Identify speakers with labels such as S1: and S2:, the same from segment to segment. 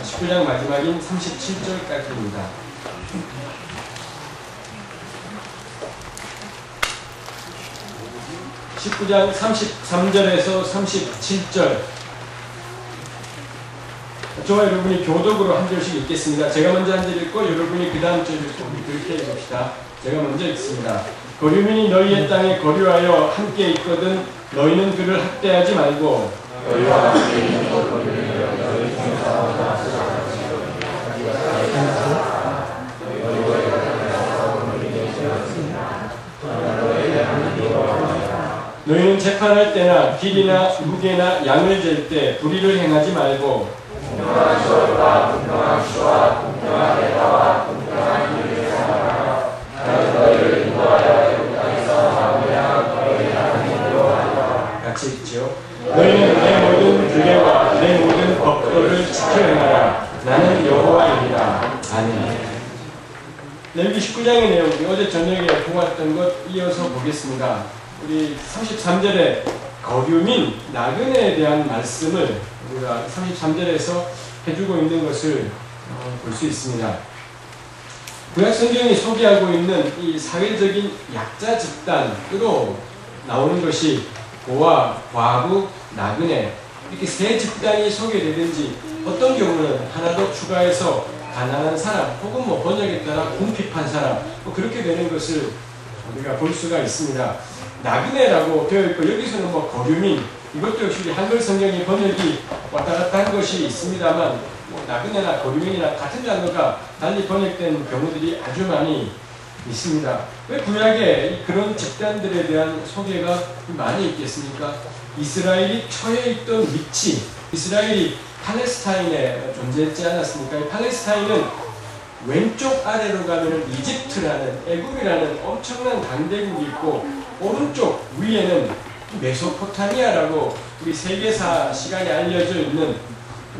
S1: 19장 마지막인 37절까지입니다. 19장 33절에서 37절. 저와 여러분이 교독으로 한 절씩 읽겠습니다. 제가 먼저 한 절 읽고 여러분이 그 다음 절 읽고 우리 그렇게 읽읍시다. 제가 먼저 읽습니다. 거류민이 너희의 땅에 거류하여 함께 있거든 너희는 그를 학대하지 말고 너희와 함께 있는 거류민을 너희 중에서 너희는 재판할 때나 길이나 무게나 양을 잴 때 불의를 행하지 말고 공평한 시와 공평한 시와 공평한 대가와 공평한 일을 생각하라. 나는 너희를 인도하여 애굽 땅에서 나오며 너희를 하나님으로 하리라. 같이 읽죠. 너희는 내 모든 규례와 내 모든 법도를 지켜 행하라. 나는 여호와이니라. 아멘. 레위기 19장의 내용, 어제 저녁에 보았던 것 이어서 보겠습니다. 우리 33절에 거류민, 나그네에 대한 말씀을 우리가 33절에서 해주고 있는 것을 볼 수 있습니다. 구약 성경이 소개하고 있는 이 사회적인 약자 집단으로 나오는 것이 고아, 과부, 나그네 이렇게 세 집단이 소개되든지 어떤 경우는 하나 더 추가해서 가난한 사람 혹은 뭐 번역에 따라 궁핍한 사람 뭐 그렇게 되는 것을 우리가 볼 수가 있습니다. 나그네라고 되어 있고 여기서는 뭐 거류민 이것도 역시 한글 성경이 번역이 왔다 갔다 한 것이 있습니다만 뭐 나그네나 거류민이나 같은 단어가 달리 번역된 경우들이 아주 많이 있습니다. 왜 구약에 그런 집단들에 대한 소개가 많이 있겠습니까? 이스라엘이 처해 있던 위치, 이스라엘이 팔레스타인에 존재했지 않았습니까? 이 팔레스타인은 왼쪽 아래로 가면 이집트라는 애굽이라는 엄청난 강대국이 있고 오른쪽 위에는 메소포타미아라고 우리 세계사 시간에 알려져 있는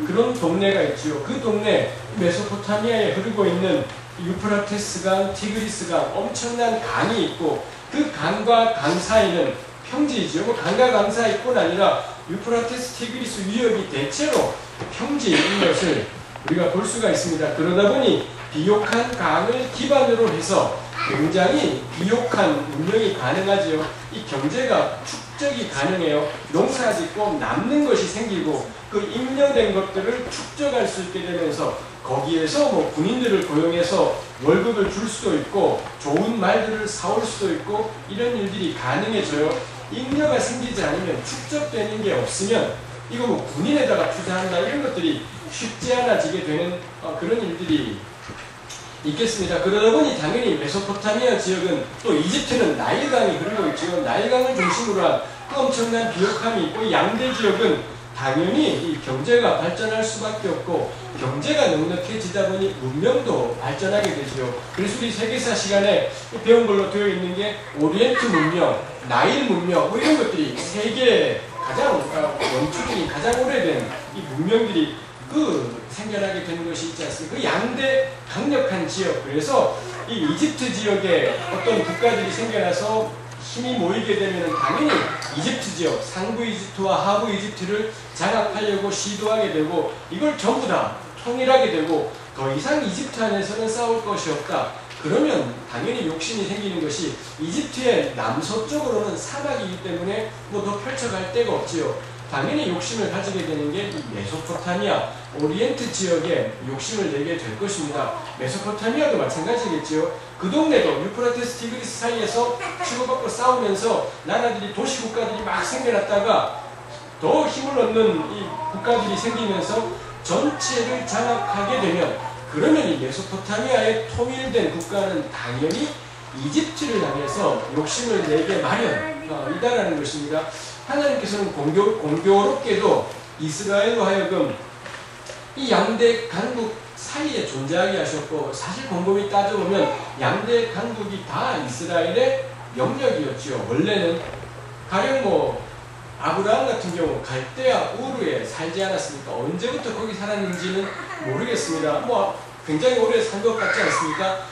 S1: 그런 동네가 있죠. 그 동네 메소포타미아에 흐르고 있는 유프라테스강, 티그리스강 엄청난 강이 있고 그 강과 강 사이는 평지이죠. 뭐 강과 강 사이뿐 아니라 유프라테스, 티그리스 위협이 대체로 평지인 것을 우리가 볼 수가 있습니다. 그러다 보니 비옥한 강을 기반으로 해서 굉장히 비옥한 운영이 가능하지요. 이 경제가 축적이 가능해요. 농사 짓고 남는 것이 생기고 그 임려된 것들을 축적할 수 있게 되면서 거기에서 뭐 군인들을 고용해서 월급을 줄 수도 있고 좋은 말들을 사올 수도 있고 이런 일들이 가능해져요. 임려가 생기지 않으면 축적되는 게 없으면 이거 뭐 군인에다가 투자한다 이런 것들이 쉽지 않아지게 되는 그런 일들이 있겠습니다. 그러다 보니 당연히 메소포타미아 지역은 또 이집트는 나일강이 흐르고 있죠. 나일강을 중심으로 한 엄청난 비옥함이 있고 양대 지역은 당연히 이 경제가 발전할 수밖에 없고 경제가 넉넉해지다 보니 문명도 발전하게 되죠. 그래서 우리 세계사 시간에 배운 걸로 되어 있는 게 오리엔트 문명, 나일 문명 뭐 이런 것들이 세계의 가장 원초적인 가장 오래된 이 문명들이 생겨나게 되는 것이 있지 않습니까? 그 양대 강력한 지역, 그래서 이 이집트 지역에 어떤 국가들이 생겨나서 힘이 모이게 되면 당연히 이집트 지역, 상부 이집트와 하부 이집트를 장악하려고 시도하게 되고 이걸 전부 다 통일하게 되고 더 이상 이집트 안에서는 싸울 것이 없다. 그러면 당연히 욕심이 생기는 것이 이집트의 남서쪽으로는 사막이기 때문에 뭐 더 펼쳐갈 데가 없지요. 당연히 욕심을 가지게 되는 게 메소포타미아, 오리엔트 지역에 욕심을 내게 될 것입니다. 메소포타미아도 마찬가지겠지요. 그 동네도 유프라테스 티그리스 사이에서 치고받고 싸우면서 나라들이 도시국가들이 막 생겨났다가 더 힘을 얻는 이 국가들이 생기면서 전체를 장악하게 되면 그러면 이 메소포타미아의 통일된 국가는 당연히 이집트를 향해서 욕심을 내게 마련이다라는 것입니다. 하나님께서는 공교롭게도 이스라엘로 하여금 이 양대 강국 사이에 존재하게 하셨고 사실 곰곰이 따져보면 양대 강국이 다 이스라엘의 영역이었지요. 원래는 가령 뭐 아브라함 같은 경우 갈대아 우르에 살지 않았습니까? 언제부터 거기 살았는지는 모르겠습니다. 뭐 굉장히 오래 산 것 같지 않습니까?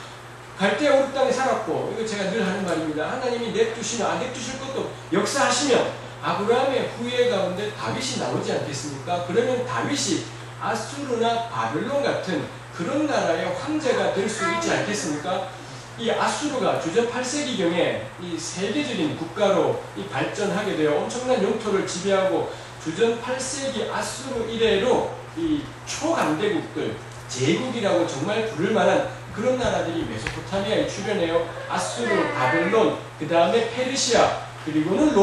S1: 갈대아 우르 땅에 살았고 이거 제가 늘 하는 말입니다. 하나님이 냅두시면 냅두실 것도 역사하시면 아브라함의 후예 가운데 다윗이 나오지 않겠습니까? 그러면 다윗이 아수르나 바벨론 같은 그런 나라의 황제가 될 수 있지 않겠습니까? 이 아수르가 주전 8세기경에 이 세계적인 국가로 발전하게 되어 엄청난 영토를 지배하고 주전 8세기 아수르 이래로 이 초강대국들, 제국이라고 정말 부를 만한 그런 나라들이 메소포타미아에 출현해요. 아수르, 바벨론, 그 다음에 페르시아, 그리고는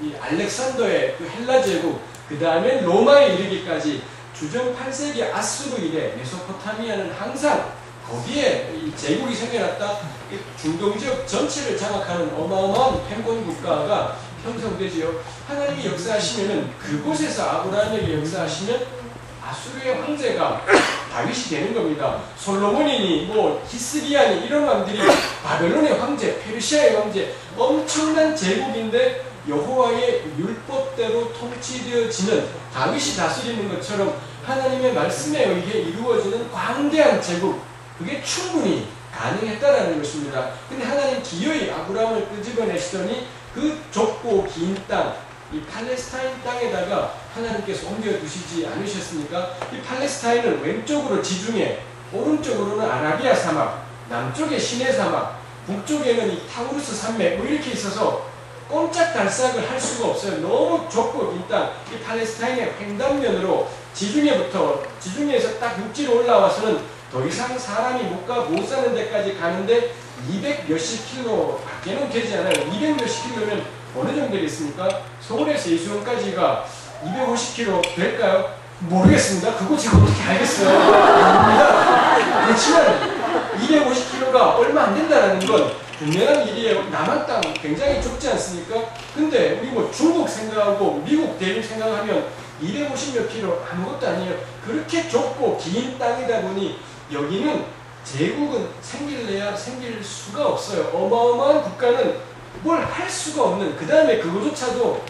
S1: 이 알렉산더의 그 헬라 제국, 그 다음에 로마에 이르기까지 주전 8세기 아수르 이래 메소포타미아는 항상 거기에 이 제국이 생겨났다. 중동 지역 전체를 장악하는 어마어마한 패권 국가가 형성되지요. 하나님이 역사하시면은 그곳에서 아브라함에게 역사하시면 아수르의 황제가 다윗이 되는 겁니다. 솔로몬이니 히스기야니 이런 왕들이 바벨론의 황제, 페르시아의 황제, 엄청난 제국인데 여호와의 율법대로 통치되어지는 다윗이 다스리는 것처럼 하나님의 말씀에 의해 이루어지는 광대한 제국, 그게 충분히 가능했다라는 것입니다. 근데 하나님 기어이 아브라함을 끄집어내시더니 그 좁고 긴 땅, 이 팔레스타인 땅에다가 하나님께서 옮겨두시지 않으셨습니까? 이 팔레스타인은 왼쪽으로 지중해, 오른쪽으로는 아라비아 사막, 남쪽에 시내 사막, 북쪽에는 이 타우루스 산맥 이렇게 있어서 꼼짝달싹을 할 수가 없어요. 너무 좁고 긴 땅, 이 팔레스타인의 횡단면으로 지중해에서 딱 육지로 올라와서는 더 이상 사람이 못 사는 데까지 가는데 200 몇십 킬로 밖에는 되지 않아요. 200 몇십 킬로면 어느 정도 되겠습니까? 서울에서 이수원까지가 250km 될까요? 모르겠습니다. 그거 제가 어떻게 알겠어요? 모릅니다. 그렇지만 250km가 얼마 안 된다는 건 분명한 일이에요. 남한 땅 굉장히 좁지 않습니까? 근데 우리 중국 생각하고 미국 대륙 생각하면 250몇 킬로 아무것도 아니에요. 그렇게 좁고 긴 땅이다 보니 여기는 제국은 생길래야 생길 수가 없어요. 어마어마한 국가는 뭘 할 수가 없는, 그 다음에 그거조차도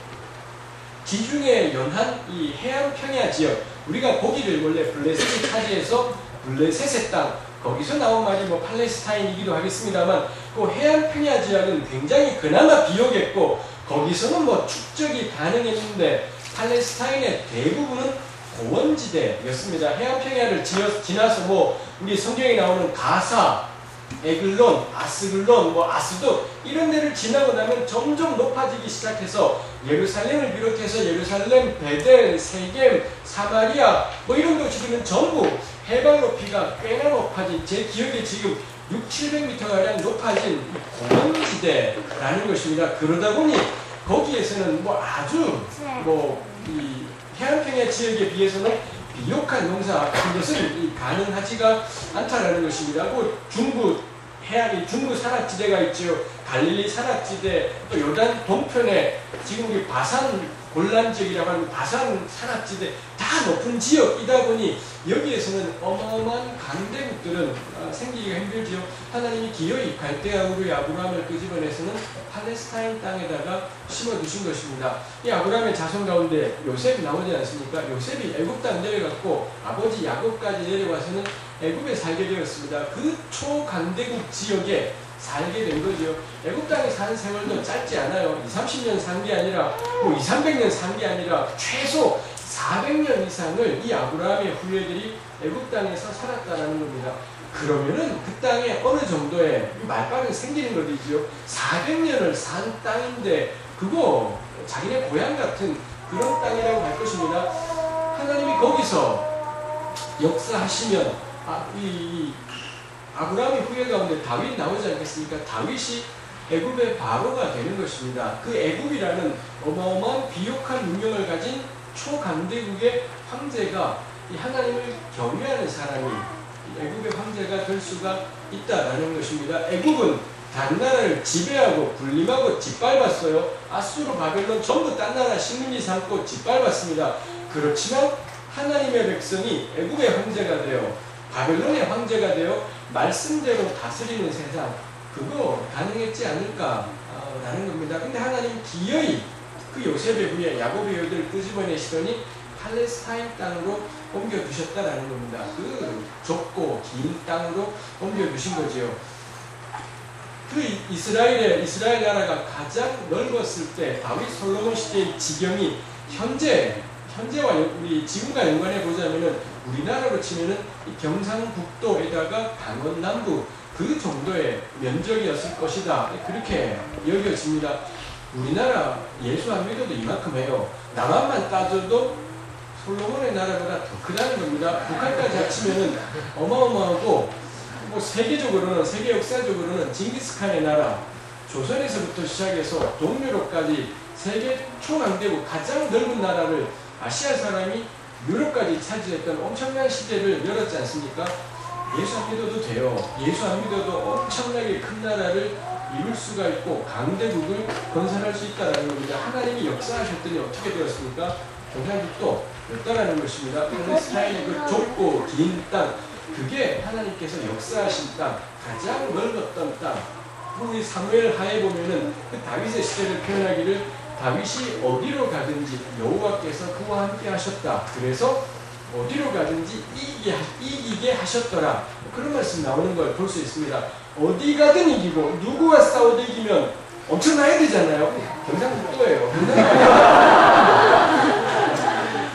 S1: 지중해 연한 이 해안 평야 지역, 우리가 거기를 원래 블레셋이 차지해서 블레셋의 땅, 거기서 나온 말이 팔레스타인이기도 하겠습니다만 그 해안 평야 지역은 굉장히 그나마 비옥했고 거기서는 축적이 가능했는데 팔레스타인의 대부분은 고원지대였습니다. 해안평야를 지나서 우리 성경에 나오는 가사, 에글론, 아스글론, 아스돗 이런 데를 지나고 나면 점점 높아지기 시작해서 예루살렘을 비롯해서 예루살렘, 베델, 세겜, 사마리아 이런 도시들은 전부 해발 높이가 꽤나 높아진, 제 기억에 지금 600~700m가량 높아진 고원지대라는 것입니다. 그러다 보니 거기에서는 아주 이 해안평야 지역에 비해서는 비옥한 농사 같은 것은 가능하지가 않다라는 것입니다. 중부 해안이 중부 산악지대가 있죠. 갈릴리 산악지대, 또 요단 동편에 지금 우리 바산 골란 지역이라고 하는 바산 산악지대 다 높은 지역이다 보니 여기에서는 어마어마한 강대국들은 생기기가 힘들죠. 하나님이 기어이 갈대아우르의 아브라함을 끄집어내서는 팔레스타인 땅에다가 심어두신 것입니다. 이 아브라함의 자손 가운데 요셉 나오지 않습니까? 요셉이 애굽 땅 내려갔고 아버지 야곱까지 내려와서는 애굽에 살게 되었습니다. 그 초강대국 지역에 살게 된 거죠. 애굽 땅에 사는 세월도 짧지 않아요. 20~30년 산 게 아니라 200~300년 산 게 아니라 최소 400년 이상을 이 아브라함의 후예들이 애굽 땅에서 살았다는 겁니다. 그러면은 그 땅에 어느 정도의 말발은 생기는 거죠. 400년을 산 땅인데 그거 자기네 고향 같은 그런 땅이라고 할 것입니다. 하나님이 거기서 역사하시면 아브라함의 후예 가운데 다윗 나오지 않겠습니까? 다윗이 애굽의 바로가 되는 것입니다. 그 애굽이라는 어마어마한 비옥한 문명을 가진 초강대국의 황제가 이 하나님을 경외하는 사람이 애굽의 황제가 될 수가 있다라는 것입니다. 애굽은 다른 나라를 지배하고 군림하고 짓밟았어요. 아수르, 바벨론 전부 딴 나라 식민지 삼고 짓밟았습니다. 그렇지만 하나님의 백성이 애굽의 황제가 되어 바벨론의 황제가 되어 말씀대로 다스리는 세상, 그거 가능했지 않을까라는 겁니다. 근데 하나님 기어이 그 요셉의 후예 야곱의 여들을 끄집어내시더니 팔레스타인 땅으로 옮겨두셨다라는 겁니다. 그 좁고 긴 땅으로 옮겨두신 거지요. 그 이스라엘 나라가 가장 넓었을 때 다윗 솔로몬 시대의 지경이 현재 현재와 우리 지금과 연관해 보자면은 우리나라로 치면은 이 경상북도에다가 강원 남부 그 정도의 면적이었을 것이다. 그렇게 여겨집니다. 우리나라 예수 안 믿어도 이만큼 해요. 남한만 따져도 솔로몬의 나라보다 더 크다는 겁니다. 북한까지 합치면은 어마어마하고, 뭐 세계적으로는, 세계 역사적으로는 징기스칸의 나라, 조선에서부터 시작해서 동유럽까지 세계 초강대국 가장 넓은 나라를 아시아 사람이 유럽까지 차지했던 엄청난 시대를 열었지 않습니까? 예수 안 믿어도 돼요. 예수 안 믿어도 엄청나게 큰 나라를 이룰 수가 있고 강대국을 건설할 수 있다는 겁니다. 하나님이 역사하셨더니 어떻게 되었습니까? 경상북도였다라는 것입니다. 팔레스타인의 그 좁고 긴 땅, 그게 하나님께서 역사하신 땅, 가장 넓었던 땅. 우리 사무엘 하에 보면은 그 다윗의 시대를 표현하기를 다윗이 어디로 가든지 여호와께서 그와 함께 하셨다. 그래서 어디로 가든지 이기게 하셨더라. 그런 말씀 나오는 걸 볼 수 있습니다. 어디 가든 이기고 누구와 싸워도 이기면 엄청나야 되잖아요. 경상북도예요.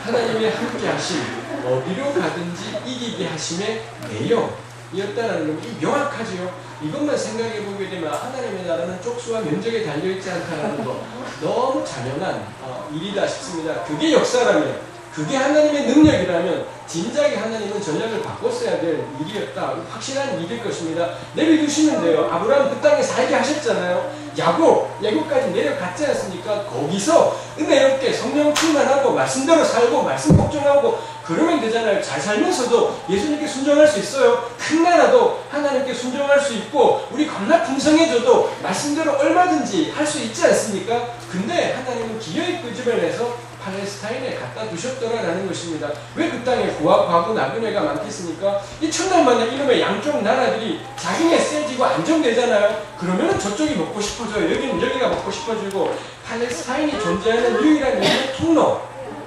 S1: 하나님의 함께 하심, 어디로 가든지 이기게 하심의 내용이었다는 것이 명확하지요. 이것만 생각해 보게 되면 하나님의 나라는 쪽수와 면적에 달려있지 않다는 거 너무 잔연한 일이다 싶습니다. 그게 역사라면, 그게 하나님의 능력이라면 진작에 하나님은 전략을 바꿨어야 될 일이었다. 확실한 일일 것입니다. 내비두시면 돼요. 아브라함 그 땅에 살게 하셨잖아요. 야곱까지 내려갔지 않습니까? 거기서 은혜롭게 성령 충만하고 말씀대로 살고 말씀 복종하고 그러면 되잖아요. 잘 살면서도 예수님께 순종할 수 있어요. 큰 나라도 하나님께 순종할 수 있고 우리 겁나 풍성해져도 말씀대로 얼마든지 할 수 있지 않습니까? 근데 하나님은 기어이 끄집어내서 팔레스타인에 갖다 두셨더라라는 것입니다. 왜 그 땅에 고아하고 나그네가 많겠습니까? 이 첫날만에 이놈의 양쪽 나라들이 자기네 세지고 안정되잖아요. 그러면 저쪽이 먹고 싶어져요. 여기는 여기가 먹고 싶어지고 팔레스타인이 존재하는 유일한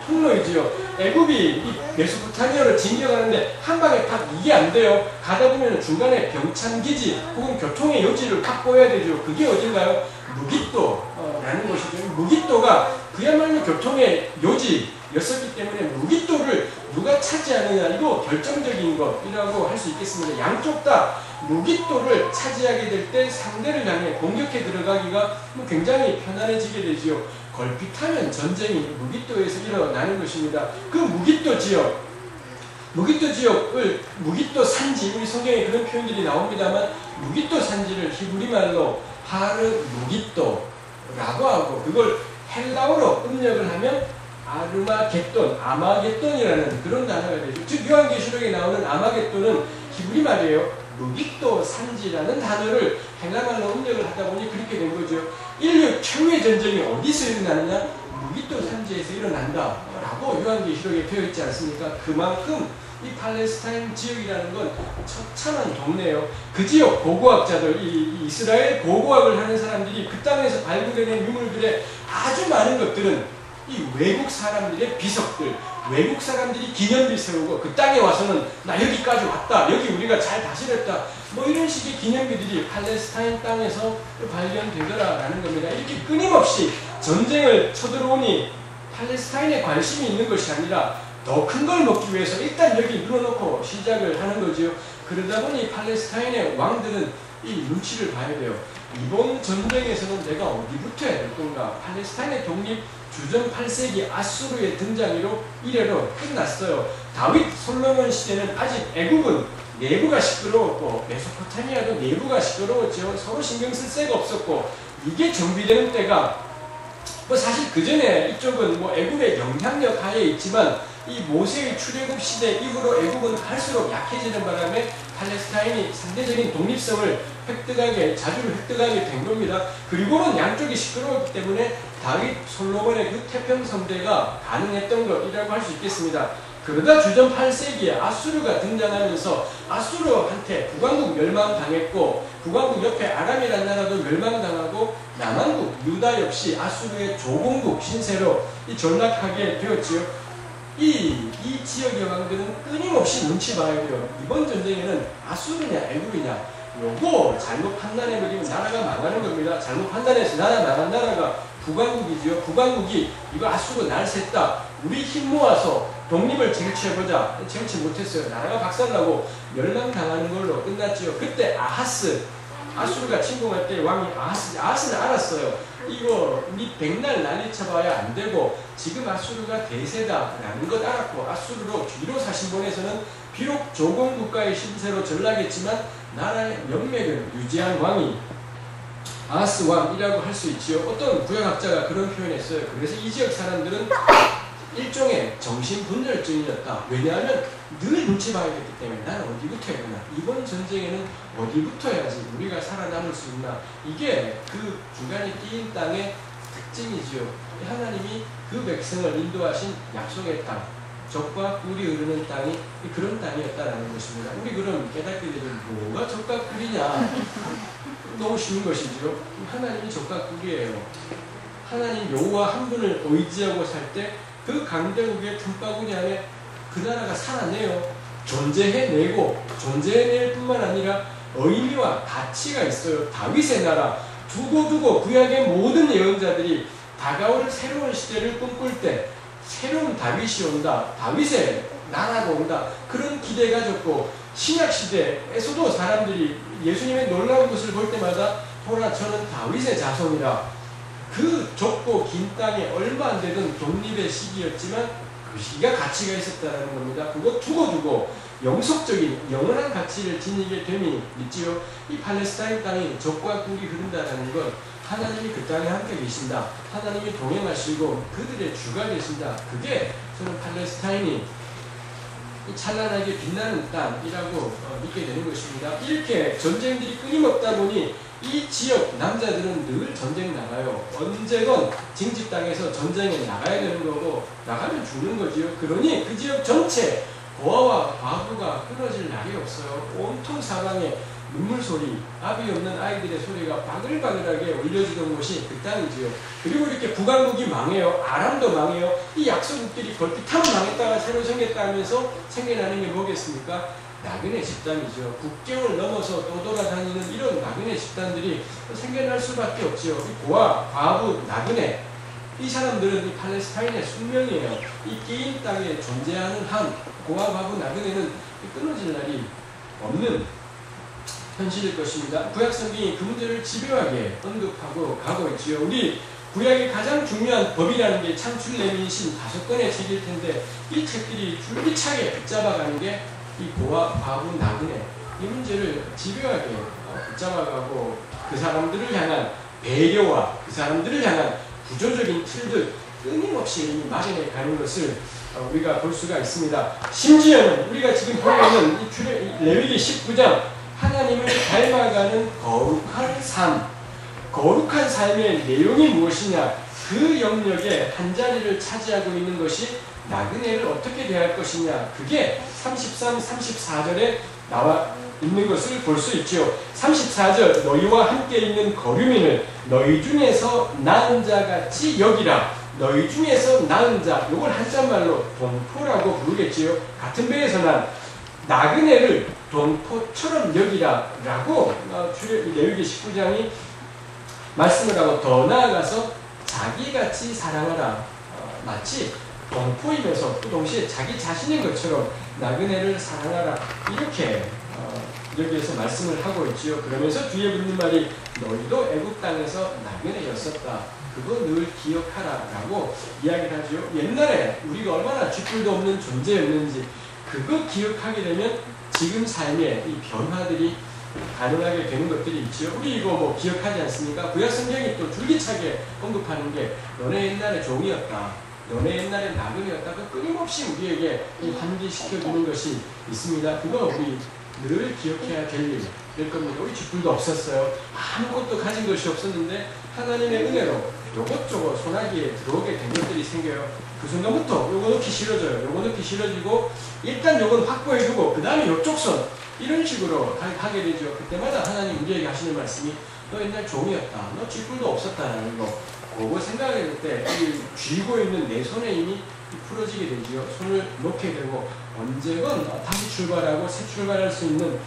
S1: 통로이지요. 애굽이 이 메소포타미아를 진격하는데 한 방에 딱 이게 안 돼요. 가다 보면 중간에 병창기지 혹은 교통의 여지를 확보해야 되죠. 그게 어딘가요? 무깃도라는 것이죠. 무깃도가 그야말로 교통의 요지였었기 때문에 무깃도를 누가 차지하느냐, 이거 결정적인 것이라고 할 수 있겠습니다. 양쪽 다 무깃도를 차지하게 될 때 상대를 향해 공격해 들어가기가 굉장히 편안해지게 되지요. 걸핏하면 전쟁이 무깃도에서 일어나는 것입니다. 그 무깃도 지역을 무깃도 산지, 우리 성경에 그런 표현들이 나옵니다만 무깃도 산지를 히브리 말로 하르 무깃도라고 하고 그걸 헬라어로 음력을 하면 아마겟돈이라는 그런 단어가 되죠. 즉 요한계시록에 나오는 아마겟돈은 히브리 말이에요. 무깃도 산지라는 단어를 헬라말로 음력을 하다 보니 그렇게 된 거죠. 인류 최후의 전쟁이 어디서 일어나느냐? 무깃도 산지에서 일어난다 라고 요한계시록에 되어 있지 않습니까? 그만큼 이 팔레스타인 지역이라는 건 처참한 동네예요. 그 지역 고고학자들, 이 이스라엘 고고학을 하는 사람들이 그 땅에서 발굴해낸 유물들의 아주 많은 것들은 이 외국 사람들의 비석들, 외국 사람들이 기념비 세우고 그 땅에 와서는 나 여기까지 왔다, 여기 우리가 잘 다스렸다, 뭐 이런 식의 기념비들이 팔레스타인 땅에서 발견되더라라는 겁니다. 이렇게 끊임없이 전쟁을 쳐들어오니 팔레스타인에 관심이 있는 것이 아니라 더 큰 걸 먹기 위해서 일단 여기 눌러놓고 시작을 하는 거죠. 그러다 보니 팔레스타인의 왕들은 이 눈치를 봐야 돼요. 이번 전쟁에서는 내가 어디부터 해야 될 건가? 팔레스타인의 독립 주전 8세기 아수르의 등장으로 이래로 끝났어요. 다윗 솔로몬 시대는 아직 애굽은 내부가 시끄러웠고 메소포타미아도 내부가 시끄러웠죠. 서로 신경 쓸 새가 없었고 이게 정비되는 때가 뭐 사실 그 전에 이쪽은 뭐 애굽의 영향력 하에 있지만 이 모세의 출애굽 시대 이후로 애굽은 갈수록 약해지는 바람에 팔레스타인이 상대적인 독립성을 자주를 획득하게 된 겁니다. 그리고는 양쪽이 시끄러웠기 때문에 다윗 솔로몬의 그 태평성대가 가능했던 것이라고 할 수 있겠습니다. 그러다 주전 8세기에 아수르가 등장하면서 아수르한테 북왕국 멸망당했고 북왕국 옆에 아람이라는 나라도 멸망당하고 남왕국 유다 역시 아수르의 조공국 신세로 전락하게 되었지요. 이 지역의 왕들은 끊임없이 눈치 봐야 돼요. 이번 전쟁에는 아수르냐 애굽이냐 요거 잘못 판단해버리면 나라가 망하는 겁니다. 잘못 판단해서 나라 망한 나라가 북왕국이지요. 북왕국이 이거 아수르 날 샜다, 우리 힘 모아서 독립을 쟁취해보자. 쟁취 못했어요. 나라가 박살나고 멸망당하는 걸로 끝났지요. 그때 아수르가 침공할 때 왕이 아하스는 알았어요. 이거 우리 백날 난리 쳐봐야 안 되고 지금 아수르가 대세다라는 것 알았고 아수르로 뒤로 사신본에서는 비록 조공 국가의 신세로 전락했지만 나라의 명맥을 유지한 왕이 아하스 왕이라고 할 수 있지요. 어떤 구약학자가 그런 표현했어요. 그래서 이 지역 사람들은 일종의 정신분열증이었다. 왜냐하면 늘 눈치 봐야 됐기 때문에 나는 어디부터 해야 되나, 이번 전쟁에는 어디부터 해야지 우리가 살아남을 수 있나, 이게 그 중간에 끼인 땅의 특징이지요. 하나님이 그 백성을 인도하신 약속의 땅, 젖과 꿀이 흐르는 땅이 그런 땅이었다라는 것입니다. 우리 그럼 깨닫게 되면 뭐가 젖과 꿀이냐, 너무 쉬운 것이죠. 하나님이 젖과 꿀이에요. 하나님 여호와 한 분을 의지하고 살 때 그 강대국의 틈바구니 안에 그 나라가 살아내요. 존재해내고 존재해낼 뿐만 아니라 의미와 가치가 있어요. 다윗의 나라, 두고두고 구약의 모든 예언자들이 다가올 새로운 시대를 꿈꿀 때 새로운 다윗이 온다, 다윗의 나라가 온다, 그런 기대가 졌고, 신약시대에서도 사람들이 예수님의 놀라운 것을 볼 때마다 보라 저는 다윗의 자손이라, 그 좁고 긴 땅에 얼마 안 되던 독립의 시기였지만 그 시기가 가치가 있었다는 겁니다. 그거 두고두고 영속적인 영원한 가치를 지니게 됨이 있지요. 이 팔레스타인 땅이 젖과 꿀이 흐른다는 건 하나님이 그 땅에 함께 계신다, 하나님이 동행하시고 그들의 주가 계신다, 그게 저는 팔레스타인이 찬란하게 빛나는 땅이라고 믿게 되는 것입니다. 이렇게 전쟁들이 끊임없다 보니 이 지역 남자들은 늘 전쟁 나가요. 언제건 징집 땅에서 전쟁에 나가야 되는 거고, 나가면 죽는 거지요. 그러니 그 지역 전체 고아와 과부가 끊어질 날이 없어요. 온통 사방에 눈물 소리, 아비 없는 아이들의 소리가 바글바글하게 울려지던 곳이 그 땅이지요. 그리고 이렇게 북왕국이 망해요. 아람도 망해요. 이 약소국들이 걸핏하면 망했다가 새로 생겼다 하면서 생겨나는 게 뭐겠습니까? 나그네 집단이죠. 국경을 넘어서 또 돌아다니는 이런 나그네 집단들이 생겨날 수밖에 없지요. 고아, 과부, 나그네, 이 사람들은 이 팔레스타인의 숙명이에요. 이 끼인 땅에 존재하는 한 고아, 과부, 나그네는 끊어질 날이 없는 현실일 것입니다. 구약성경이 그 문제를 집요하게 언급하고 가고 있지요. 우리 구약의 가장 중요한 법이라는 게 창출, 레위신 5권의 책일 텐데, 이 책들이 줄기차게 붙잡아가는 게 이 고아, 과부, 나그네, 이 문제를 집요하게 붙잡아가고 그 사람들을 향한 배려와 그 사람들을 향한 구조적인 틀들 끊임없이 마련해 가는 것을 우리가 볼 수가 있습니다. 심지어는 우리가 지금 보고 있는 이 레위기 19장, 하나님을 닮아가는 거룩한 삶, 거룩한 삶의 내용이 무엇이냐, 그 영역에 한 자리를 차지하고 있는 것이 나그네를 어떻게 대할 것이냐, 그게 33, 34절에 나와 있는 것을 볼 수 있죠. 34절, 너희와 함께 있는 거류민을 너희 중에서 나은 자같이 여기라. 너희 중에서 나은 자, 이걸 한자말로 동포라고 부르겠지요. 같은 배에서 난 나그네를 동포처럼 여기라 라고 레위기 19장이 말씀을 하고, 더 나아가서 자기같이 사랑하라. 마치 동포이면서 또 동시에 자기 자신인 것처럼 나그네를 사랑하라, 이렇게 여기에서 말씀을 하고 있지요. 그러면서 뒤에 붙는 말이 너희도 애국 땅에서 나그네였었다, 그거 늘 기억하라 라고 이야기를 하죠. 옛날에 우리가 얼마나 쥐뿔도 없는 존재였는지 그거 기억하게 되면 지금 삶의 이 변화들이 가능하게 되는 것들이 있지요. 우리 이거 뭐 기억하지 않습니까? 구약 성경이 또 줄기차게 언급하는 게 너네 옛날에 종이었다, 너네 옛날에 나그네였다, 그 끊임없이 우리에게 환기시켜주는 것이 있습니다. 그거 우리 늘 기억해야 될 일일 겁니다. 우리 쥐뿔도 없었어요. 아무것도 가진 것이 없었는데 하나님의 은혜로 요것저것 소나기에 들어오게 된 것들이 생겨요. 그 순간부터 요거 넣기 싫어져요. 요거 넣기 싫어지고 일단 요건 확보해주고 그 다음에 요쪽 손, 이런 식으로 하게 되죠. 그때마다 하나님 우리에게 하시는 말씀이 너 옛날 종이었다, 너 쥐뿔도 없었다라는 거, 그거 생각할 때 쥐고 있는 내 손의 힘이 풀어지게 되지요. 손을 놓게 되고 언제건 다시 출발하고 새 출발할 수 있는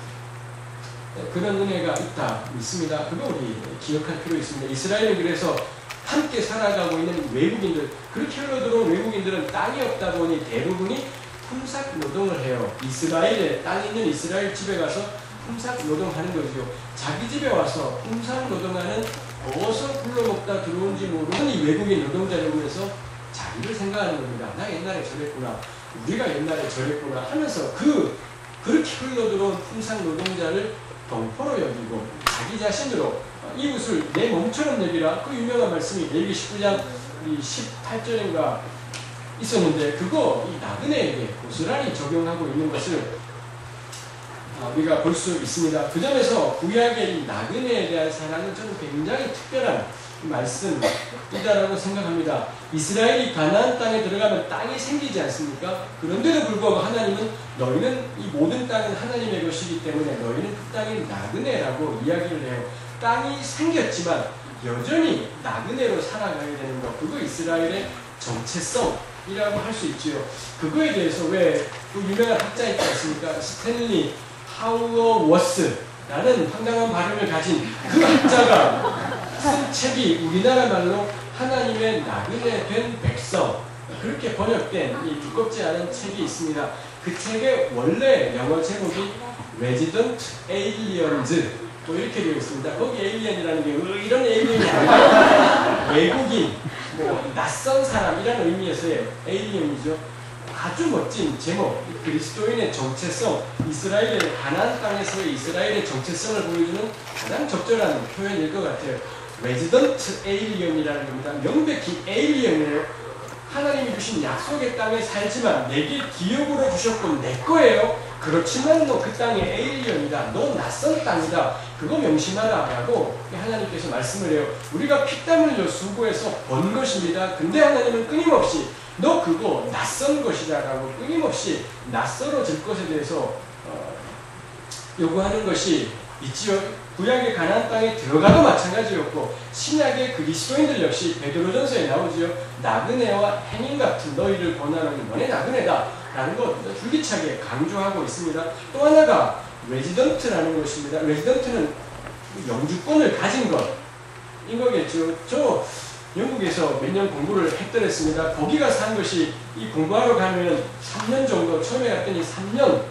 S1: 그런 은혜가 있다, 있습니다. 그거 우리 기억할 필요 있습니다. 이스라엘은 그래서 함께 살아가고 있는 외국인들, 그렇게 흘러들어온 외국인들은 땅이 없다 보니 대부분이 품삯 노동을 해요. 이스라엘에 땅 있는 이스라엘 집에 가서 품삯 노동하는 거죠. 자기 집에 와서 품삯 노동하는 어디서 굴러먹다 들어온지 모르는 이 외국인 노동자를 위해서 자기를 생각하는 겁니다. 나 옛날에 저랬구나, 우리가 옛날에 저랬구나 하면서 그렇게 흘러들어온 품삯 노동자를 동포로 여기고 자기 자신으로 이웃을 내 몸처럼 여기라, 그 유명한 말씀이 레위기 19장 18절인가 있었는데, 그거 이 나그네에게 고스란히 적용하고 있는 것을 우리가 볼 수 있습니다. 그 점에서 구약의 이 나그네에 대한 사랑은 저는 굉장히 특별한 말씀이다라고 생각합니다. 이스라엘이 가나안 땅에 들어가면 땅이 생기지 않습니까? 그런데도 불구하고 하나님은 너희는 이 모든 땅은 하나님의 것이기 때문에 너희는 그 땅이 나그네라고 이야기를 해요. 땅이 생겼지만 여전히 나그네로 살아가야 되는 것, 그거 이스라엘의 정체성이라고 할 수 있지요. 그거에 대해서 왜 그 유명한 학자 있지 않습니까? 스탠리 하우어워스라는 황당한 발음을 가진 그 학자가 쓴 책이 우리나라 말로 하나님의 나그네 된 백성, 그렇게 번역된 이 두껍지 않은 책이 있습니다. 그 책의 원래 영어 제목이 Resident Aliens 뭐 이렇게 되어 있습니다. 거기 에일리언이라는 게 이런 에일리언이 아니라 외국인, 뭐 낯선 사람이라는 의미에서의 에일리언이죠. 아주 멋진 제목, 그리스도인의 정체성, 이스라엘의 가나안 땅에서의 이스라엘의 정체성을 보여주는 가장 적절한 표현일 것 같아요. 레지던트 에일리언이라는 겁니다. 명백히 에일리언이에요. 하나님이 주신 약속의 땅에 살지만 내게 기업으로 주셨고 내 거예요. 그렇지만 너 그 땅의 에일리언이다. 너 낯선 땅이다. 그거 명심하라 라고 하나님께서 말씀을 해요. 우리가 피땀 흘려 수고해서 번 것입니다. 근데 하나님은 끊임없이 너 그거 낯선 것이다 라고 끊임없이 낯설어질 것에 대해서 요구하는 것이 있지요. 구약의 가나안 땅에 들어가도 마찬가지였고 신약의 그리스도인들 역시 베드로전서에 나오지요. 나그네와 행인 같은 너희를 권하노니 너네 나그네다 라는 것 줄기차게 강조하고 있습니다. 또 하나가 레지던트라는 것입니다. 레지던트는 영주권을 가진 것인 거겠죠. 저 영국에서 몇 년 공부를 했더랬습니다. 거기 가서 한 것이 이 공부하러 가면 3년 정도, 처음에 갔더니 3년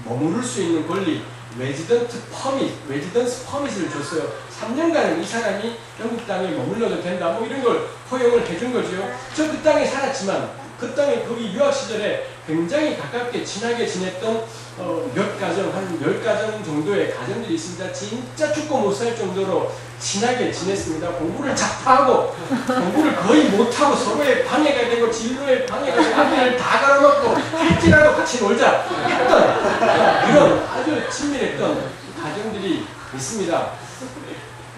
S1: 머무를 수 있는 권리, 레지던트 퍼밋을 줬어요. 3년간은 이 사람이 영국 땅에 머물러도 된다, 뭐 이런 걸 허용을 해준 거죠. 저 그 땅에 살았지만 그 땅에 거기 유학 시절에 굉장히 가깝게 친하게 지냈던 몇 가정, 한 10가정 정도의 가정들이 있습니다. 진짜 죽고 못 살 정도로 친하게 지냈습니다. 공부를 자파하고 공부를 거의 못하고 서로의 방해가 되고 진로에 방해가 되고 앞에를 다 갈아먹고 할지라도 같이 놀자 했던 그런 아주 친밀했던 가정들이 있습니다.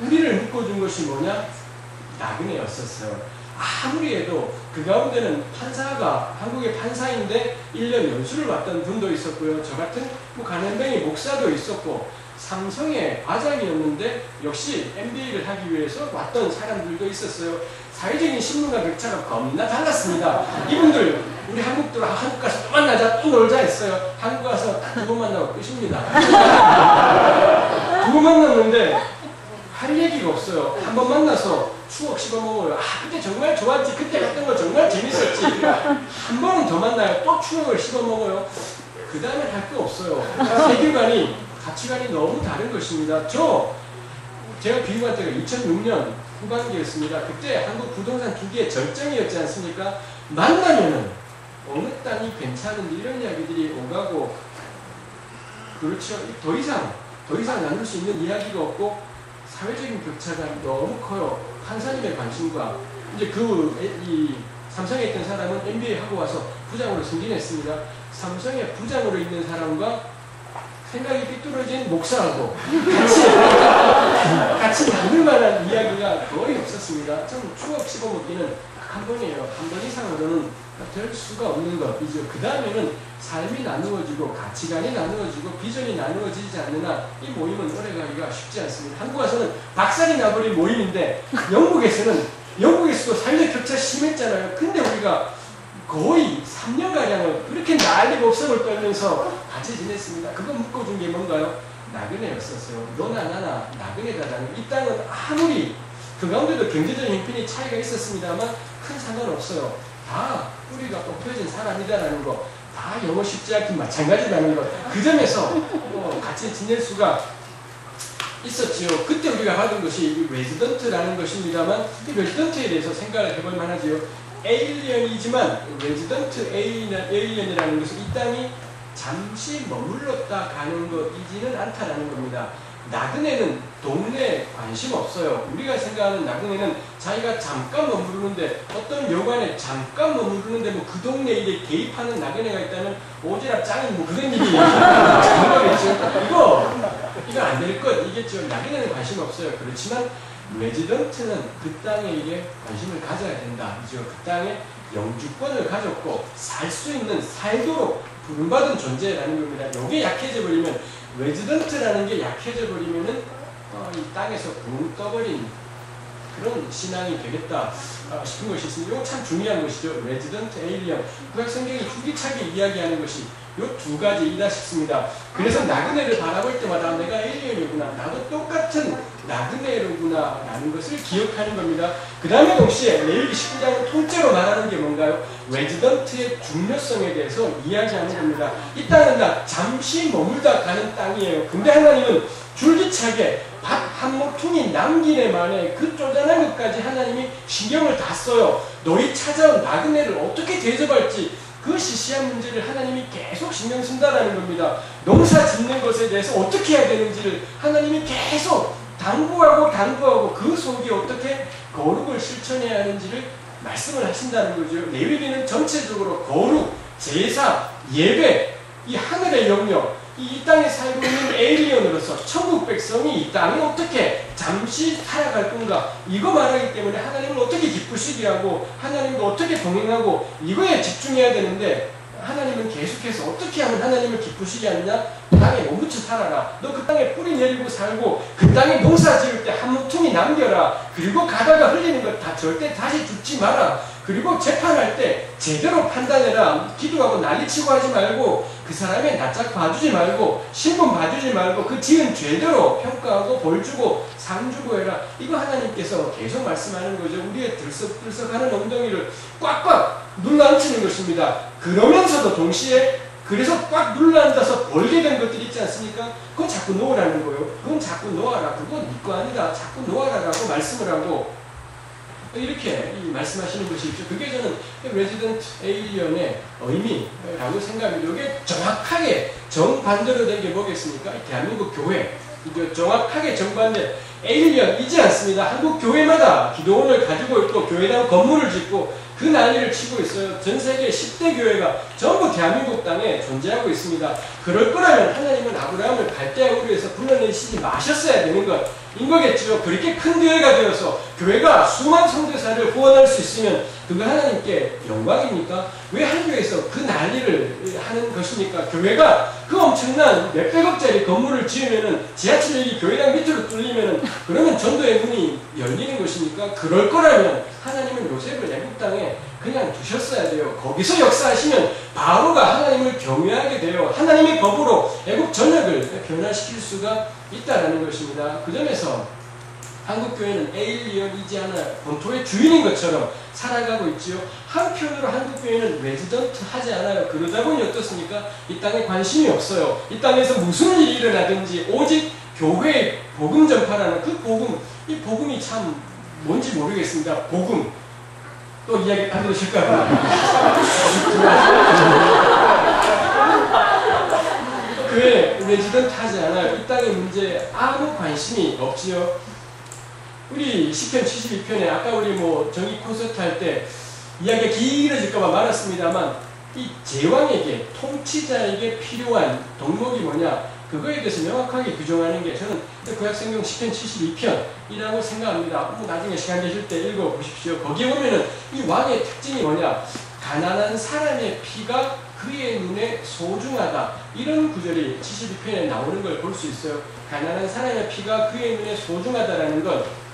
S1: 우리를 묶어준 것이 뭐냐? 나그네였었어요. 아무리 해도 그 가운데는 판사가, 한국의 판사인데 1년 연수를 받던 분도 있었고요. 저 같은 간현병의 목사도 있었고 삼성의 과장이었는데 역시 MBA를 하기 위해서 왔던 사람들도 있었어요. 사회적인 신문과 격차가 겁나 달랐습니다. 이분들 우리 한국 가서 또 만나자, 또 놀자 했어요. 한국 가서 두 번 만나고 끝입니다. 두 번 만났는데 할 얘기가 없어요. 한 번 만나서 추억 씹어먹어요. 그때 정말 좋았지. 그때 갔던 거 정말 재밌었지. 한 번은 더 만나요. 또 추억을 씹어먹어요. 그 다음에 할 거 없어요. 세계관이, 가치관이 너무 다른 것입니다. 제가 비유할 때가 2006년 후반기였습니다. 그때 한국 부동산 투기의 절정이었지 않습니까? 만나면은 어느 땅이 괜찮은지 이런 이야기들이 오가고, 그렇죠. 더 이상 나눌 수 있는 이야기가 없고 사회적인 격차가 너무 커요. 판사님의 관심과 이제 이 삼성에 있던 사람은 MBA 하고 와서 부장으로 승진했습니다. 삼성의 부장으로 있는 사람과 생각이 삐뚤어진 목사하고 같이 나눌 만한 이야기가 거의 없었습니다. 참 추억 씹어먹기는 한 번이에요. 한 번 이상으로는 될 수가 없는 것이죠. 그 다음에는 삶이 나누어지고 가치관이 나누어지고 비전이 나누어지지 않는 한 이 모임은 오래가기가 쉽지 않습니다. 한국 와서는 박살이 나버린 모임인데 영국에서도 사회적 격차 심했잖아요. 근데 우리가 거의 3년가량을 그렇게 난리 법석을 떨면서 같이 지냈습니다. 그거 묶어준 게 뭔가요? 나그네였었어요. 너나 나나 나그네다라는, 이 땅은 아무리 그 가운데도 경제적인 형편이 차이가 있었습니다만 큰 상관없어요. 다 뿌리가 뽑혀진 사람이다라는 거, 다 영어 쉽지 않긴 마찬가지라는 거, 그 점에서 같이 지낼 수가 있었지요. 그때 우리가 받은 것이 레지던트라는 것입니다만, 이 레지던트에 대해서 생각을 해볼 만하지요. 에일리언이지만 레지던트 에일리언이라는 것은 이 땅이 잠시 머물렀다 가는 것이지는 않다라는 겁니다. 나그네는 동네에 관심 없어요. 우리가 생각하는 나그네는 자기가 잠깐 머무르는데, 어떤 여관에 잠깐 머무르는데 뭐 그 동네 일에 개입하는 나그네가 있다면 오지랖 짱인 뭐 그런 일이 있는 거겠죠. 이거 안 될 것이겠죠. 나그네는 관심 없어요. 그렇지만 레지던트는 그 땅에 일에 관심을 가져야 된다. 그 땅에 영주권을 가졌고 살 수 있는, 살도록 부름받은 존재라는 겁니다. 이게 약해져 버리면, 레지던트라는 게 약해져 버리면은 이 땅에서 붕 떠버린 그런 신앙이 되겠다 싶은 것이 있습니다. 이거 참 중요한 것이죠. 레지던트 에일리언. 구약 성경이 줄기차게 이야기하는 것이 이 두 가지이다 싶습니다. 그래서 나그네를 바라볼 때마다 내가 에일리언이구나, 나도 똑같은 나그네로구나 라는 것을 기억하는 겁니다. 그 다음에 동시에 레위기 19장은 통째로 말하는 게 뭔가요? 레지던트의 중요성에 대해서 이야기하는 겁니다. 이 땅은 다 잠시 머물다 가는 땅이에요. 근데 하나님은 줄기차게 밥 한 모퉁이 남기네 만에 그 쪼잔한 것까지 하나님이 신경을 다 써요. 너희 찾아온 나그네를 어떻게 대접할지, 그 시시한 문제를 하나님이 계속 신경 쓴다라는 겁니다. 농사 짓는 것에 대해서 어떻게 해야 되는지를 하나님이 계속 당부하고 그 속에 어떻게 거룩을 실천해야 하는지를 말씀을 하신다는 거죠. 레위기는 전체적으로 거룩, 제사, 예배, 이 하늘의 영역, 이 땅에 살고 있는 에일리언으로서 천국 백성이 이 땅에 어떻게 잠시 살아갈 건가, 이거 말하기 때문에 하나님을 어떻게 기쁘시게 하고 하나님과 어떻게 동행하고 이거에 집중해야 되는데, 하나님은 계속해서 어떻게 하면 하나님을 기쁘시게 하느냐? 땅에 몸붙여 살아라. 너 그 땅에 뿌리 내리고 살고 그 땅에 농사 지을 때 한 모퉁이 남겨라. 그리고 가다가 흘리는 것 다 절대 다시 줍지 마라. 그리고 재판할 때 제대로 판단해라. 기도하고 난리치고 하지 말고, 그 사람의 낯짝 봐주지 말고, 신분 봐주지 말고, 그 지은 죄대로 평가하고 벌 주고 상 주고 해라. 이거 하나님께서 계속 말씀하는 거죠. 우리의 들썩들썩하는 엉덩이를 꽉꽉 눌러앉히는 것입니다. 그러면서도 동시에 그래서 꽉 눌러앉아서 벌게 된 것들이 있지 않습니까? 그건 자꾸 놓으라는 거예요. 그건 자꾸 놓아라. 그건 네 거 아니다. 자꾸 놓아라라고 말씀을 하고 이렇게 말씀하시는 것이 있죠. 그게 저는 레지던트 에일리언의 의미라고 생각합니다. 이게 정확하게 정반대로 된 게 뭐겠습니까? 대한민국 교회. 정확하게 정반대. 에일리언이지 않습니다. 한국 교회마다 기도원을 가지고 있고 교회당 건물을 짓고 그 난리를 치고 있어요. 전 세계 10대 교회가 전부 대한민국 땅에 존재하고 있습니다. 그럴 거라면 하나님은 아브라함을 갈대아 우르에서 불러내시지 마셨어야 되는 것인 거겠죠. 그렇게 큰 교회가 되어서 교회가 수만 선교사를 후원할 수 있으면 그거 하나님께 영광입니까? 왜 한 교회에서 그 난리를 하는 것입니까? 교회가 그 엄청난 몇백억짜리 건물을 지으면은 지하철역이 교회당 밑으로 뚫리면은 그러면 전도의 문이 열리는 것입니까? 그럴 거라면 하나님은 요셉을 애국 땅에 그냥 두셨어야 돼요. 거기서 역사하시면 바로가 하나님을 경외하게 돼요. 하나님의 법으로 애국 전역을 변화시킬 수가 있다는 것입니다. 그 점에서 한국교회는 에일리언이지 않아 본토의 주인인 것처럼 살아가고 있지요. 한편으로 한국교회는 레지던트 하지 않아요. 그러다 보니 어떻습니까? 이 땅에 관심이 없어요. 이 땅에서 무슨 일이 일어나든지 오직 교회의 복음 전파라는 그 복음, 이 복음이 참 뭔지 모르겠습니다. 복음. 또 이야기 안 들으실까요? 교회 레지던트 하지 않아요. 이 땅의 문제에 아무 관심이 없지요. 우리 시편 72편에 아까 우리 뭐 정기 콘서트 할 때 이야기가 길어질까봐 말았습니다만, 이 제왕에게, 통치자에게 필요한 덕목이 뭐냐, 그거에 대해서 명확하게 규정하는 게 저는 구약성경 시편 72편이라고 생각합니다. 나중에 시간 되실 때 읽어보십시오. 거기에 보면은 이 왕의 특징이 뭐냐, 가난한 사람의 피가 그의 눈에 소중하다, 이런 구절이 72편에 나오는 걸 볼 수 있어요. 가난한 사람의 피가 그의 눈에 소중하다라는 건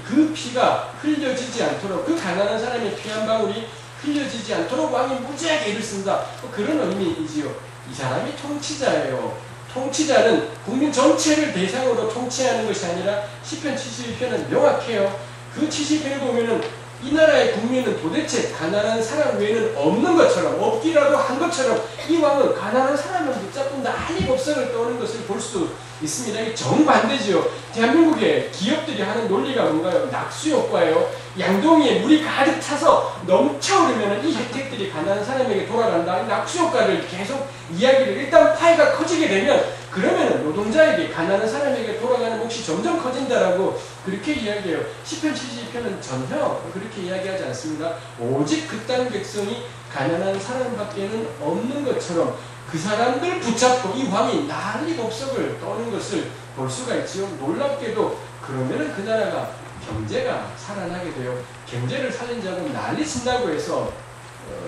S1: 그 피가 흘려지지 않도록, 그 가난한 사람의 피 한 방울이 흘려지지 않도록 왕이 무지하게 일을 쓴다, 그런 의미이지요. 이 사람이 통치자예요. 통치자는 국민 전체를 대상으로 통치하는 것이 아니라 시편 72편은 명확해요. 그 70편을 보면은 이 나라의 국민은 도대체 가난한 사람 외에는 없는 것처럼, 없기라도 한 것처럼 이 왕은 가난한 사람을 붙잡고 난리 법석을 떠는 것을 볼 수 있습니다. 이 정반대지요. 대한민국의 기업들이 하는 논리가 뭔가요? 낙수효과예요. 양동이에 물이 가득 차서 넘쳐오르면 이 혜택들이 가난한 사람에게 돌아간다. 이 낙수효과를 계속 이야기를, 일단 파이가 커지게 되면 그러면 노동자에게, 가난한 사람에게 돌아가는 몫이 점점 커진다라고 그렇게 이야기해요. 시편 72편은 전혀 그렇게 이야기하지 않습니다. 오직 그 땅 백성이 가난한 사람밖에는 없는 것처럼 그 사람들 붙잡고 이 왕이 난리 법석을 떠는 것을 볼 수가 있지요. 놀랍게도 그러면은 그 나라가 경제가 살아나게 돼요. 경제를 살린 자고 난리 친다고 해서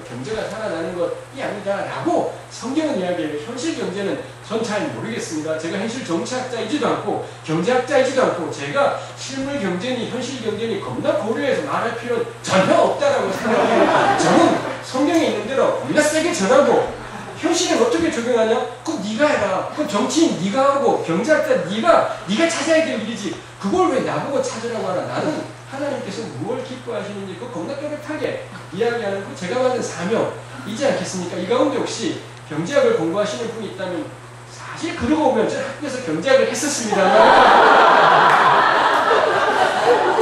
S1: 경제가 살아나는 것이 아니다라고 성경은 이야기해요. 현실 경제는 전 잘 모르겠습니다. 제가 현실 정치학자이지도 않고 경제학자이지도 않고 제가 실물 경제니 현실 경제니 겁나 고려해서 말할 필요는 전혀 없다라고 생각해요. 저는 성경에 있는 대로 겁나 세게 전하고 현실은 어떻게 적용하냐? 그럼 네가 해라. 그럼 정치인 네가 하고 경제학자 네가 찾아야 될 일이지. 그걸 왜 나보고 찾으라고 하나? 나는 하나님께서 무엇을 기뻐하시는지 그거 겁나 또렷하게 이야기하는 그 제가 받은 사명이지 않겠습니까? 이 가운데 혹시 경제학을 공부하시는 분이 있다면 사실 그러고 보면 저는 학교에서 경제학을 했었습니다.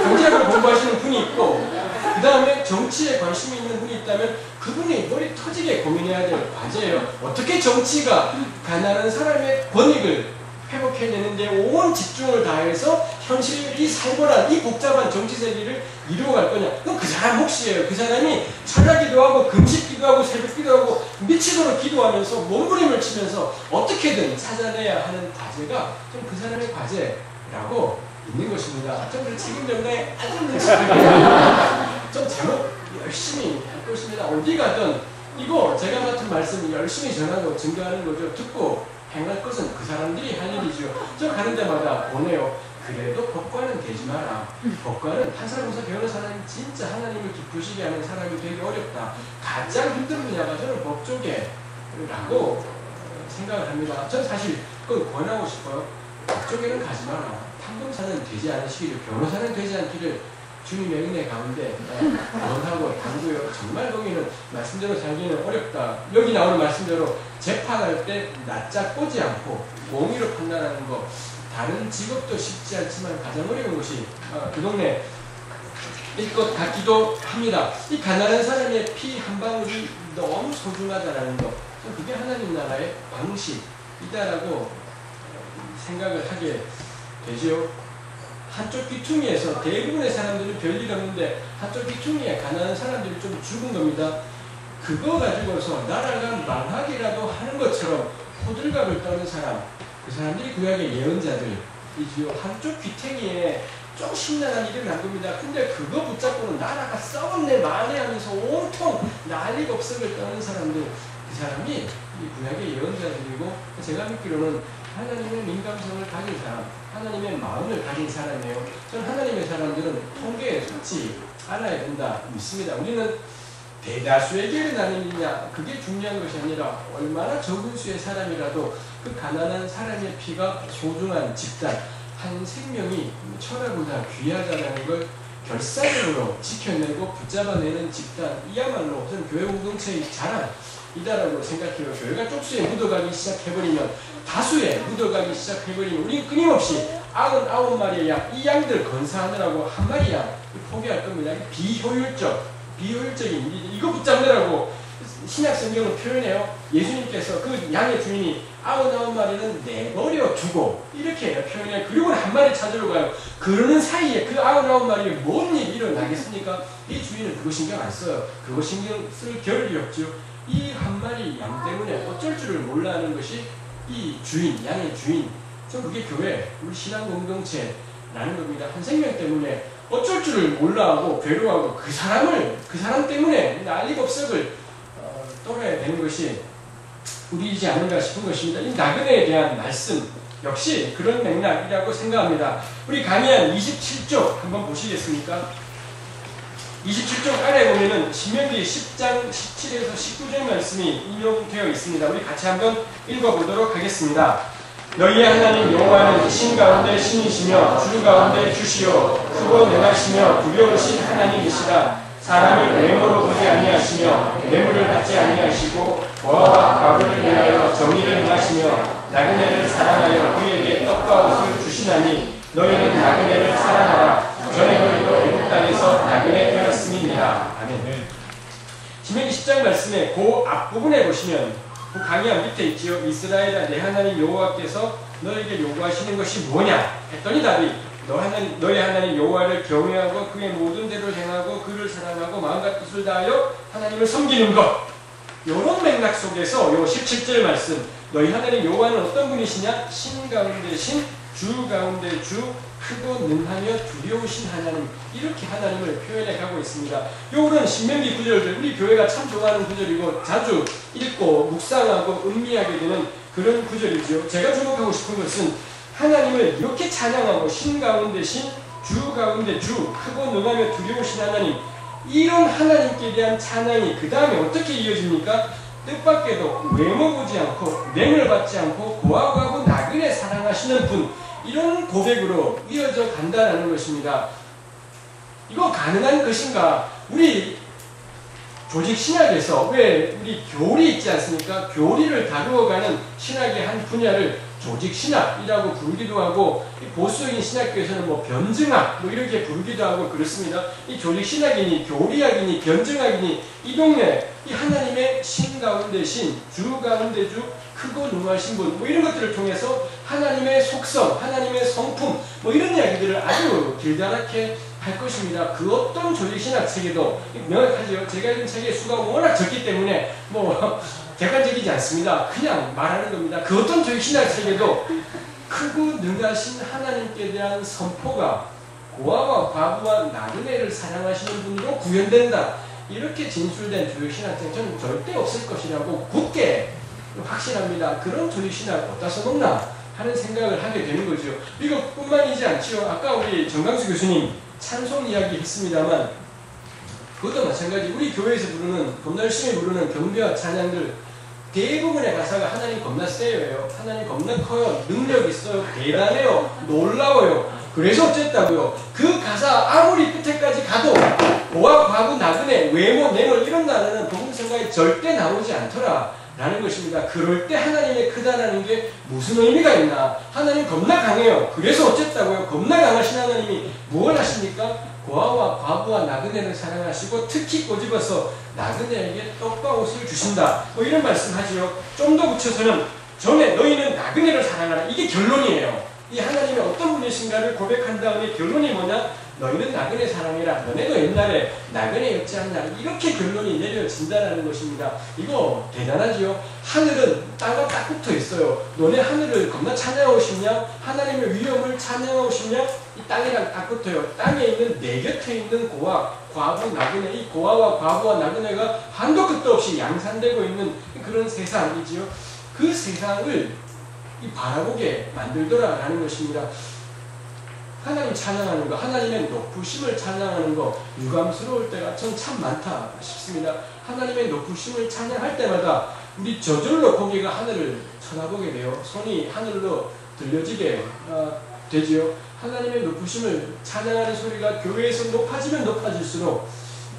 S1: 경제학을 공부하시는 분이 있고 그 다음에 정치에 관심이 있는 분이 있다면 그분이 머리 터지게 고민해야 될 과제예요. 어떻게 정치가 가난한 사람의 권익을 회복해내는데 온 집중을 다해서 현실이 살벌한 이 복잡한 정치 세계를 이루어갈 거냐? 그럼 그 사람 몫이에요. 그 사람이 철야기도 하고 금식기도 하고 새벽기도 하고 미치도록 기도하면서 몸부림을 치면서 어떻게든 찾아내야 하는 과제가 좀 그 사람의 과제라고 있는 것입니다. 좀 책임졌네. 좀 제목 열심히 할 것입니다. 어디 가든 이거 제가 맡은 말씀 열심히 전하고 증거하는 거죠. 듣고 행할 것은 그 사람들이 할 일이죠. 저 가는 데마다 보내요. 그래도 법관은 되지 마라. 법관은 한 사람에서 배우는 사람이 진짜 하나님을 기쁘시게 하는 사람이 되기 어렵다. 가장 힘든 분야가 저는 법 쪽에라고 생각을 합니다. 저는 사실 그건 권하고 싶어요. 법 쪽에는 가지 마라. 판검사는 되지 않으시기를, 변호사는 되지 않기를 주님의 은혜 가운데 원하고 당부요. 정말 거기는 말씀대로 살기는 어렵다. 여기 나오는 말씀대로 재판할 때 낯짝 보지 않고 공의로 판단하는 거, 다른 직업도 쉽지 않지만 가장 어려운 것이 그 동네 일 것 같기도 합니다. 이 가난한 사람의 피 한 방울이 너무 소중하다라는 거, 그게 하나님 나라의 방식이다라고 생각을 하게 되죠. 한쪽 귀퉁이에서 대부분의 사람들은 별일 없는데 한쪽 귀퉁이에 가난한 사람들이 좀 죽은 겁니다. 그거 가지고서 나라가 망하기라도 하는 것처럼 호들갑을 떠는 사람, 그 사람들이 구약의 예언자들이지요. 한쪽 귀퉁이에 좀 심란한 일을 한 겁니다. 근데 그거 붙잡고는 나라가 썩었네 마네 하면서 온통 난리법석을 떠는 사람들, 그 사람이 이 구약의 예언자들이고 제가 믿기로는 하나님의 민감성을 가진 사람, 하나님의 마음을 가진 사람이에요. 저는 하나님의 사람들은 통계에 속지 않아야 된다 믿습니다. 우리는 대다수의 교회를 나누느냐 그게 중요한 것이 아니라 얼마나 적은 수의 사람이라도 그 가난한 사람의 피가 소중한 집단, 한 생명이 천하보다 귀하다라는 걸 결사적으로 지켜내고 붙잡아내는 집단, 이야말로 저는 교회 공동체의 자랑이다라고 생각해요. 교회가 쪽수에 묻어가기 시작해버리면, 다수에 묻어가기 시작해버리면 우리는 끊임없이 99마리의 양, 이 양들 건사하느라고 한 마리 양 포기할 겁니다. 비효율적인 일이 이거 붙잡느라고 신약 성경은 표현해요. 예수님께서 그 양의 주인이 99마리는 내버려 두고 이렇게 표현해요. 그리고는 한 마리 찾으러 가요. 그러는 사이에 그 99마리에 뭔 일이 일어나겠습니까? 이 주인은 그거 신경 안 써요. 그거 신경 쓸 겨를이 없죠. 이 한 마리 양 때문에 어쩔 줄을 몰라 하는 것이 이 주인, 양의 주인. 그게 교회, 우리 신앙 공동체라는 겁니다. 한 생명 때문에 어쩔 줄을 몰라하고 괴로워하고 그 사람 때문에 난리법석을 떨어야 되는 것이 우리이지 않은가 싶은 것입니다. 이 나그네에 대한 말씀 역시 그런 맥락이라고 생각합니다. 우리 강의한 27쪽 한번 보시겠습니까? 27쪽 아래에 보면은 신명기 10장 17에서 19절 말씀이 인용되어 있습니다. 우리 같이 한번 읽어보도록 하겠습니다. 너희의 하나님 여호와는 신 가운데 신이시며 주 가운데 주시요 크고 능하시며 두려우신 하나님이시라. 사람을 외모로 보지 아니하시며 뇌물을 받지 아니하시고 고아와 과부를 위하여 정의를 행하시며 나그네를 사랑하여 그에게 떡과 옷을 주시나니 너희는 나그네를 사랑하라. 전에 너희도 애국 땅에서 나그네 되었음이니라. 아멘. 신명기 10장 말씀에 그 앞부분에 보시면 그 강의한 밑에 있지요. 이스라엘아 내 하나님 여호와께서 너에게 요구하시는 것이 뭐냐 했더니 답이 너희 하나님 여호와를 경외하고 그의 모든 대로 행하고 그를 사랑하고 마음과 뜻을 다하여 하나님을 섬기는 것. 이런 맥락 속에서 요 17절 말씀 너희 하나님 여호와는 어떤 분이시냐? 신 가운데 신, 주 가운데 주, 크고 능하며 두려우신 하나님. 이렇게 하나님을 표현해 가고 있습니다. 요런 신명기 구절들 우리 교회가 참 좋아하는 구절이고 자주 읽고 묵상하고 음미하게 되는 그런 구절이죠. 제가 주목하고 싶은 것은 하나님을 이렇게 찬양하고 신 가운데 신, 주 가운데 주, 크고 능하며 두려우신 하나님. 이런 하나님께 대한 찬양이 그 다음에 어떻게 이어집니까? 뜻밖에도 외모 보지 않고 뇌물 받지 않고 고아하고 나그네 사랑하시는 분. 이런 고백으로 이어져 간다는 것입니다. 이거 가능한 것인가? 우리 조직 신학에서 왜 우리 교리 있지 않습니까? 교리를 다루어가는 신학의 한 분야를 조직 신학이라고 부르기도 하고 보수적인 신학교에서는 뭐 변증학 뭐 이렇게 부르기도 하고 그렇습니다. 이 조직 신학이니 교리학이니 변증학이니 이 동네 이 하나님의 신 가운데 신, 주 가운데 주, 크고 능하신 분 뭐 이런 것들을 통해서 하나님의 속성, 하나님의 성품 뭐 이런 이야기들을 아주 길다랗게 할 것입니다. 그 어떤 조직신학 책에도 명확하죠. 제가 읽은 책의 수가 워낙 적기 때문에 뭐 객관적이지 않습니다. 그냥 말하는 겁니다. 그 어떤 조직신학 책에도 크고 능하신 하나님께 대한 선포가 고아와 과부와 나그네를 사랑하시는 분으로 구현된다. 이렇게 진술된 조직신학 책 저는 절대 없을 것이라고 굳게 확신합니다. 그런 조직신학 어디다 써놓나 하는 생각을 하게 되는 거죠. 이것뿐만이지 않지요. 아까 우리 정강수 교수님 찬송 이야기 했습니다만 그것도 마찬가지. 우리 교회에서 부르는 겁나 열심히 부르는 경배와 찬양들 대부분의 가사가 하나님 겁나 세요. 하나님 겁나 커요. 능력 있어요. 대단해요. 놀라워요. 그래서 어쨌다고요. 그 가사 아무리 끝에까지 가도 고아, 과부, 나그네, 외모, 뇌물 이런 단어는 복음 생각에 절대 나오지 않더라 라는 것입니다. 그럴 때 하나님의 크다라는 게 무슨 의미가 있나? 하나님 겁나 강해요. 그래서 어쨌다고요. 겁나 강하신 하나님이 무엇을 하십니까? 고아와 과부와 나그네를 사랑하시고 특히 꼬집어서 나그네에게 떡과 옷을 주신다. 뭐 이런 말씀하지요. 좀 더 붙여서는 전에 너희는 나그네를 사랑하라. 이게 결론이에요. 이 하나님이 어떤 분이신가를 고백한 다음에 결론이 뭐냐? 너희는 나그네 사랑해라. 너네도 옛날에 나그네였지 않나. 이렇게 결론이 내려진다는 것입니다. 이거 대단하지요. 하늘은 땅과 딱 붙어 있어요. 너네 하늘을 겁나 찬양하고 싶냐? 하나님의 위엄을 찬양하고 싶냐? 이 땅이랑 딱 붙어요. 땅에 있는 내 곁에 있는 고아, 과부, 나그네. 이 고아와 과부와 나그네가 한도 끝도 없이 양산되고 있는 그런 세상이지요. 그 세상을 바라보게 만들더라라는 것입니다. 하나님 찬양하는 거, 하나님의 높으심을 찬양하는 거 유감스러울 때가 전 참 많다 싶습니다. 하나님의 높으심을 찬양할 때마다 우리 저절로 고개가 하늘을 쳐다보게 돼요. 손이 하늘로 들려지게 되지요. 하나님의 높으심을 찬양하는 소리가 교회에서 높아지면 높아질수록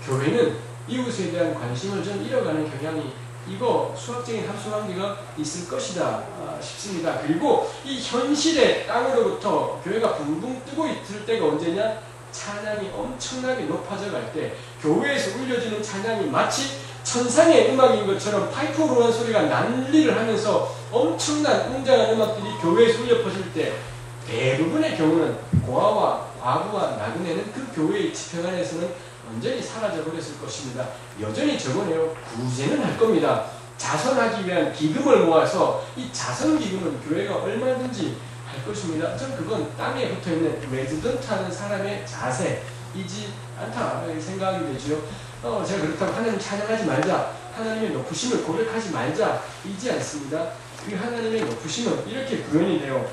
S1: 교회는 이웃에 대한 관심을 좀 잃어가는 경향이 이거 수학적인 합수관계가 있을 것이다 싶습니다. 그리고 이 현실의 땅으로부터 교회가 붕붕 뜨고 있을 때가 언제냐? 찬양이 엄청나게 높아져 갈 때 교회에서 울려지는 찬양이 마치 천상의 음악인 것처럼 파이프로 오는 소리가 난리를 하면서 엄청난 웅장한 음악들이 교회에서 울려 퍼질 때 대부분의 경우는 고아와 과부와 나그네는 그 교회의 지평 안에서는 완전히 사라져버렸을 것입니다. 여전히 적어내요. 구제는 할 겁니다. 자선하기 위한 기금을 모아서 이 자선기금은 교회가 얼마든지 할 것입니다. 전 그건 땅에 붙어있는 레지던트하는 사람의 자세이지 않다 생각이 되죠. 제가 그렇다고 하나님 찬양하지 말자, 하나님의 높으심을 고백하지 말자 이지 않습니다. 그 하나님의 높으심은 이렇게 구현이 돼요.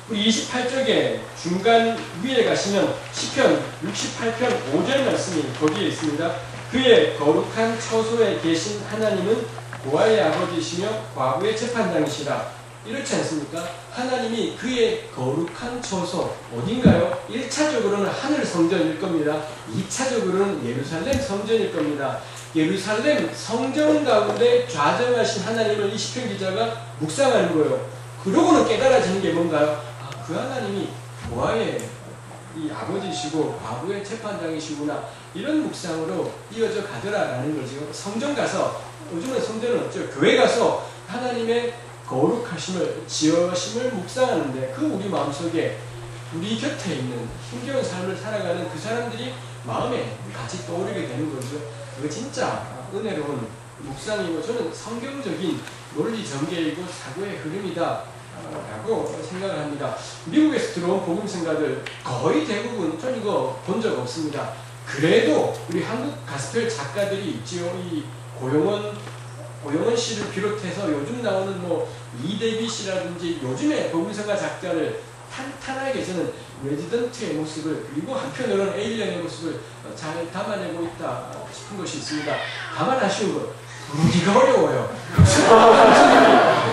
S1: 우리 28쪽에 중간 위에 가시면 시편 68편 5절 말씀이 거기에 있습니다. 그의 거룩한 처소에 계신 하나님은 고아의 아버지시며 과부의 재판장이시라. 이렇지 않습니까? 하나님이 그의 거룩한 처소 어딘가요? 1차적으로는 하늘 성전일 겁니다. 2차적으로는 예루살렘 성전일 겁니다. 예루살렘 성전 가운데 좌정하신 하나님을 이 시편 기자가 묵상하는 거예요. 그러고는 깨달아지는 게 뭔가요? 그 하나님이 보아의 이 아버지시고 과부의 재판장이시구나, 이런 묵상으로 이어져 가더라라는 거죠. 성전 가서, 요즘은 성전은 없죠. 교회 가서 하나님의 거룩하심을, 지어심을 묵상하는데, 그 우리 마음속에 우리 곁에 있는 힘겨운 삶을 살아가는 그 사람들이 마음에 같이 떠오르게 되는 거죠. 그거 진짜 은혜로운 묵상이고, 저는 성경적인 논리 전개이고 사고의 흐름이다 라고 생각을 합니다. 미국에서 들어온 복음성가들 거의 대부분, 전 이거 본 적 없습니다. 그래도 우리 한국 가스펠 작가들이 있지요. 이 고용원 씨를 비롯해서 요즘 나오는 뭐 이대비 씨라든지 요즘에 복음성가 작가를 탄탄하게 저는 레지던트의 모습을, 그리고 한편으로는 에일리언의 모습을 잘 담아내고 있다 싶은 것이 있습니다. 다만 아쉬운 것, 부르기가 어려워요.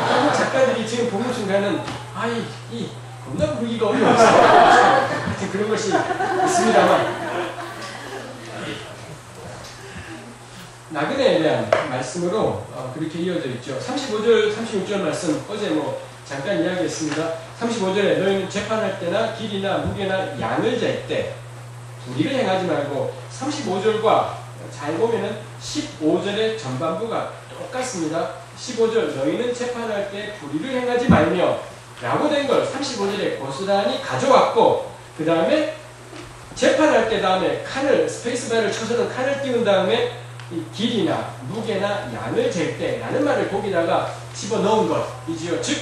S1: 한국 작가들이 지금 복음성가는 이 겁나 부르기가 어려워서 하여튼 그런 것이 있습니다만, 나그네에 대한 말씀으로 그렇게 이어져 있죠. 35절, 36절 말씀 어제 뭐 잠깐 이야기했습니다. 35절에 너희는 재판할 때나 길이나 무게나 양을 잴 때 불의를 행하지 말고, 35절과 잘 보면은 15절의 전반부가 똑같습니다. 15절 너희는 재판할 때 불의를 행하지 말며 라고 된 걸 35절에 고스란히 가져왔고, 그 다음에 재판할 때 다음에 칸을, 스페이스바를 쳐서는 칸을 띄운 다음에 이 길이나 무게나 양을 잴 때 라는 말을 거기다가 집어넣은 것이지요. 즉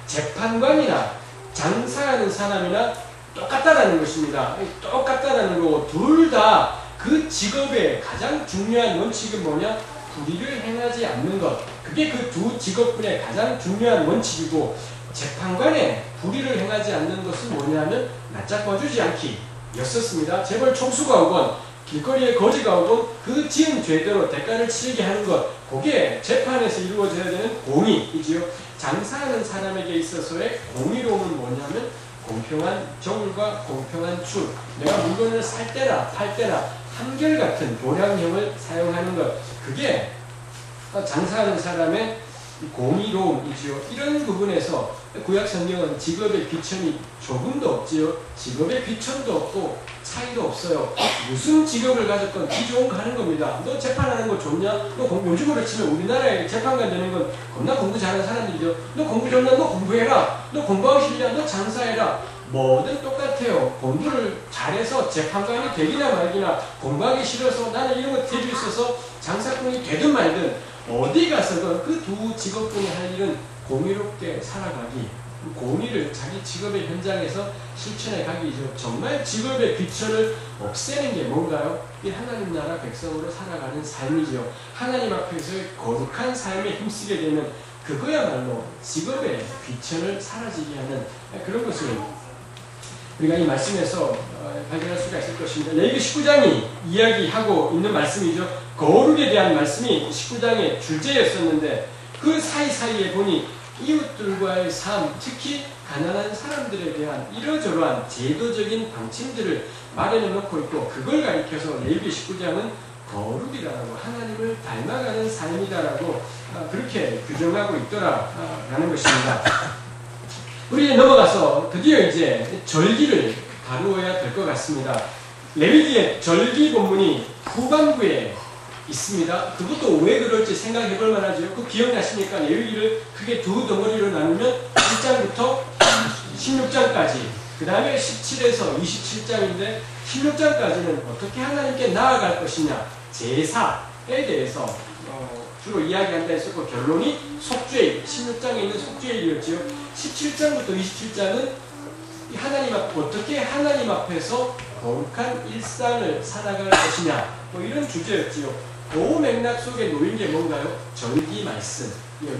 S1: 재판관이나 장사하는 사람이나 똑같다라는 것입니다. 똑같다라는 거고, 둘 다 그 직업의 가장 중요한 원칙은 뭐냐? 불의를 행하지 않는 것. 그게 그 두 직업군의 가장 중요한 원칙이고, 재판관에 불의를 행하지 않는 것은 뭐냐면 낯잡아주지 않기 였었습니다. 재벌 총수가 오건 길거리에 거지가 오건 그 지은 죄대로 대가를 치르게 하는 것, 그게 재판에서 이루어져야 되는 공의이지요. 장사하는 사람에게 있어서의 공의로움은 뭐냐면 공평한 저울과 공평한 줄, 내가 물건을 살 때나 팔 때나 한결같은 도량형을 사용하는 것, 그게 장사하는 사람의 공의로움이지요. 이런 부분에서 구약 성경은 직업의 귀천이 조금도 없지요. 직업의 귀천도 없고 차이도 없어요. 무슨 직업을 가졌건 기 좋은 거 하는 겁니다. 너 재판하는 거 좋냐? 너 요즘으로 치면 우리나라에 재판관 되는 건 겁나 공부 잘하는 사람들이죠. 너 공부 좋냐? 너 공부해라. 너 공부하기 싫냐? 너 장사해라. 뭐든 똑같아요. 공부를 잘해서 재판관이 되기나 말기나, 공부하기 싫어서 나는 이런 거 재주 있어서 장사꾼이 되든 말든 어디 가서든 그 두 직업군이 할 일은 공의롭게 살아가기, 공의를 자기 직업의 현장에서 실천해 가기죠. 정말 직업의 귀천을 없애는 게 뭔가요? 이 하나님 나라 백성으로 살아가는 삶이죠. 하나님 앞에서의 거룩한 삶에 힘쓰게 되는 그거야말로 직업의 귀천을 사라지게 하는 그런 것을 우리가 이 말씀에서 발견할 수가 있을 것입니다. 레위기 19장이 이야기하고 있는 말씀이죠. 거룩에 대한 말씀이 19장의 주제였었는데, 그 사이사이에 보니 이웃들과의 삶, 특히 가난한 사람들에 대한 이러저러한 제도적인 방침들을 마련해 놓고 있고, 그걸 가리켜서 레위기 19장은 거룩이라고, 하나님을 닮아가는 삶이다라고 그렇게 규정하고 있더라라는 것입니다. 우리 넘어가서 드디어 이제 절기를 다루어야 될 것 같습니다. 레위기의 절기 본문이 후반부에 있습니다. 그것도 왜 그럴지 생각해 볼 만하죠. 그 기억나십니까? 레위기를 크게 두 덩어리로 나누면 1장부터 16장까지, 그 다음에 17에서 27장인데 16장까지는 어떻게 하나님께 나아갈 것이냐, 제사에 대해서 주로 이야기한다 했었고, 결론이 속죄일, 16장에 있는 속죄일이었지요. 17장부터 27장은 어떻게 하나님 앞에서 거룩한 일상을 살아갈 것이냐, 뭐 이런 주제였지요. 그 맥락 속에 놓인 게 뭔가요? 절기 말씀.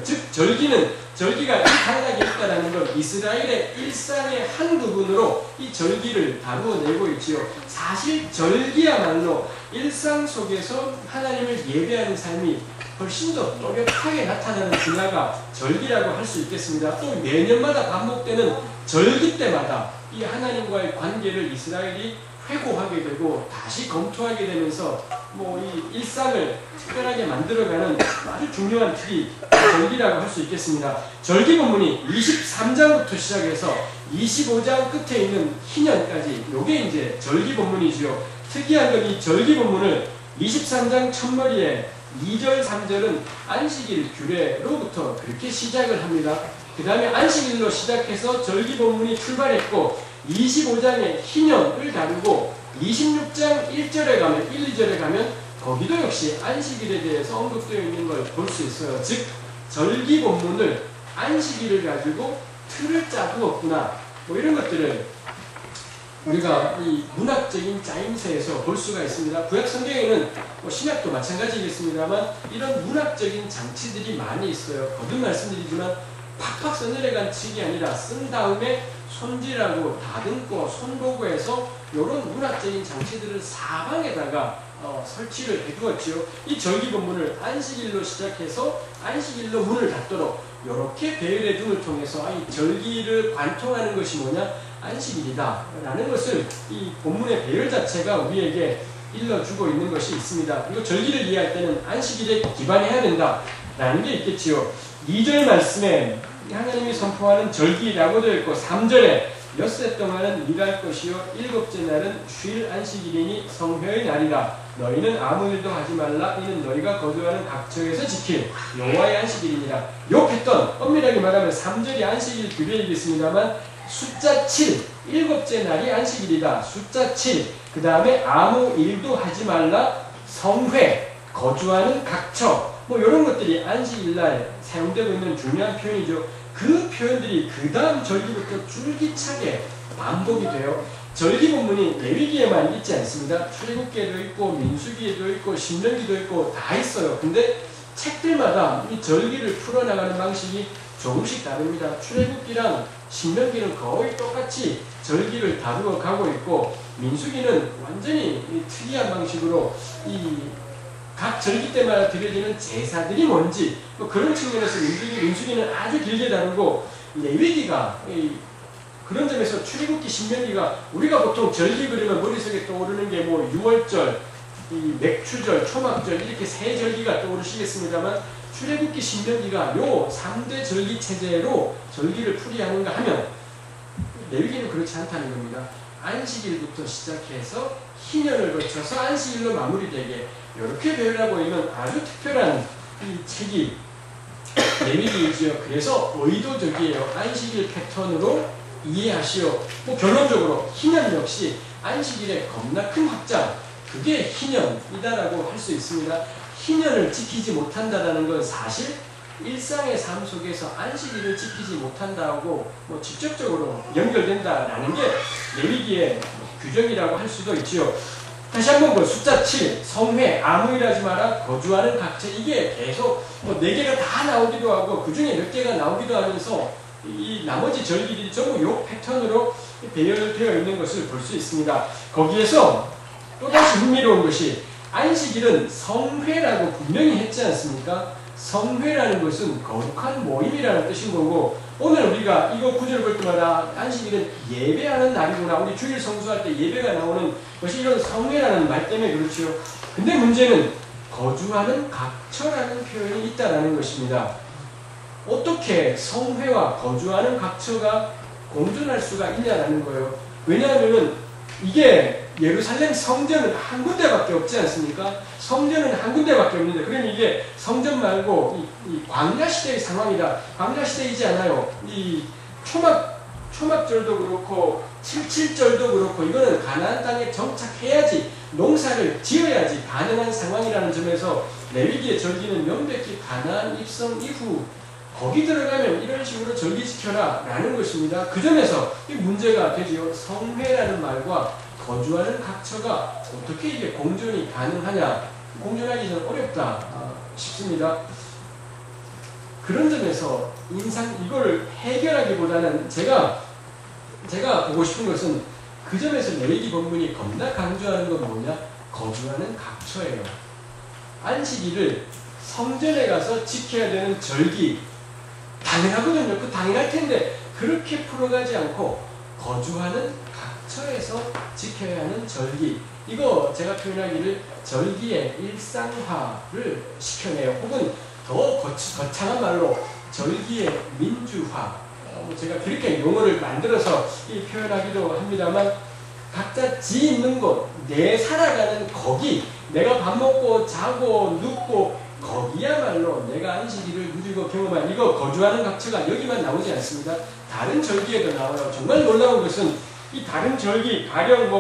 S1: 즉 절기가 이 단락에 있다는 건 이스라엘의 일상의 한 부분으로 이 절기를 다루어내고 있지요. 사실 절기야말로 일상 속에서 하나님을 예배하는 삶이 훨씬 더 또렷하게 나타나는 분야가 절기라고 할 수 있겠습니다. 또 매년마다 반복되는 절기 때마다 이 하나님과의 관계를 이스라엘이 회고하게 되고 다시 검토하게 되면서 뭐 이 일상을 특별하게 만들어가는 아주 중요한 틀이 절기라고 할 수 있겠습니다. 절기 본문이 23장부터 시작해서 25장 끝에 있는 희년까지 요게 이제 절기 본문이지요. 특이한 건 이 절기 본문을 23장 첫머리에 2절 3절은 안식일 규례로부터 그렇게 시작을 합니다. 그 다음에 안식일로 시작해서 절기 본문이 출발했고 25장의 희년을 다루고 26장 1절에 가면 1, 2절에 가면 거기도 역시 안식일에 대해서 언급되어 있는 걸 볼 수 있어요. 즉 절기 본문을 안식일을 가지고 틀을 짜두었구나, 뭐 이런 것들을 우리가 이 문학적인 짜임새에서 볼 수가 있습니다. 구약 성경에는 뭐 신약도 마찬가지겠습니다만 이런 문학적인 장치들이 많이 있어요. 거듭 말씀드리지만 팍팍 써내려간 책이 아니라 쓴 다음에 손질하고 다듬고 손보고해서 이런 문학적인 장치들을 사방에다가 설치를 해두었지요. 이 절기 본문을 안식일로 시작해서 안식일로 문을 닫도록 이렇게 배열해 둠을 통해서 이 절기를 관통하는 것이 뭐냐? 안식일이다 라는 것을 이 본문의 배열 자체가 우리에게 일러주고 있는 것이 있습니다. 그리고 절기를 이해할 때는 안식일에 기반해야 된다 라는 게 있겠지요. 2절 말씀에 하나님이 선포하는 절기라고 되어 있고 3절에 엿새 동안은 일할 것이요 일곱째 날은 쉴 안식일이니 성회의 날이라. 너희는 아무 일도 하지 말라. 이는 너희가 거주하는 각처에서 지킬 여호와의 안식일이니라. 요 패턴 엄밀하게 말하면 3절이 안식일 규례이겠습니다만 숫자 7 일곱째 날이 안식일이다. 숫자 7 그 다음에 아무 일도 하지 말라. 성회 거주하는 각처 뭐 이런 것들이 안식일날 사용되고 있는 중요한 표현이죠. 그 표현들이 그 다음 절기부터 줄기차게 반복이 돼요. 절기 본문이 레위기에만 있지 않습니다. 출애굽기에도 있고 민수기에도 있고 신명기도 있고 다 있어요. 근데 책들마다 이 절기를 풀어나가는 방식이 조금씩 다릅니다. 출애굽기랑 신명기는 거의 똑같이 절기를 다루어 가고 있고 민수기는 완전히 특이한 방식으로 이 각 절기 때마다 드려지는 제사들이 뭔지 뭐 그런 측면에서 민수기는 아주 길게 다루고 레위기가 그런 점에서 출애굽기 신명기가 우리가 보통 절기 그리면 머릿속에 떠오르는 게 뭐 6월절, 이 맥추절, 초막절 이렇게 세 절기가 떠오르시겠습니다만 출애굽기 신명기가 요 3대 절기 체제로 절기를 풀이하는가 하면 레위기는 그렇지 않다는 겁니다. 안식일부터 시작해서 희년을 거쳐서 안식일로 마무리되게 이렇게 배열하고 있는 아주 특별한 이 책이 레위기이지요. 그래서 의도적이에요. 안식일 패턴으로 이해하시오. 뭐 결론적으로 희년 역시 안식일의 겁나 큰 확장, 그게 희년이다라고 할 수 있습니다. 희년을 지키지 못한다라는 건 사실 일상의 삶 속에서 안식일을 지키지 못한다고 뭐 직접적으로 연결된다라는 게 레위기의 규정이라고 할 수도 있지요. 다시 한번 그 숫자 7, 성회, 아무 일 하지 마라, 거주하는 각처 이게 계속 뭐 4개가 다 나오기도 하고 그 중에 몇 개가 나오기도 하면서 이 나머지 절기들이 전부 요 패턴으로 배열되어 있는 것을 볼 수 있습니다. 거기에서 또다시 흥미로운 것이 안식일은 성회라고 분명히 했지 않습니까? 성회라는 것은 거룩한 모임이라는 뜻인 거고 오늘 우리가 이거 구절을 볼 때마다 안식일은 예배하는 날이구나. 우리 주일 성수할 때 예배가 나오는 것이 이런 성회라는 말 때문에 그렇죠. 근데 문제는 거주하는 각처라는 표현이 있다는 것입니다. 어떻게 성회와 거주하는 각처가 공존할 수가 있냐라는 거예요. 왜냐하면 이게 예루살렘 성전은 한 군데밖에 없지 않습니까? 성전은 한 군데밖에 없는데 그럼 이게 성전 말고 이 광야 시대의 상황이다. 광야 시대이지 않아요. 이 초막절도 그렇고 77절도 그렇고 이거는 가나안 땅에 정착해야지 농사를 지어야지 가능한 상황이라는 점에서 레위기의 절기는 명백히 가나안 입성 이후 거기 들어가면 이런 식으로 절기 지켜라 라는 것입니다. 그 점에서 이 문제가 되지요. 성회라는 말과 거주하는 각처가 어떻게 이게 공존이 가능하냐, 공존하기 전 어렵다 싶습니다. 그런 점에서 이걸 해결하기보다는 제가 보고 싶은 것은 그 점에서 레위기 본문이 겁나 강조하는 건 뭐냐? 거주하는 각처예요. 안식일을 성전에 가서 지켜야 되는 절기, 당연하거든요. 그 당연할 텐데 그렇게 풀어가지 않고 거주하는 각처에서 지켜야 하는 절기, 이거 제가 표현하기를 절기의 일상화를 시켜내요. 혹은 더 거창한 말로 절기의 민주화, 제가 그렇게 용어를 만들어서 표현하기도 합니다만, 각자 지 있는 곳, 내 살아가는 거기, 내가 밥 먹고 자고 눕고 거기야말로 내가 안식일을 누리고 경험한, 이거 거주하는 각처가 여기만 나오지 않습니다. 다른 절기에도 나와요. 정말 놀라운 것은 이 다른 절기, 가령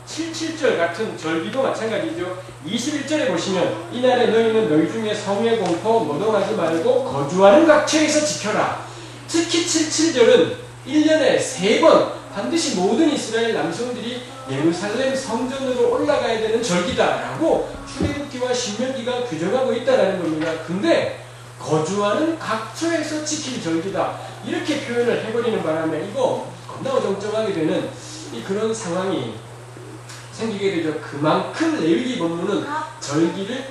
S1: 77절 같은 절기도 마찬가지죠. 21절에 보시면 이날에 너희는 너희 중에 성의 공포 모동하지 말고 거주하는 각처에서 지켜라. 특히 77절은 1년에 3번 반드시 모든 이스라엘 남성들이 예루살렘 성전으로 올라가야 되는 절기다라고 출애굽기와 신명기가 규정하고 있다는 겁니다. 근데 거주하는 각처에서 지킬 절기다, 이렇게 표현을 해버리는 바람에 이거 겁나 어정쩡하게 되는 그런 상황이 생기게 되죠. 그만큼 레위기 본문은 절기를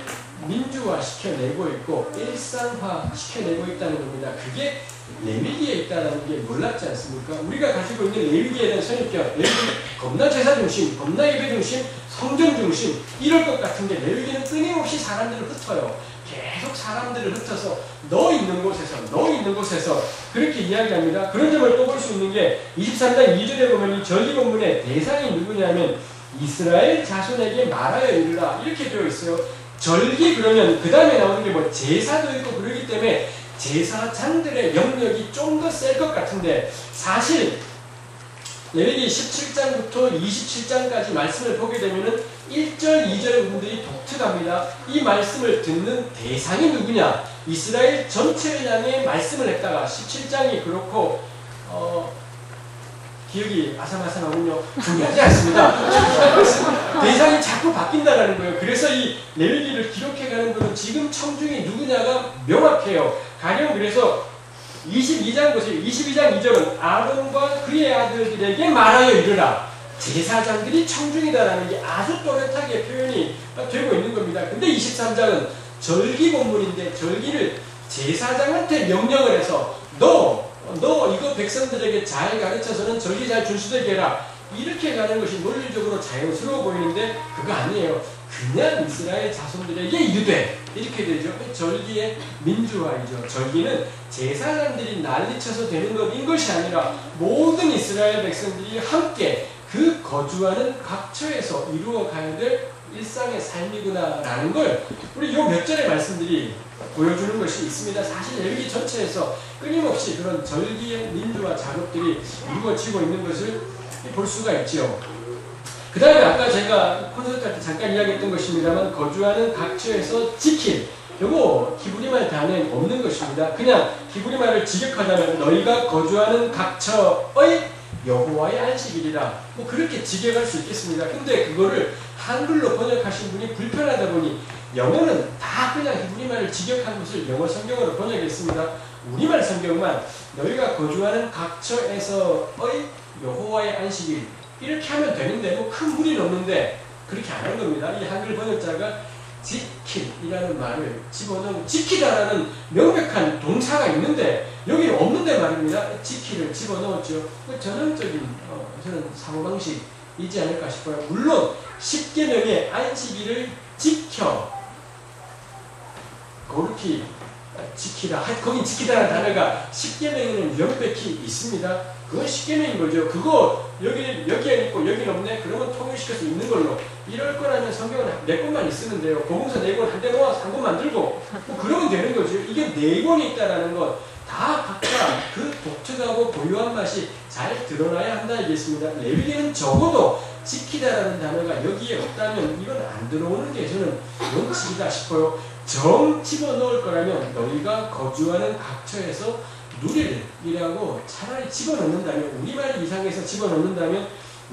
S1: 민주화시켜내고 있고 일상화시켜내고 있다는 겁니다. 그게 레위기에 있다는 게 놀랍지 않습니까? 우리가 가지고 있는 레위기에 대한 선입견, 레위기 겁나 제사 중심, 겁나 예배 중심, 성전 중심, 이럴 것 같은데 레위기는 끊임없이 사람들을 흩어요. 계속 사람들을 흩어서 너 있는 곳에서 그렇게 이야기합니다. 그런 점을 또 볼 수 있는 게 23장 2절에 보면 이 절기 본문의 대상이 누구냐면 이스라엘 자손에게 말하여 이르라, 이렇게 되어 있어요. 절기 그러면 그 다음에 나오는 게 제사도 있고 그러기 때문에 제사장들의 영역이 좀 더 셀 것 같은데, 사실 레위기 17장부터 27장까지 말씀을 보게 되면은 1절, 2절 부분들이 독특합니다. 이 말씀을 듣는 대상이 누구냐? 이스라엘 전체를 향해 말씀을 했다가 17장이 그렇고 기억이 아삭아삭하군요. 중요하지 않습니다. 대상이 자꾸 바뀐다는 거예요. 그래서 이 레위기를 기록해가는 분은 지금 청중이 누구냐가 명확해요. 가령 그래서 22장 보세요. 22장 2절은 아론과 그의 아들들에게 말하여 이르라. 제사장들이 청중이다라는 게 아주 또렷하게 표현이 되고 있는 겁니다. 근데 23장은 절기 본문인데 절기를 제사장한테 명령을 해서 너 이거 백성들에게 잘 가르쳐서는 절기 잘 준수되게 해라, 이렇게 가는 것이 논리적으로 자연스러워 보이는데 그거 아니에요. 그냥 이스라엘 자손들에게 이르되, 이렇게 되죠. 절기의 민주화이죠. 절기는 제사장들이 난리쳐서 되는 것인 것이 아니라 모든 이스라엘 백성들이 함께 그 거주하는 각처에서 이루어가야 될 일상의 삶이구나라는 걸 우리 요 몇 절의 말씀들이 보여주는 것이 있습니다. 사실 레위기 전체에서 끊임없이 그런 절기의 민주화 작업들이 이루어지고 있는 것을 볼 수가 있죠. 그 다음에 아까 제가 콘서트 할 때 잠깐 이야기했던 것입니다만, 거주하는 각처에서 지킬, 요거 히브리말 단어에 없는 것입니다. 그냥 히브리말을 직역하자면 너희가 거주하는 각처의 여호와의 안식일이라, 그렇게 직역할 수 있겠습니다. 근데 그거를 한글로 번역하신 분이 불편하다 보니 영어는 다 그냥 히브리말을 직역한 것을 영어 성경으로 번역했습니다. 우리말 성경만 너희가 거주하는 각처에서의 여호와의 안식일, 이렇게 하면 되는데 큰 무리는 없는데 그렇게 안 한 겁니다. 이 한글 번역자가 지킬이라는 말을 집어넣은, 지키다라는 명백한 동사가 있는데 여기 없는데 말입니다. 지키를 집어넣었죠. 전형적인 저는 사고방식이지 않을까 싶어요. 물론 10계명의 안식일을 지켜, 그렇게 지키다, 거긴 지키다라는 단어가 10계명에는 명백히 있습니다. 그건 10계명인 거죠. 그거 여기에 있고 여기는 없네? 그러면 통일시켜서 있는 걸로. 이럴 거라면 성경은 4권만 있으면 돼요. 복음서 4권 한 대 모아서 3권 만들고 그러면 되는 거죠. 이게 4권이 있다라는 건 다 각자 그 독특하고 고유한 맛이 잘 드러나야 한다 이겠습니다. 레위기는 적어도 지키다라는 단어가 여기에 없다면 이건 안 들어오는 게 저는 원칙이다 싶어요. 정 집어넣을 거라면 너희가 거주하는 각처에서 누릴이라고 차라리 집어넣는다면, 우리말 이상에서 집어넣는다면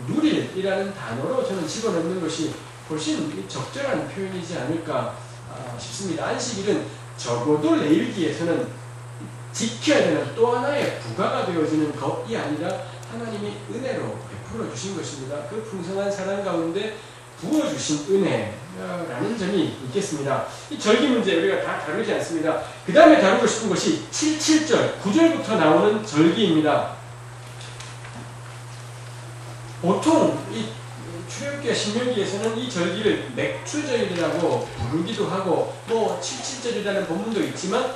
S1: 누릴이라는 단어로 저는 집어넣는 것이 훨씬 적절한 표현이지 않을까 싶습니다. 안식일은 적어도 레위기에서는 지켜야 되는 또 하나의 부가가 되어지는 것이 아니라 하나님이 은혜로 베풀어 주신 것입니다. 그 풍성한 사랑 가운데 부어주신 은혜, 라는 점이 있겠습니다. 이 절기 문제 우리가 다 다루지 않습니다. 그 다음에 다루고 싶은 것이 77절, 9절부터 나오는 절기입니다. 보통 이 출애굽기와 신명기에서는 이 절기를 맥추절이라고 부르기도 하고 뭐 77절이라는 본문도 있지만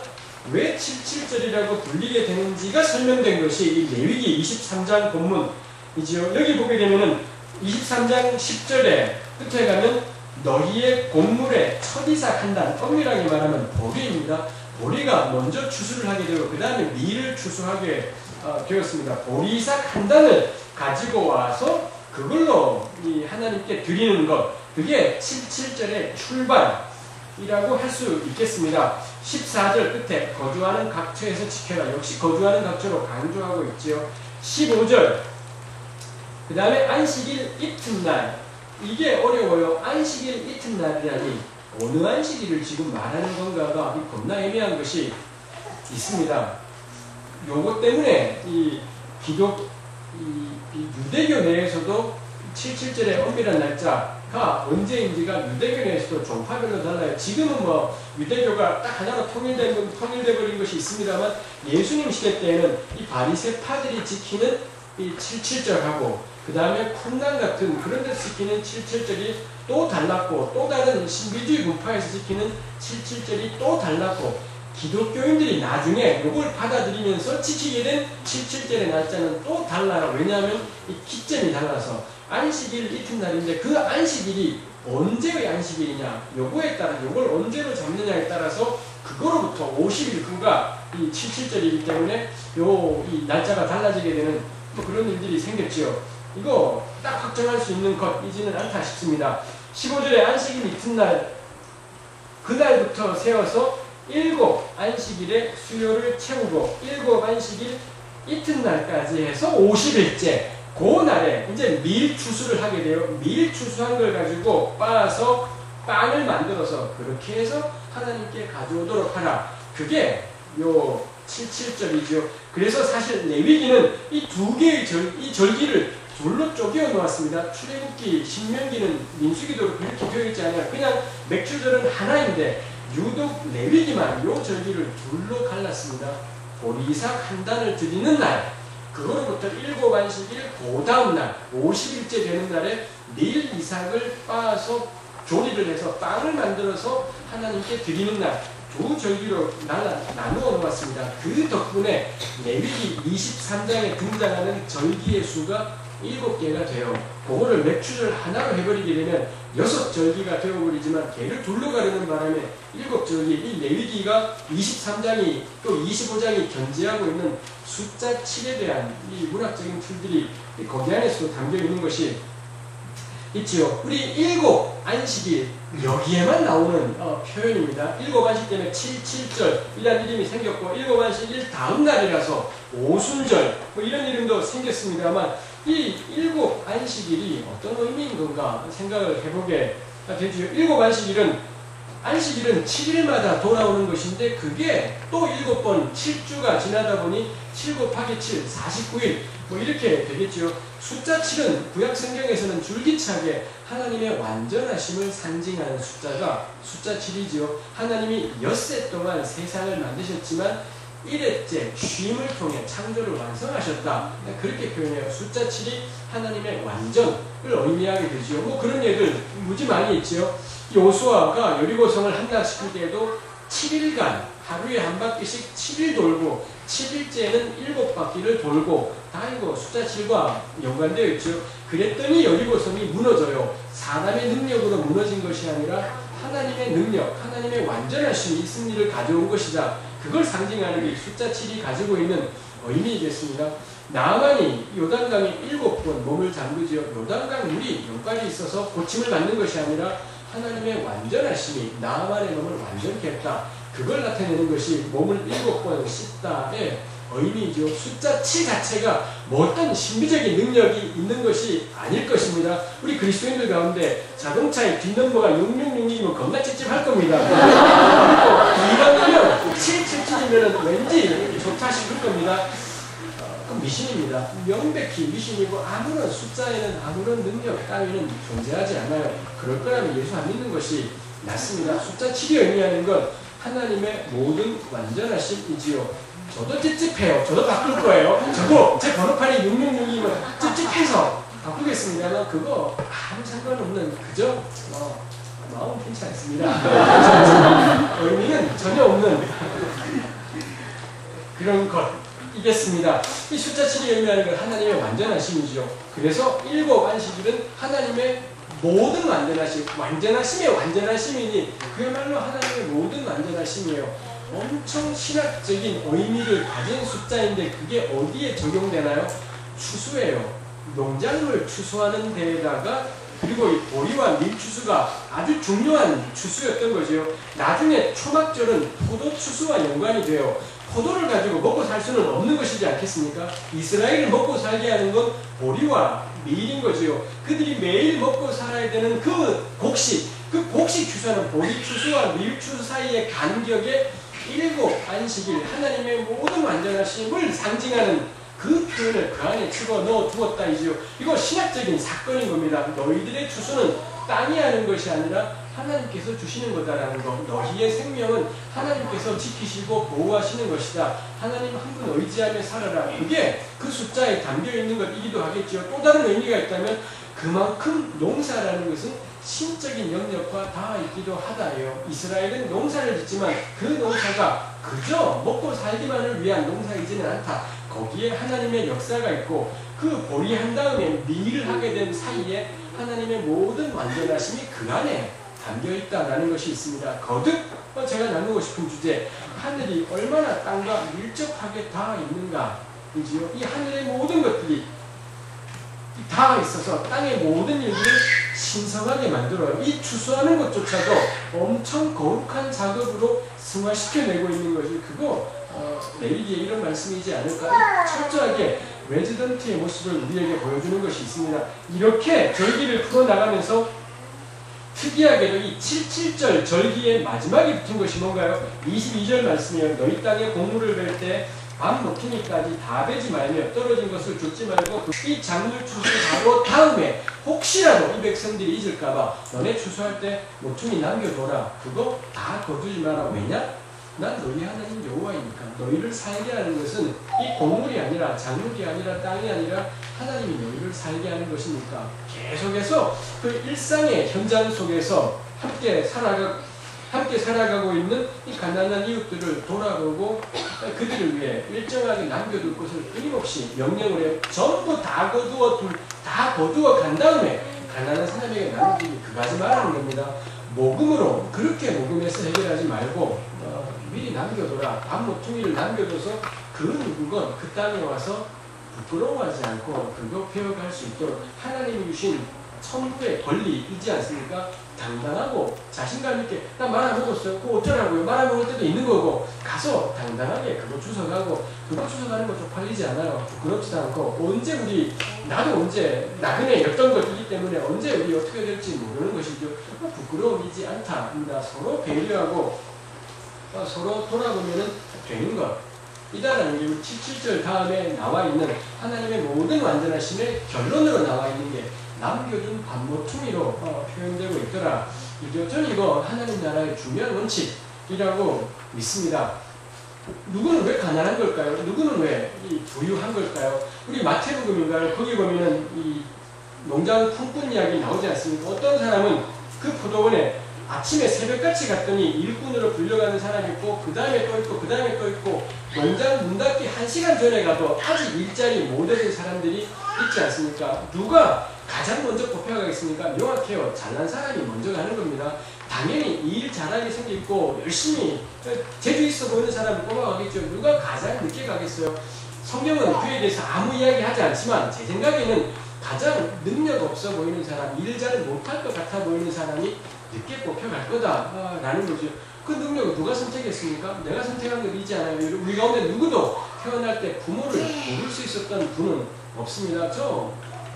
S1: 왜 77절이라고 불리게 되는지가 설명된 것이 이 레위기 23장 본문이지요. 여기 보게 되면은 23장 10절에 끝에 가면 너희의 곡물에 첫 이삭한단, 엄밀하게 말하면 보리입니다. 보리가 먼저 추수를 하게 되고 그 다음에 밀을 추수하게 되었습니다. 보리 이삭 한 단을 가지고 와서 그걸로 이 하나님께 드리는 것, 그게 77절의 출발이라고 할 수 있겠습니다. 14절 끝에 거주하는 각처에서 지켜라. 역시 거주하는 각처로 강조하고 있지요. 15절 그 다음에 안식일 이튿날, 이게 어려워요. 안식일 이튿날이라니 어느 안식일을 지금 말하는 건가가 겁나 애매한 것이 있습니다. 요것 때문에 이 유대교 내에서도 77절의 엄밀한 날짜가 언제인지가 유대교 내에서도 종파별로 달라요. 지금은 뭐 유대교가 딱 하나로 통일돼 버린 것이 있습니다만 예수님 시대 때에는 이 바리새파들이 지키는 이 77절하고 그 다음에 쿰난 같은 그런 데서 지키는 77절이 또 달랐고, 또 다른 신비주의 문파에서 지키는 77절이 또 달랐고, 기독교인들이 나중에 이걸 받아들이면서 지키게 된 77절의 날짜는 또 달라요. 왜냐하면 이 기점이 달라서 안식일 이튿날인데 그 안식일이 언제의 안식일이냐, 요거에 따라 요걸 언제로 잡느냐에 따라서 그거로부터 50일 후가 이 77절이기 때문에 이 날짜가 달라지게 되는 뭐 그런 일들이 생겼지요. 이거 딱 확정할 수 있는 것이지는 않다 싶습니다. 15절에 안식일 이튿날, 그날부터 세워서 7 안식일의 수요를 채우고 7 안식일 이튿날까지 해서 50일째 그 날에 이제 밀 추수를 하게 돼요. 밀 추수한 걸 가지고 빻아서 빵을 만들어서 그렇게 해서 하나님께 가져오도록 하라. 그게 요 77절이죠. 그래서 사실 레위기는 이 두 개의 이 절기를 둘로 쪼개어 놓았습니다. 출애굽기, 신명기는 민수기도 그렇게 되어 있지 않아요. 그냥 맥주절은 하나인데 유독 레위기만 요 절기를 둘로 갈랐습니다. 보리 이삭 한 단을 드리는 날, 그거로부터 7 안식일 그 다음 날 50일째 되는 날에 밀 이삭을 빻아서 조리를 해서 빵을 만들어서 하나님께 드리는 날, 두 절기로 나누어 놓았습니다. 그 덕분에 레위기 23장에 등장하는 절기의 수가 7개가 돼요. 그거를 맥주절 하나로 해버리게 되면 6절기가 되어버리지만 걔를 둘로 가르는 바람에 7절기, 이 레위기가 23장이 또 25장이 견지하고 있는 숫자 7에 대한 이 문학적인 틀들이 거기 안에서도 담겨 있는 것이 있지요. 우리 7 안식일 여기에만 나오는 표현입니다. 7 안식 때문에 77절이라는 이름이 생겼고 7 안식일 다음 날이라서 오순절 뭐 이런 이름도 생겼습니다만 이 7 안식일이 어떤 의미인 건가 생각을 해보게 되죠. 7 안식일은 7일마다 돌아오는 것인데 그게 또 7번 7주가 지나다 보니 7 곱하기 7, 49일 뭐 이렇게 되겠죠. 숫자 7은 구약 성경에서는 줄기차게 하나님의 완전하심을 상징하는 숫자가 숫자 7이지요. 하나님이 엿새 동안 세상을 만드셨지만 1회째 쉼을 통해 창조를 완성하셨다. 그렇게 표현해요. 숫자 7이 하나님의 완전을 의미하게 되지요. 뭐 그런 얘기를 무지 많이 있지요. 요수아가 여리고성을 함락시킬 때에도 7일간 하루에 한 바퀴씩 7일 돌고 7일째는 7바퀴를 돌고 다 이거 숫자 7과 연관되어 있죠. 그랬더니 여리고성이 무너져요. 사람의 능력으로 무너진 것이 아니라 하나님의 능력, 하나님의 완전하심이 이 승리를 가져온 것이다. 그걸 상징하는 게 숫자 7이 가지고 있는 의미이겠습니다. 나만이 요단강에 7번 몸을 잠그지요. 요단강 물이 용깔이 있어서 고침을 받는 것이 아니라 하나님의 완전하심이 나만의 몸을 완전케 했다. 그걸 나타내는 것이 몸을 7번 씻다의 의미이죠. 숫자 7 자체가 뭐 어떤 신비적인 능력이 있는 것이 아닐 것입니다. 우리 그리스도인들 가운데 자동차의 뒷넘버가 666이면 겁나 찝찝할 겁니다. 그리고 2번이면 777이면 왠지 좋다 싶을 겁니다.
S2: 그 미신입니다. 명백히 미신이고 아무런 숫자에는 아무런 능력 따위는 존재하지 않아요. 그럴 거라면 예수 안 믿는 것이 낫습니다. 숫자 7이 의미하는 건 하나님의 모든 완전하심이지요. 저도 찝찝해요. 저도 바꿀 거예요. 저도 제 번호판이 666이면 찝찝해서 바꾸겠습니다만 그거 아무 상관없는 그저 마음 괜찮습니다. 의미는 전혀 없는 그런 것이겠습니다. 이 숫자 7이 의미하는 건 하나님의 완전하심이죠. 그래서 일곱 안식일은 하나님의 모든 완전하심의 완전하심이니 그야말로 하나님의 모든 완전하심이에요. 엄청 신학적인 의미를 가진 숫자인데 그게 어디에 적용되나요? 추수예요. 농작물 추수하는 데에다가 그리고 이 보리와 밀추수가 아주 중요한 추수였던 거죠. 나중에 초막절은 포도 추수와 연관이 돼요. 포도를 가지고 먹고 살 수는 없는 것이지 않겠습니까? 이스라엘을 먹고 살게 하는 건 보리와 밀인 거지요. 그들이 매일 먹고 살아야 되는 그 곡식 추수하는 보리 추수와 밀 추수 사이의 간격에 일곱 안식일 하나님의 모든 완전하심을 상징하는 그 표현을 그 안에 집어넣어 두었다이지요. 이거 신학적인 사건인 겁니다. 너희들의 추수는 땅이 하는 것이 아니라 하나님께서 주시는 거다라는 것. 너희의 생명은 하나님께서 지키시고 보호하시는 것이다. 하나님 한 분 의지하며 살아라. 그게 그 숫자에 담겨있는 것이기도 하겠죠. 또 다른 의미가 있다면 그만큼 농사라는 것은 신적인 영역과 닿아 있기도 하다예요. 이스라엘은 농사를 짓지만 그 농사가 그저 먹고 살기만을 위한 농사이지는 않다. 거기에 하나님의 역사가 있고 그 보리한 다음에 밀을 하게 된 사이에 하나님의 모든 완전하심이 그 안에 담겨있다라는 것이 있습니다. 거듭 제가 나누고 싶은 주제, 하늘이 얼마나 땅과 밀접하게 닿아 있는가 이지요. 이 하늘의 모든 것들이 다 있어서 땅의 모든 일들을 신성하게 만들어요. 이 추수하는 것조차도 엄청 거룩한 작업으로 승화시켜내고 있는 것이 그거 레위기에 이런 말씀이지 않을까. 철저하게 레지던트의 모습을 우리에게 보여주는 것이 있습니다. 이렇게 절기를 풀어나가면서 특이하게도 이 77절 절기의 마지막에 붙은 것이 뭔가요? 22절 말씀이에요. 너희 땅에 곡물을 벨 때 밤 먹히니까지 다 베지 말며 떨어진 것을 줍지 말고 이 작물 추수 바로 다음에 혹시라도 이 백성들이 잊을까봐 너네 추수할 때 모퉁이 남겨둬라. 그거 다 거두지 마라. 왜냐? 난 너희 하나님 여호와이니까. 너희를 살게 하는 것은 이 곡물이 아니라 작물이 아니라 땅이 아니라 하나님이 너희를 살게 하는 것이니까. 계속해서 그 일상의 현장 속에서 함께 살아가고 있는 이 가난한 이웃들을 돌아보고 그들을 위해 일정하게 남겨둘 것을 끊임없이 명령을 해요. 전부 다 거두어 간 다음에 가난한 사람에게 나누기 그가지 말라는 겁니다. 모금으로 그렇게 모금해서 해결하지 말고 미리 남겨둬라. 밥 모퉁이를 남겨둬서 그 누구건 그 땅에 와서 부끄러워하지 않고 그거 배워갈 수 있도록 하나님이 주신 천부의 권리이지 않습니까? 당당하고 자신감 있게 나 말 안 먹었어요. 그거 어쩌라고요? 말 안 먹을 때도 있는 거고 가서 당당하게 그거 주워가고 그거 주워가는 거 쪽팔리지 않아요. 부끄럽지도 않고 나도 언제 나그네였던 것이기 때문에 언제 우리 어떻게 될지 모르는 것이죠. 부끄러움이지 않다입니다. 서로 배려하고 서로 돌아보면 되는 것 이다라는 게 77절 다음에 나와 있는 하나님의 모든 완전하심의 결론으로 나와 있는 게 남겨둔 밥모퉁이로 표현되고 있더라. 저는 이거 하나님 나라의 중요한 원칙이라고 믿습니다. 누구는 왜 가난한 걸까요? 누구는 왜 부유한 걸까요? 우리 마태복음인가요? 거기 보면은 이 농장 품꾼 이야기 나오지 않습니까? 어떤 사람은 그 포도원에 아침에 새벽같이 갔더니 일꾼으로 불려가는 사람이 있고 그 다음에 또 있고 그 다음에 또 있고 농장 문 닫기 1시간 전에 가도 아직 일자리 못 얻은 사람들이 있지 않습니까? 누가 가장 먼저 뽑혀가겠습니까? 명확해요. 잘난 사람이 먼저 가는 겁니다. 당연히 일 잘하게 생기고 열심히 재주 있어 보이는 사람을 뽑아가겠죠. 누가 가장 늦게 가겠어요? 성경은 그에 대해서 아무 이야기 하지 않지만 제 생각에는 가장 능력 없어 보이는 사람, 일 잘 못할 것 같아 보이는 사람이 늦게 뽑혀갈 거다라는 거죠. 그 능력을 누가 선택했습니까? 내가 선택한 것이지 않아요. 우리 가운데 누구도 태어날 때 부모를 모를 수 있었던 분은 없습니다.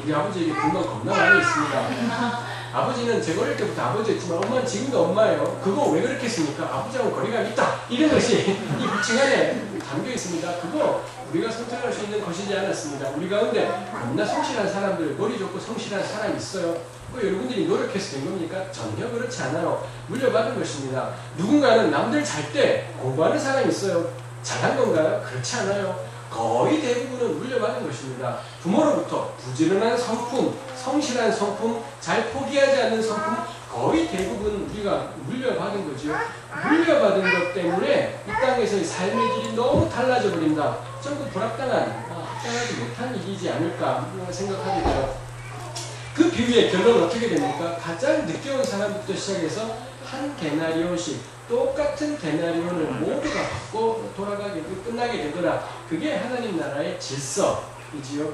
S2: 우리 아버지에게 불만 겁나 많이 있습니다. 아버지는 제가 어릴 때부터 아버지였지만 엄마는 지금도 엄마예요. 그거 왜 그렇게 했습니까? 아버지하고 거리가 있다. 이런 것이 이 물증 안에 담겨 있습니다. 그거 우리가 선택할 수 있는 것이지 않았습니다. 우리 가운데 겁나 성실한 사람들, 머리 좋고 성실한 사람이 있어요. 여러분들이 노력해서 된 겁니까? 전혀 그렇지 않아요. 물려받은 것입니다. 누군가는 남들 잘 때 공부하는 사람이 있어요. 잘한 건가요? 그렇지 않아요. 거의 대부분은 물려받은 것입니다. 부모로부터 부지런한 성품, 성실한 성품, 잘 포기하지 않는 성품, 거의 대부분 우리가 물려받은 거죠. 물려받은 것 때문에 이 땅에서의 삶의 질이 너무 달라져 버린다. 전부 불합당한, 합당하지 못한 일이지 않을까 생각하게 돼요. 그 비유의 결론은 어떻게 됩니까? 가장 늦게 온 사람부터 시작해서 한 데나리온씩 똑같은 데나리온을 모두가 받고 돌아가게 끝나게 되더라. 그게 하나님 나라의 질서이지요.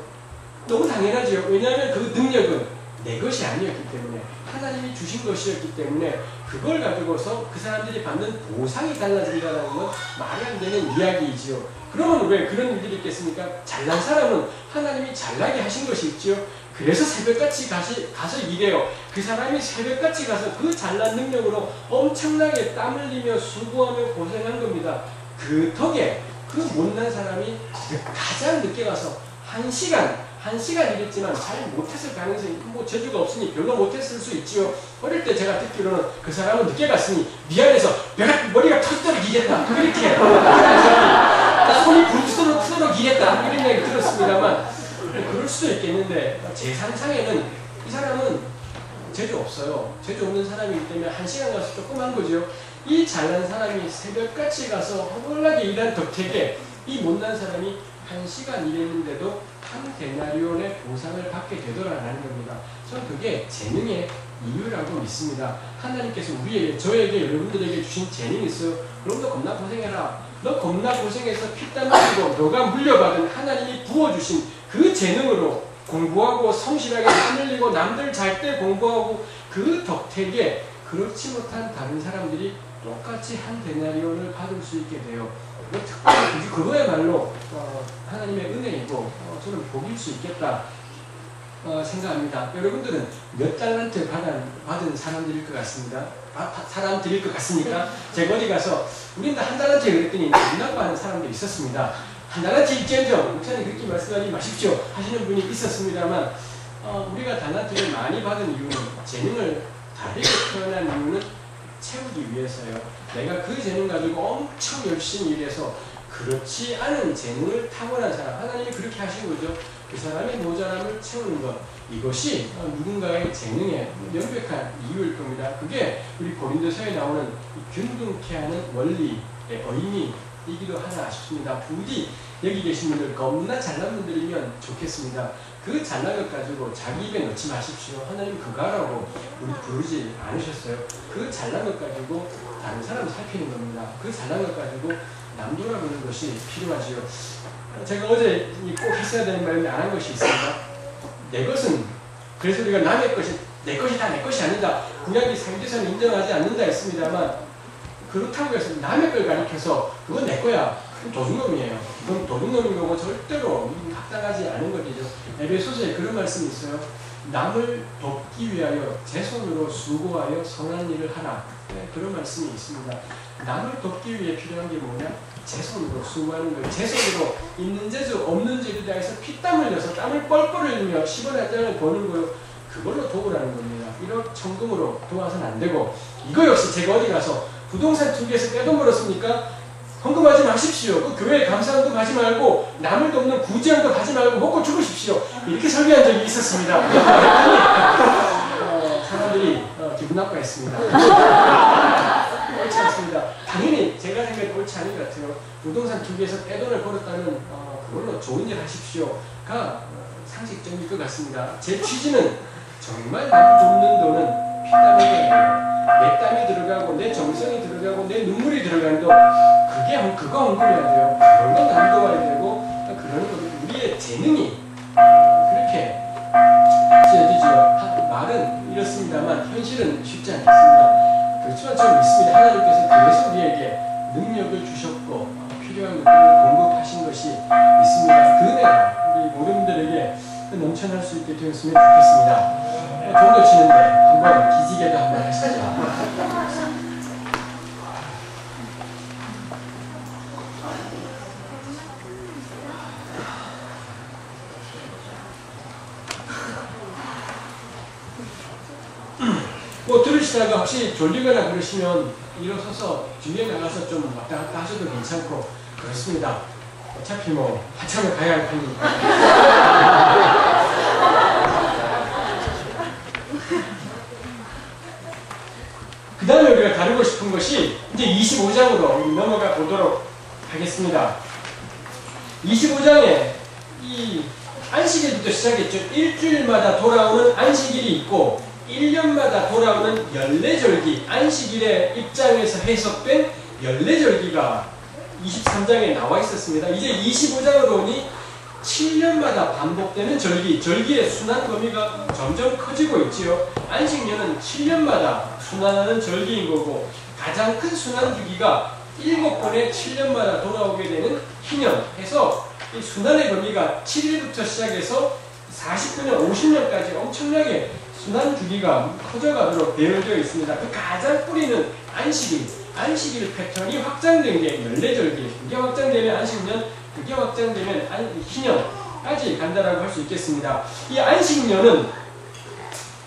S2: 너무 당연하지요. 왜냐하면 그 능력은 내 것이 아니었기 때문에 하나님이 주신 것이었기 때문에 그걸 가지고서 그 사람들이 받는 보상이 달라진다는 건 말이 안 되는 이야기이지요. 그러면 왜 그런 일들이 있겠습니까? 잘난 사람은 하나님이 잘나게 하신 것이 있지요. 그래서 새벽같이 가서 일해요. 그 사람이 새벽같이 가서 그 잘난 능력으로 엄청나게 땀 흘리며 수고하며 고생한 겁니다. 그 덕에 그 못난 사람이 가장 늦게 가서 한 시간 일했지만 잘 못했을 가능성이 재주가 없으니 별로 못했을 수 있지요. 어릴 때 제가 듣기로는 그 사람은 늦게 갔으니 미안해서 머리가 터지도록 일했다. 그렇게 손이 부르도록 일했다. 이런 얘기 들었습니다만 그럴 수도 있겠는데 제 상상에는 이 사람은 재주 없어요. 재주 없는 사람이기 때문에 한 시간 가서 조금 한 거죠. 이 잘난 사람이 새벽같이 가서 허벌나게 일한 덕택에 이 못난 사람이 한 시간 일했는데도 한 데나리온의 보상을 받게 되더라라는 겁니다. 저는 그게 재능의 이유라고 믿습니다. 하나님께서 우리에게, 저에게, 여러분들에게 주신 재능이 있어요. 그럼 너 겁나 고생해라. 너 겁나 고생해서 피땀 흘리고 너가 물려받은 하나님이 부어주신 그 재능으로 공부하고 성실하게 땀 흘리고 남들 잘 때 공부하고 그 덕택에 그렇지 못한 다른 사람들이 똑같이 한 데나리온을 받을 수 있게 돼요. 특별히 그거야말로 하나님의 은혜이고 저는 복일 수 있겠다 생각합니다. 여러분들은 몇 달란트 받은 사람들일 것 같습니다. 사람들일 것 같습니까? 제가 어디 가서 우리는 한 달란트에 그랬더니 눈나빠하는 사람들이 있었습니다. 한 달란트 일지언정 목사님 그렇게 말씀하지 마십시오 하시는 분이 있었습니다만 우리가 달란트를 많이 받은 이유는 재능을 다르게 표현한 이유는 채우기 위해서요. 내가 그 재능 가지고 엄청 열심히 일해서 그렇지 않은 재능을 타고난 사람, 하나님이 그렇게 하신 거죠. 그 사람의 모자람을 채우는 것, 이것이 누군가의 재능의 명백한 이유일 겁니다. 그게 우리 고린도서에 나오는 균등케 하는 원리의 의미이기도 하나 싶습니다. 부디 여기 계신 분들 겁나 잘난 분들이면 좋겠습니다. 그 잘난 것 가지고 자기 입에 넣지 마십시오. 하나님 그거라고 우리 부르지 않으셨어요. 그 잘난 것 가지고 다른 사람 살피는 겁니다. 그 잘난 것 가지고 남 돌아보는 것이 필요하지요. 제가 어제 꼭 했어야 되는 말인데 안 한 것이 있습니다. 내 것은, 그래서 우리가 남의 것이 내 것이다, 내 것이 아니다. 구약이 상대선을 인정하지 않는다 했습니다만 그렇다고 해서 남의 걸 가리켜서 그건 내 거야. 도둑놈이에요. 그건 도둑놈인 거고 절대로 합당하지 않은 것이죠. 에베소서에 그런 말씀이 있어요. 남을 돕기 위하여 제 손으로 수고하여 선한 일을 하라. 네, 그런 말씀이 있습니다. 남을 돕기 위해 필요한 게 뭐냐? 제 손으로 수고하는 거예요. 제 손으로 있는 재주 없는 재주 다해서 피땀 흘려서 땀을 뻘뻘 흘리며 10원 한 장을 버는 거요. 그걸로 도우라는 겁니다. 1억 천금으로 도와서는 안 되고, 이거 역시 제가 어디 가서 부동산 투기해서 떼돈 벌었습니까? 헌금하지 마십시오. 그 교회에 감사헌금 하지 말고 남을 돕는 구제헌금 하지 말고 먹고 죽으십시오. 이렇게 설교한 적이 있었습니다. 사람들이 기분 나빠했습니다. 옳지 않습니다. 당연히 제가 생각해 옳지 않은 것 같아요. 부동산 투기해서 떼돈을 벌었다는 그걸로 좋은 일 하십시오가 상식적일 것 같습니다. 제 취지는 정말 남 돕는 돈은 피땀이 내 땀이 들어가고 내 정성이 들어가고 내 눈물이 들어가는 돈, 그거 헌금해야 돼요. 그런 건 남 도와야 되고 그러는 겁니다. 우리의 재능이 그렇게 지어지죠. 말은 이렇습니다만 현실은 쉽지 않겠습니다. 그렇지만 저는 믿습니다. 하나님께서 그래서 우리에게 능력을 주셨고 필요한 것들을 공급하신 것이 있습니다. 그 은혜가 우리 모든 분들에게 넘쳐날 수 있게 되었으면 좋겠습니다. 종도 치는데 한번 기지개도 한번 하시죠. 뭐 들으시다가 혹시 졸리거나 그러시면 일어서서 뒤에 나가서 좀 왔다 갔다 하셔도 괜찮고 그렇습니다. 어차피 뭐 한참을 가야 할 판이니까. 그 다음에 우리가 다루고 싶은 것이 이제 25장으로 넘어가 보도록 하겠습니다. 25장에 이 안식일부터 시작했죠. 일주일마다 돌아오는 안식일이 있고 1년마다 돌아오는 연례절기, 안식일의 입장에서 해석된 연례절기가 23장에 나와 있었습니다. 이제 25장으로 오니 7년마다 반복되는 절기, 절기의 순환 범위가 점점 커지고 있지요. 안식년은 7년마다 순환하는 절기인 거고 가장 큰 순환 주기가 7번의 7년마다 돌아오게 되는 희년 해서 이 순환의 범위가 7일부터 시작해서 49년, 50년까지 엄청나게 순환 주기가 커져가도록 배열되어 있습니다. 그 가장 뿌리는 안식일 패턴이 확장된 게 연례절기, 그게 확장되면 안식년, 그게 확장되면 희년까지 간다라고 할 수 있겠습니다. 이 안식년은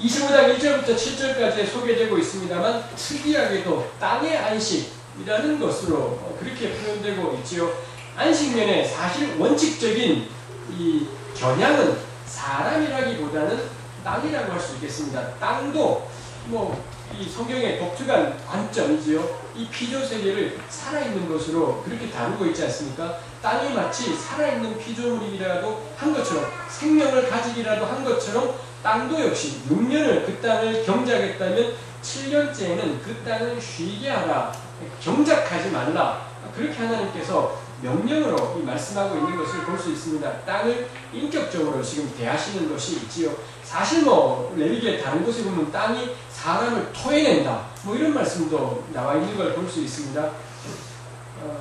S2: 25장 1절부터 7절까지 소개되고 있습니다만 특이하게도 땅의 안식이라는 것으로 그렇게 표현되고 있지요. 안식년의 사실 원칙적인 이 겨냥은 사람이라기보다는 땅이라고 할 수 있겠습니다. 땅도 뭐 이 성경의 독특한 관점이지요. 이 피조 세계를 살아있는 것으로 그렇게 다루고 있지 않습니까? 땅이 마치 살아있는 피조물이라도 한 것처럼 생명을 가지기라도 한 것처럼 땅도 역시 6년을 그 땅을 경작했다면 7년째에는 그 땅을 쉬게 하라. 경작하지 말라. 그렇게 하나님께서 명령으로 말씀하고 있는 것을 볼 수 있습니다. 땅을 인격적으로 지금 대하시는 것이 있지요. 사실 뭐 레위기의 다른 곳에 보면 땅이 사람을 토해낸다. 뭐 이런 말씀도 나와 있는 걸 볼 수 있습니다.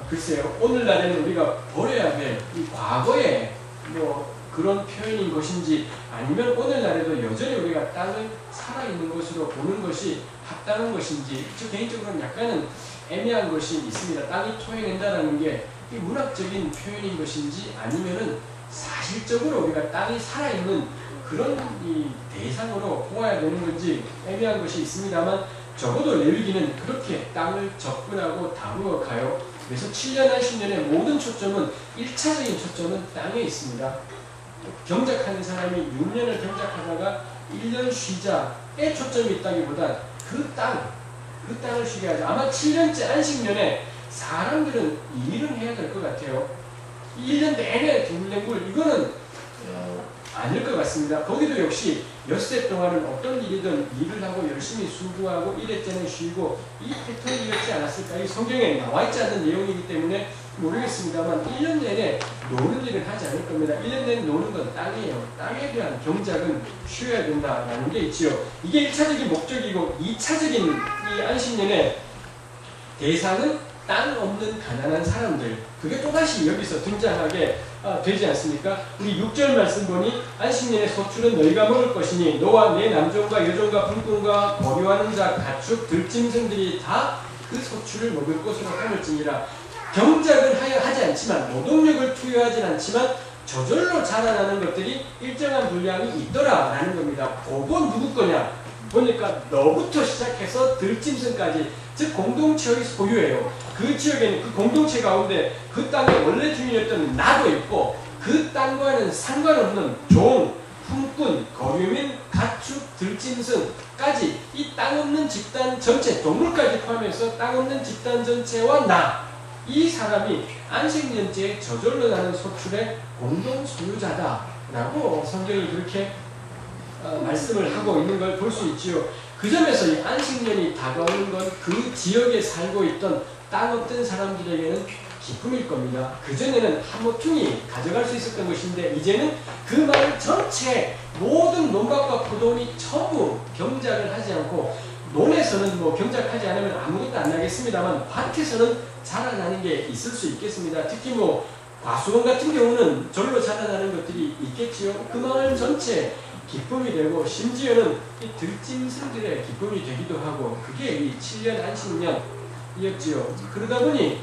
S2: 글쎄요. 오늘날에는 우리가 버려야 될 이 과거의 뭐 그런 표현인 것인지 아니면 오늘날에도 여전히 우리가 땅을 살아있는 것으로 보는 것이 합당한 것인지 저 개인적으로는 약간은 애매한 것이 있습니다. 땅이 토해낸다라는 게 이 문학적인 표현인 것인지 아니면은 사실적으로 우리가 땅이 살아있는 그런 이 대상으로 보아야 되는 건지 애매한 것이 있습니다만 적어도 레위기는 그렇게 땅을 접근하고 다루어 가요. 그래서 7년 안식년의 모든 초점은 1차적인 초점은 땅에 있습니다. 경작하는 사람이 6년을 경작하다가 1년 쉬자에 초점이 있다기보다 그 땅을 쉬게 하죠. 아마 7년째 안식년에 사람들은 일은 해야 될 것 같아요. 1년 내내 뒹굴뒹굴 이거는 아닐 것 같습니다. 거기도 역시 엿새 동안은 어떤 일이든 일을 하고 열심히 수고하고 일했자는 쉬고 이 패턴이었지 않았을까? 이 성경에 나와 있지 않는 내용이기 때문에 모르겠습니다만 1년 내내 노는 일을 하지 않을 겁니다. 1년 내내 노는 건 땅이에요. 땅에 대한 경작은 쉬어야 된다라는 게 있지요. 이게 1차적인 목적이고 2차적인 이 안식년의 대상은 땅 없는 가난한 사람들, 그게 또다시 여기서 등장하게 되지 않습니까? 우리 6절 말씀 보니 안식년의 소출은 너희가 먹을 것이니 너와 내 남종과 여종과 불꾼과 거류하는 자, 가축, 들짐승들이 다 그 소출을 먹을 것으로 삼을지니라. 경작은 하지 않지만 노동력을 투여하진 않지만 저절로 자라나는 것들이 일정한 분량이 있더라라는 겁니다. 그건 누구 거냐? 보니까 너부터 시작해서 들짐승까지, 즉 공동체의 소유예요. 그 지역에는 그 공동체 가운데 그 땅의 원래 주인이었던 나도 있고 그 땅과는 상관없는 종, 품꾼, 거류민, 가축, 들짐승까지 이 땅 없는 집단 전체, 동물까지 포함해서 땅 없는 집단 전체와 나, 이 사람이 안식년째에 저절로 나는 소출의 공동 소유자다라고 성경이 그렇게 말씀을 하고 있는 걸 볼 수 있지요. 그 점에서 이 안식년이 다가오는 건 그 지역에 살고 있던 땅 없던 사람들에게는 기쁨일 겁니다. 그전에는 한 모퉁이 가져갈 수 있었던 것인데 이제는 그 마을 전체 모든 논밭과 포도원이 전부 경작을 하지 않고, 논에서는 뭐 경작하지 않으면 아무것도 안 나겠습니다만 밭에서는 자라나는 게 있을 수 있겠습니다. 특히 뭐 과수원 같은 경우는 절로 자라나는 것들이 있겠지요. 그 마을 전체 기쁨이 되고 심지어는 이 들짐승들의 기쁨이 되기도 하고 그게 이 7년 안식년이었지요. 그러다 보니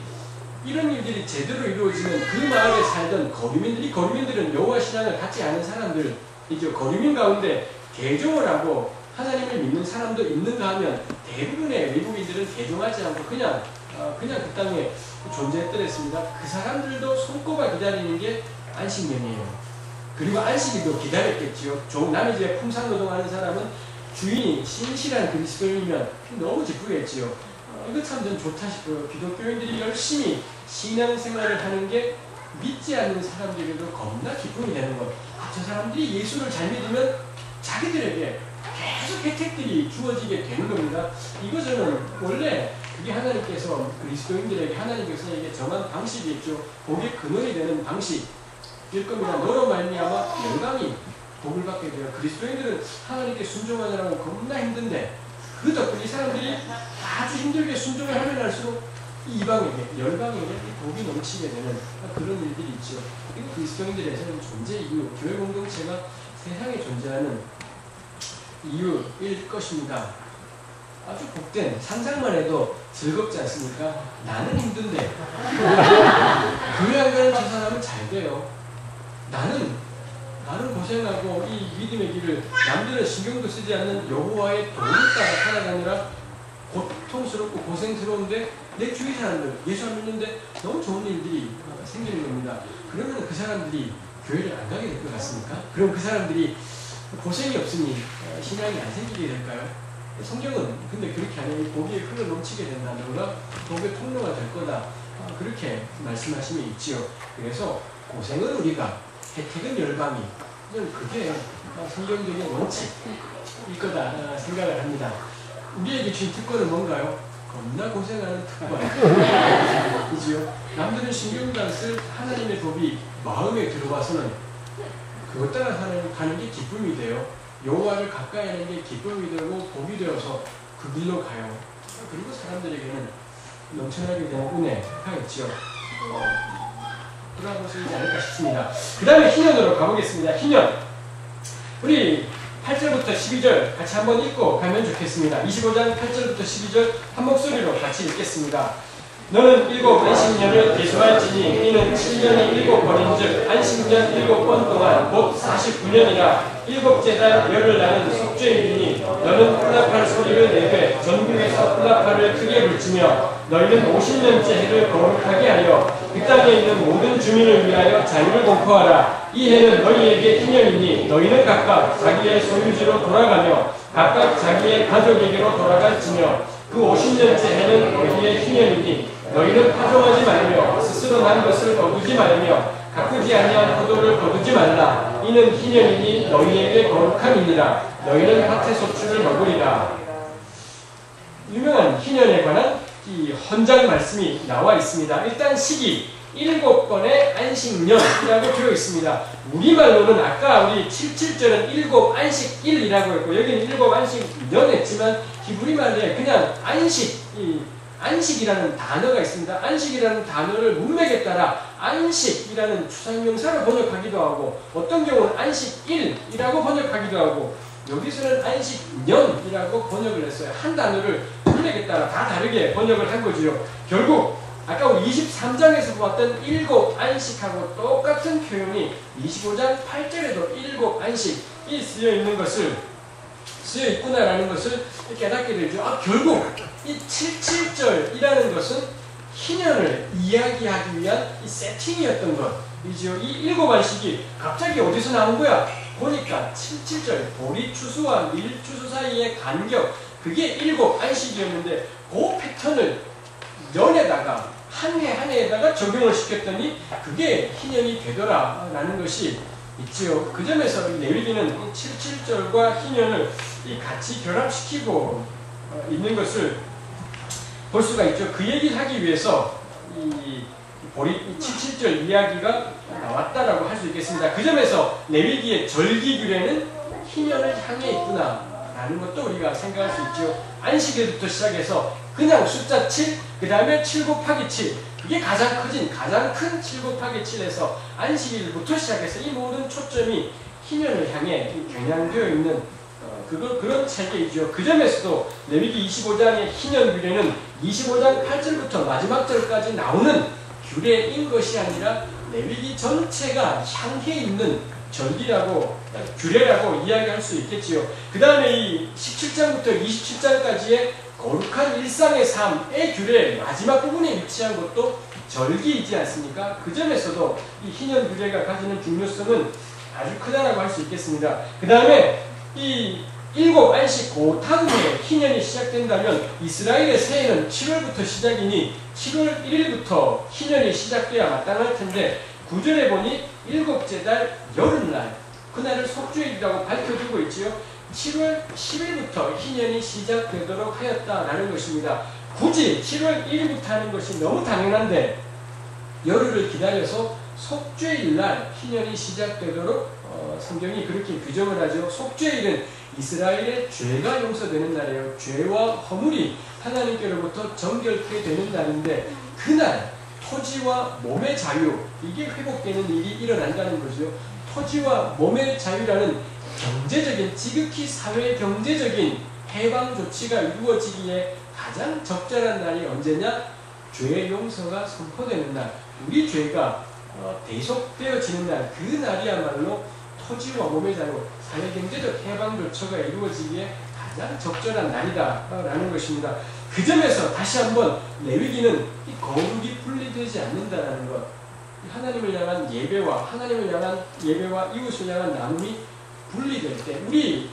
S2: 이런 일들이 제대로 이루어지면 그 마을에 살던 거류민들은 여호와 신앙을 갖지 않은 사람들이죠. 거류민 가운데 개종을 하고 하나님을 믿는 사람도 있는가 하면 대부분의 외국인들은 개종하지 않고 그냥 그 땅에 존재했더랬습니다. 그 사람들도 손꼽아 기다리는 게 안식년이에요. 그리고 안식일도 기다렸겠지요. 남의 집에 품상노동하는 사람은 주인이 신실한 그리스도인이면 너무 기쁘겠지요. 이거 참 전 좋다 싶어요. 기독교인들이 열심히 신앙생활을 하는 게 믿지 않는 사람들에게도 겁나 기쁨이 되는 것. 저 사람들이 예수를 잘 믿으면 자기들에게 계속 혜택들이 주어지게 되는 겁니다. 이것은 원래 그게 하나님께서 그리스도인들에게 하나님께서 이게 정한 방식이겠죠. 복의 근원이 되는 방식일 겁니다. 너로 말미암아 영광이 복을 받게 돼요. 그리스도인들은 하나님께 순종하느라고 겁나 힘든데 그 덕분에 이 사람들이 아주 힘들게 순종을 하면 할수록 이방에게, 열방에게 복이 넘치게 되는 그런 일들이 있죠. 이거 그리스도인들에서는 존재 이유, 교회 공동체가 세상에 존재하는 이유일 것입니다. 아주 복된 상상만 해도 즐겁지 않습니까? 나는 힘든데 교회 안 가는 저 사람은 잘 돼요. 나는 고생하고 이 믿음의 길을 남들은 신경도 쓰지 않는 여호와의 도를 따라 살아가느라 고통스럽고 고생스러운데 내 주위 사람들 예수 안 믿는데 너무 좋은 일들이 생기는 겁니다. 그러면 그 사람들이 교회를 안 가게 될 것 같습니까? 그럼 그 사람들이 고생이 없으니 신앙이 안 생기게 될까요? 성경은 근데 그렇게 하면 복이 흘러 넘치게 된다든가 복의 통로가 될 거다 그렇게 말씀하심이 있지요. 그래서 고생은 우리가 혜택은 열방이 그게 성경적인 원칙일 거다 생각을 합니다. 우리에게 주신 특권은 뭔가요? 겁나 고생하는 특권 이지요. 남들은 신경도 안 쓸 하나님의 법이 마음에 들어와서는 그것 따라 가는 게 기쁨이 돼요. 여호와를 가까이 하는 게 기쁨이 되고 복이 되어서 그 길로 가요. 그리고 사람들에게는 넘쳐나게 되는 은혜가 있지요. 돌아볼 수 있지 않을까 싶습니다. 그 다음에 희년으로 가보겠습니다. 희년. 우리 8절부터 12절 같이 한번 읽고 가면 좋겠습니다. 25장 8절부터 12절 한 목소리로 같이 읽겠습니다. 너는 7 안식년을 계수할지니 이는 7년이 7번인즉 안식년 7번 동안 곧 49년이라 7째 달 열흘 날은 속죄일이니 너는 훌라팔 소리를 내되 전국에서 훌라팔을 크게 불지며 너희는 50년째 해를 거룩하게 하여 그 땅에 있는 모든 주민을 위하여 자유를 공포하라. 이 해는 너희에게 희년이니 너희는 각각 자기의 소유지로 돌아가며 각각 자기의 가족에게로 돌아갈지며 그 50년째 해는 너희의 희년이니 너희는 파종하지 말며 스스로 난 것을 거두지 말며 가꾸지 아니한 포도를 거두지 말라. 이는 희년이니 너희에게 거룩함이니라. 너희는 밭의 소출을 먹으리라. 유명한 희년에 관한 이 헌장 말씀이 나와 있습니다. 일단 시기 7번의 안식년이라고 되어 있습니다. 우리말로는 아까 우리 77절은 7 안식일이라고 했고 여기는 7 안식년 했지만 히브리말에 그냥 안식이라는 단어가 있습니다. 안식이라는 단어를 문맥에 따라 안식이라는 추상명사로 번역하기도 하고 어떤 경우는 안식일이라고 번역하기도 하고 여기서는 안식년이라고 번역을 했어요. 한 단어를 문맥에 따라 다 다르게 번역을 한 거지요. 결국 아까 우리 23장에서 보았던 7 안식하고 똑같은 표현이 25장 8절에도 7 안식이 쓰여 있구나라는 것을 깨닫게 되죠. 결국 이 77절이라는 것은 희년을 이야기하기 위한 이 세팅이었던 것이죠. 이 7 안식이 갑자기 어디서 나온 거야? 보니까 77절 보리추수와 밀추수 사이의 간격 그게 7 안식이었는데 그 패턴을 연에다가 한 해 한 해에다가 적용을 시켰더니 그게 희년이 되더라라는 것이 있지요. 그 점에서 레위기는 77절과 희년을 같이 결합시키고 있는 것을 볼 수가 있죠. 그 얘기를 하기 위해서 이 77절 이야기가 나왔다라고 할 수 있겠습니다. 그 점에서 레위기의 절기규례는 희년을 향해 있구나라는 것도 우리가 생각할 수 있죠. 안식일부터 시작해서 그냥 숫자 7, 그 다음에 7 곱하기 7, 그게 가장 큰 7 곱하기 7에서 안식일부터 시작해서 이 모든 초점이 희년을 향해 겨냥되어 있는 그런 체계이죠. 그 점에서도 레위기 25장의 희년 규례는 25장 8절부터 마지막 절까지 나오는 규례인 것이 아니라 레위기 전체가 향해 있는 규례라고 이야기할 수 있겠지요. 그 다음에 이 17장부터 27장까지의 거룩한 일상의 삶의 규례의 마지막 부분에 위치한 것도 절기이지 않습니까? 그 점에서도 이 희년 규례가 가지는 중요성은 아주 크다라고 할 수 있겠습니다. 그 다음에 이 7 안식 고타 후에 희년이 시작된다면 이스라엘의 새해는 7월부터 시작이니 7월 1일부터 희년이 시작돼야 마땅할 텐데 9절에 보니 7째 달 여름날 그날을 속죄일이라고 밝혀두고 있지요. 7월 10일부터 희년이 시작되도록 하였다라는 것입니다. 굳이 7월 1일부터 하는 것이 너무 당연한데 열흘을 기다려서 속죄일날 희년이 시작되도록 성경이 그렇게 규정을 하죠. 속죄일은 이스라엘의 죄가 용서되는 날이에요. 죄와 허물이 하나님께로부터 정결케 되는 날인데 그날 토지와 몸의 자유, 이게 회복되는 일이 일어난다는 거죠. 토지와 몸의 자유라는 경제적인, 지극히 사회 경제적인 해방 조치가 이루어지기에 가장 적절한 날이 언제냐? 죄 용서가 선포되는 날, 우리 죄가 대속되어지는 날, 그 날이야말로 토지와 몸의 자유, 사회 경제적 해방 조처가 이루어지기에 가장 적절한 날이다라는 것입니다. 그 점에서 다시 한번 레위기는 이 거룩이 분리되지 않는다라는 것, 하나님을 향한 예배와 이웃을 향한 나눔이 분리될 때 우리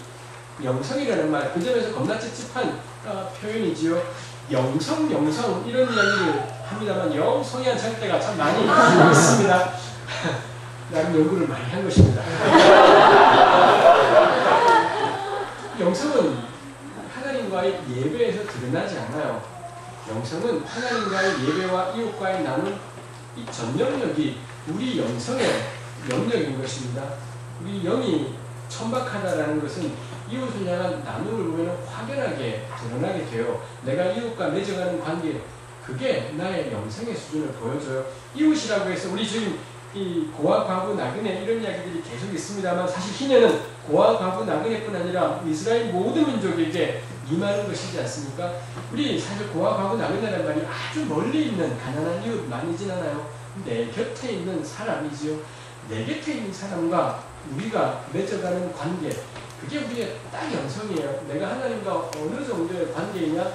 S2: 영성이라는 말, 그 점에서 겁나 찝찝한 표현이지요. 영성 이런 이야기를 합니다만 영성이 한 절대가 참 많이 있습니다. 나름 연구를 많이 한 것입니다. 영성은 하나님과의 예배에서 드러나지 않아요. 영성은 하나님과의 예배와 이웃과의 나눔, 이 전 영역이 우리 영성의 영역인 것입니다. 우리 영이 천박하다라는 것은 이웃을 향한 나눔을 보면 확연하게 드러나게 돼요. 내가 이웃과 맺어가는 관계, 그게 나의 영성의 수준을 보여줘요. 이웃이라고 해서 우리 지금 이 고아, 과부, 나그네 이런 이야기들이 계속 있습니다만 사실 희년은 고아, 과부, 나그네뿐 아니라 이스라엘 모든 민족에게 임하는 것이지 않습니까? 우리 사실 고아, 과부, 나그네란 말이 아주 멀리 있는 가난한 이웃 많이진 않아요. 내 곁에 있는 사람이지요. 내 곁에 있는 사람과 우리가 맺어가는 관계, 그게 우리의 딱 영성이에요. 내가 하나님과 어느 정도의 관계이냐?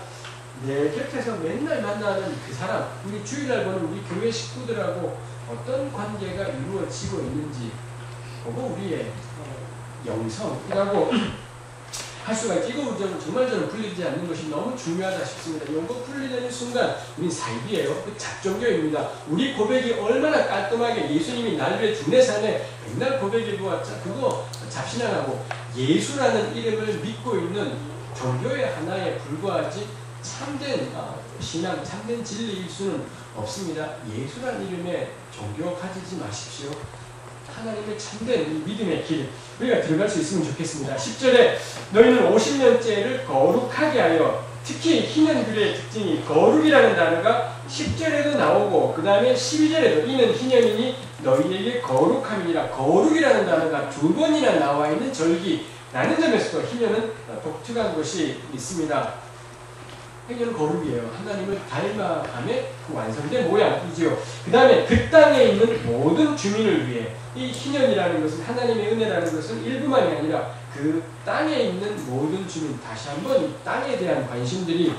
S2: 내 곁에서 맨날 만나는 그 사람, 우리 주일날 보는 우리 교회 식구들하고 어떤 관계가 이루어지고 있는지, 그거 우리의 영성이라고 할 수가 있지. 이거 정말 저는 분리되지 않는 것이 너무 중요하다 싶습니다. 이거 분리되는 순간 우린 사입이에요. 그 잡종교입니다. 우리 고백이 얼마나 깔끔하게 예수님이 날 위해 중내산에 맨날 고백해 보았자 그거 잡신하고 예수라는 이름을 믿고 있는 종교의 하나에 불과하지 참된 신앙, 참된 진리일 수는 없습니다. 예수라는 이름의 종교 가지지 마십시오. 하나님의 참된 믿음의 길, 우리가 들어갈 수 있으면 좋겠습니다. 10절에 너희는 50년째를 거룩하게 하여, 특히 희년규례의 특징이 거룩이라는 단어가 10절에도 나오고 그 다음에 12절에도 이는 희년이니 너희에게 거룩함이니라, 거룩이라는 단어가 2번이나 나와 있는 절기라는 점에서도 희년은 독특한 것이 있습니다. 행위는 거룩이에요. 하나님을 닮아감의 그 완성된 모양이지요. 그 다음에 그 땅에 있는 모든 주민을 위해, 이 희년이라는 것은, 하나님의 은혜라는 것은 일부만이 아니라 그 땅에 있는 모든 주민, 다시 한번 이 땅에 대한 관심들이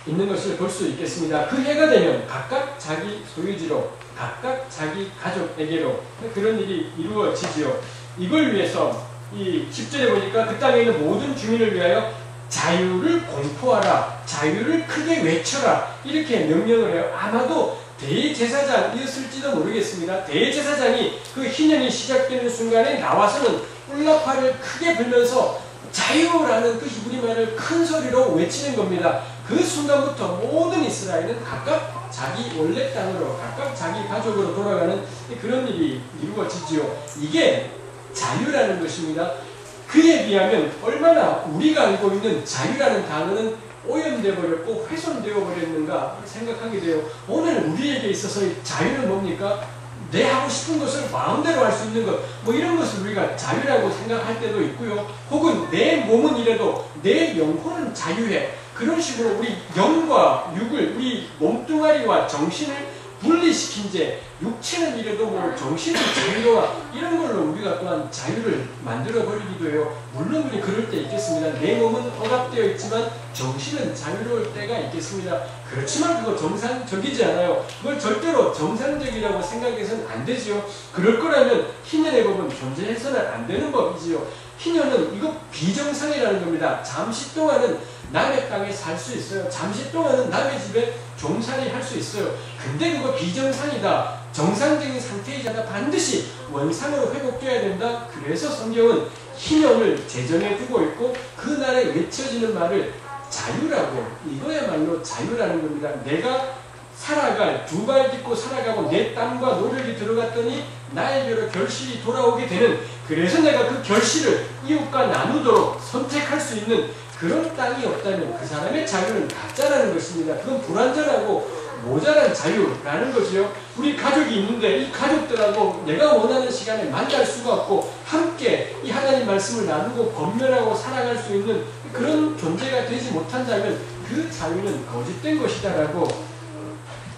S2: 있는 것을 볼 수 있겠습니다. 그 해가 되면 각각 자기 소유지로, 각각 자기 가족에게로 그런 일이 이루어지지요. 이걸 위해서 이 10절에 보니까 그 땅에 있는 모든 주민을 위하여 자유를 공포하라, 자유를 크게 외쳐라, 이렇게 명령을 해요. 아마도 대제사장이었을지도 모르겠습니다. 대제사장이 그 희년이 시작되는 순간에 나와서는 울라파를 크게 불면서 자유라는 그 히브리말을 큰 소리로 외치는 겁니다. 그 순간부터 모든 이스라엘은 각각 자기 원래 땅으로, 각각 자기 가족으로 돌아가는 그런 일이 이루어지지요. 이게 자유라는 것입니다. 그에 비하면 얼마나 우리가 알고 있는 자유라는 단어는 오염되어 버렸고 훼손되어 버렸는가 생각하게 돼요. 오늘 우리에게 있어서의 자유는 뭡니까? 내 하고 싶은 것을 마음대로 할 수 있는 것, 뭐 이런 것을 우리가 자유라고 생각할 때도 있고요. 혹은 내 몸은 이래도 내 영혼은 자유해. 그런 식으로 우리 영과 육을, 우리 몸뚱아리와 정신을 분리시킨 채 육체는 이래도 뭐 정신은 자유로워, 이런 걸로 우리가 또한 자유를 만들어 버리기도 해요. 물론 우리 그럴 때 있겠습니다. 내 몸은 억압되어 있지만 정신은 자유로울 때가 있겠습니다. 그렇지만 그거 정상적이지 않아요. 그걸 절대로 정상적이라고 생각해서는 안 되지요. 그럴 거라면 희년의 법은 존재해서는 안 되는 법이지요. 희년은 이거 비정상이라는 겁니다. 잠시 동안은 남의 땅에 살 수 있어요. 잠시 동안은 남의 집에 종살이 할 수 있어요. 근데 그거 비정상이다. 정상적인 상태이잖아. 반드시 원상으로 회복돼야 된다. 그래서 성경은 희년을 제정해 두고 있고 그날에 외쳐지는 말을 자유라고, 이거야말로 자유라는 겁니다. 내가 살아갈, 두 발 딛고 살아가고 내 땀과 노력이 들어갔더니 나에게로 결실이 돌아오게 되는, 그래서 내가 그 결실을 이웃과 나누도록 선택할 수 있는 그런 땅이 없다면 그 사람의 자유는 가짜라는 것입니다. 그건 불완전하고 모자란 자유라는 거죠. 우리 가족이 있는데 이 가족들하고 내가 원하는 시간에 만날 수가 없고 함께 이 하나님 말씀을 나누고 권면하고 살아갈 수 있는 그런 존재가 되지 못한다면 그 자유는 거짓된 것이다라고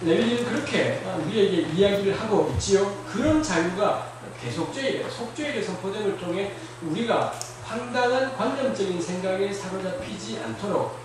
S2: 레위기는 그렇게 우리에게 이야기를 하고 있지요. 그런 자유가 계속죄일에, 속죄일의 선포됨을 통해 우리가 황당한 관념적인 생각에 사로잡히지 않도록,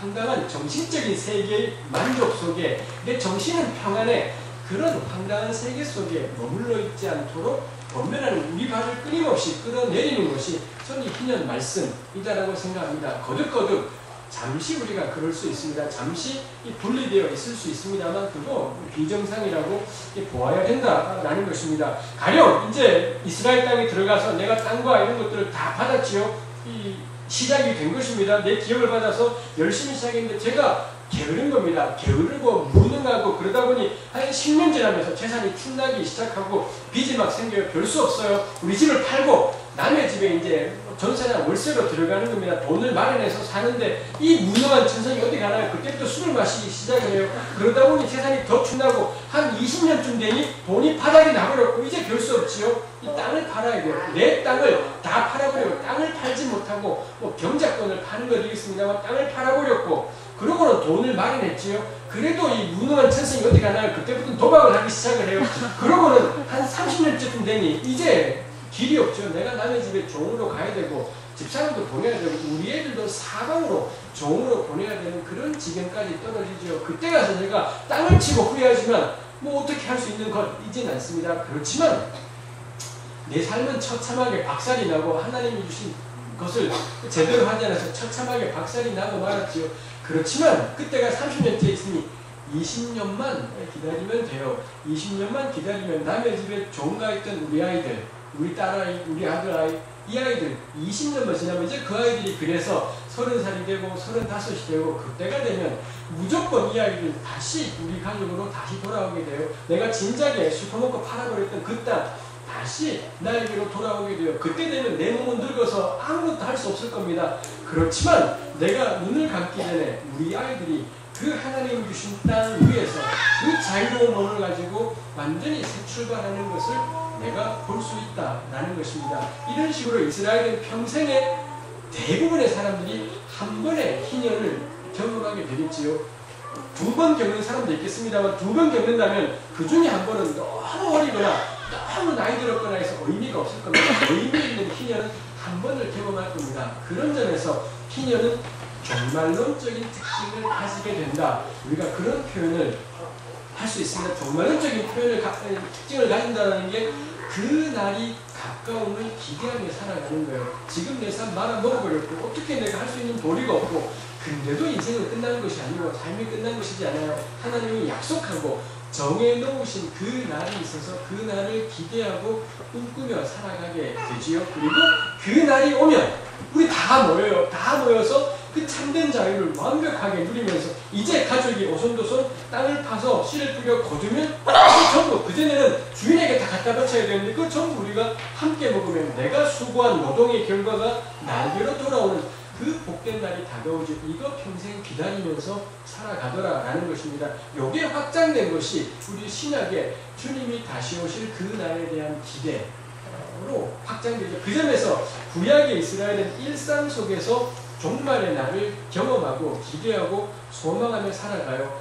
S2: 황당한 정신적인 세계의 만족 속에 내 정신은 평안해, 그런 황당한 세계 속에 머물러 있지 않도록 권면하는 우리 발을 끊임없이 끌어내리는 것이 저는 희년 말씀이다라고 생각합니다. 거듭거듭 잠시 우리가 그럴 수 있습니다. 잠시 분리되어 있을 수 있습니다만 그거 비정상이라고 보아야 된다라는 것입니다. 가령 이제 이스라엘 땅에 들어가서 내가 땅과 이런 것들을 다 받았지요. 이 시작이 된 것입니다. 내 기업을 받아서 열심히 시작했는데 제가 게으른 겁니다. 게으르고 무능하고 그러다 보니 한 10년 지나면서 재산이 축나기 시작하고 빚이 막 생겨요. 별 수 없어요. 우리 집을 팔고 남의 집에 이제 전세나 월세로 들어가는 겁니다. 돈을 마련해서 사는데 이 무능한 천성이 어디 가나요? 그때부터 술을 마시기 시작을 해요. 그러다 보니 재산이 더 축나고 한 20년쯤 되니 돈이 바닥이 나버렸고 이제 별 수 없지요. 이 땅을 팔아야 돼요. 내 땅을 다 팔아버리고 땅을 팔지 못하고 뭐 경작권을 파는 거 되겠습니다만 땅을 팔아버렸고 그러고는 돈을 마련했지요. 그래도 이 무능한 천성이 어디 가나요? 그때부터 도박을 하기 시작을 해요. 그러고는 한 30년쯤 되니 이제 길이 없죠. 내가 남의 집에 종으로 가야 되고 집사람도 보내야 되고 우리 애들도 사방으로 종으로 보내야 되는 그런 지경까지 떨어지죠. 그때 가서 제가 땅을 치고 후회하지만 뭐 어떻게 할 수 있는 것이진 않습니다. 그렇지만 내 삶은 처참하게 박살이 나고 하나님이 주신 것을 제대로 하지 않아서 처참하게 박살이 나고 말았지요. 그렇지만 그때가 30년째 있으니 20년만 기다리면 돼요. 20년만 기다리면 남의 집에 종가 있던 우리 아이들, 우리 딸아이, 우리 아들아이, 이 아이들 20년만 지나면 이제 그 아이들이 그래서 30살이 되고 35이 되고 그때가 되면 무조건 이 아이들 다시 우리 가족으로 다시 돌아오게 돼요. 내가 진작에 슈퍼마켓 팔아버렸던 그 땅 다시 나에게로 돌아오게 돼요. 그때 되면 내 몸은 늙어서 아무것도 할 수 없을 겁니다. 그렇지만 내가 눈을 감기 전에 우리 아이들이 그 하나님 주신 땅 위에서 그 자유로운 몸을 가지고 완전히 새 출발하는 것을 내가 볼 수 있다라는 것입니다. 이런 식으로 이스라엘은 평생에 대부분의 사람들이 한 번의 희년을 경험하게 되겠지요. 두 번 겪는 사람도 있겠습니다만 두 번 겪는다면 그 중에 한 번은 너무 어리거나 너무 나이 들었거나 해서 의미가 없을 겁니다. 의미 있는 희년은 한 번을 경험할 겁니다. 그런 점에서 희년은 종말론적인 특징을 가지게 된다. 우리가 그런 표현을 할 수 있습니다. 종말론적인 특징을 가진다는 게 그 날이 가까움을 기대하며 살아가는 거예요. 지금 내 삶 말아먹어버렸고 어떻게 내가 할 수 있는 도리가 없고 근데도 인생은 끝나는 것이 아니고 삶이 끝난 것이지 않아요. 하나님이 약속하고 정해놓으신 그 날이 있어서 그 날을 기대하고 꿈꾸며 살아가게 되지요. 그리고 그 날이 오면 우리 다 모여요. 다 모여서 그 참된 자유를 완벽하게 누리면서 이제 가족이 오손도손 땅을 파서 씨를 뿌려 거두면 그 전부 그전에는 주인에게 다 갖다 바쳐야 되는데 그 전부 우리가 함께 먹으면 내가 수고한 노동의 결과가 나에게로 돌아오는 그 그 복된 날이 다가오죠. 이거 평생 기다리면서 살아가더라라는 것입니다. 이게 확장된 것이 우리 신약에 주님이 다시 오실 그 날에 대한 기대로 확장되죠. 그 점에서 구약의 이스라엘은 일상 속에서 종말의 날을 경험하고 기대하고 소망하며 살아가요.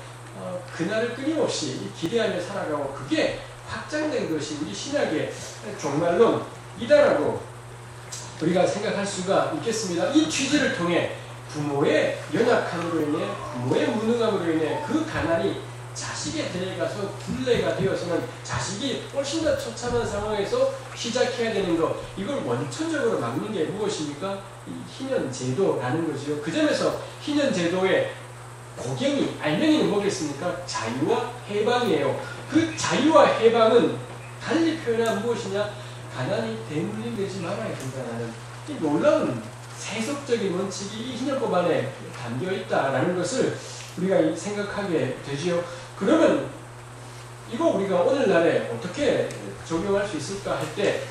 S2: 그날을 끊임없이 기대하며 살아가고 그게 확장된 것이 우리 신약의 종말론이다라고 우리가 생각할 수가 있겠습니다. 이 취지를 통해 부모의 연약함으로 인해 부모의 무능함으로 인해 그 가난이 자식에 데려가서 굴레가 되어서는 자식이 훨씬 더 처참한 상황에서 시작해야 되는 것, 이걸 원천적으로 막는 게 무엇입니까? 이 희년제도라는 거죠. 그 점에서 희년제도의 고경이 알맹이는 뭐겠습니까? 자유와 해방이에요. 그 자유와 해방은 달리 표현하면 무엇이냐? 가난이 대물림되지 말아야 된다는 이 놀라운 세속적인 원칙이 이 희년법 안에 담겨있다라는 것을 우리가 생각하게 되지요. 그러면 이거 우리가 오늘날에 어떻게 적용할 수 있을까 할 때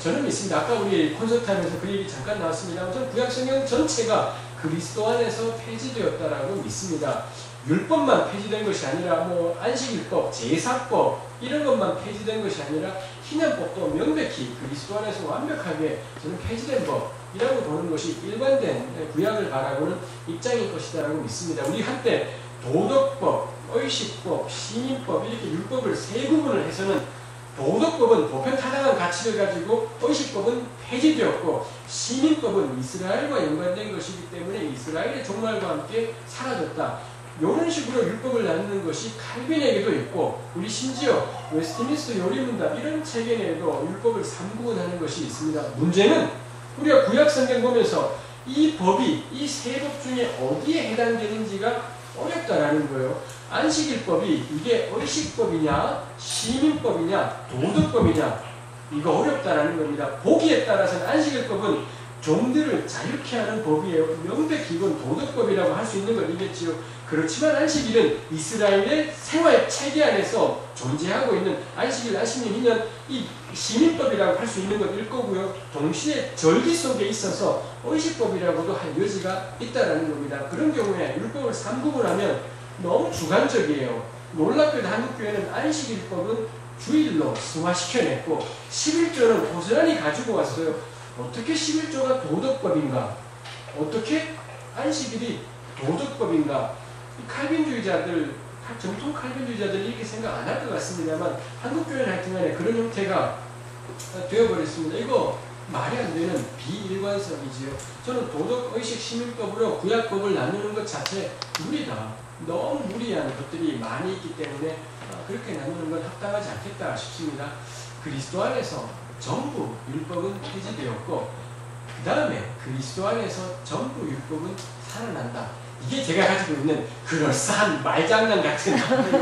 S2: 저는 믿습니다. 아까 우리 콘서트하면서 그 얘기 잠깐 나왔습니다. 저는 구약성경 전체가 그리스도 안에서 폐지되었다라고 믿습니다. 율법만 폐지된 것이 아니라 안식일법, 제사법 이런 것만 폐지된 것이 아니라 희년법도 명백히 그리스도 안에서 완벽하게 저는 폐지된 법이라고 보는 것이 일관된 구약을 바라보는 입장일 것이다라고 믿습니다. 우리 한때 도덕법, 의식법, 시민법 이렇게 율법을 세 구분을 해서는 도덕법은 보편타당한 가치를 가지고 의식법은 폐지되었고 시민법은 이스라엘과 연관된 것이기 때문에 이스라엘의 종말과 함께 사라졌다. 이런 식으로 율법을 나누는 것이 칼빈에게도 있고 우리 심지어 웨스트민스터 요리문답 이런 책에 내에도 율법을 3구분하는 것이 있습니다. 문제는 우리가 구약성경 보면서 이 법이 이 세 법 중에 어디에 해당되는지가 어렵다라는 거예요. 안식일법이 이게 의식법이냐 시민법이냐 도덕법이냐 이거 어렵다라는 겁니다. 보기에 따라서는 안식일법은 종들을 자유케 하는 법이에요. 명백히 이건 도덕법이라고 할 수 있는 것이겠지요. 그렇지만 안식일은 이스라엘의 생활 체계 안에서 존재하고 있는 안식일, 안식년, 희년 이 시민법이라고 할 수 있는 것일 거고요. 동시에 절기 속에 있어서 의식법이라고도 할 여지가 있다라는 겁니다. 그런 경우에 율법을 3구분하면 너무 주관적이에요. 놀랍게도 한국교회는 안식일법은 주일로 승화시켜냈고 11조는 고스란히 가지고 왔어요. 어떻게 11조가 도덕법인가? 어떻게 안식일이 도덕법인가? 칼빈주의자들, 정통 칼빈주의자들이 이렇게 생각 안 할 것 같습니다만 한국교회는 하여튼간에 그런 형태가 되어버렸습니다. 이거 말이 안 되는 비일관성이지요. 저는 도덕의식 시민법으로 구약법을 나누는 것 자체 무리다. 너무 무리한 것들이 많이 있기 때문에 그렇게 나누는 건 합당하지 않겠다 싶습니다. 그리스도 안에서 전부 율법은 폐지되었고 그 다음에 그리스도 안에서 전부 율법은 살아난다. 이게 제가 가지고 있는 그럴싸한 말장난 같은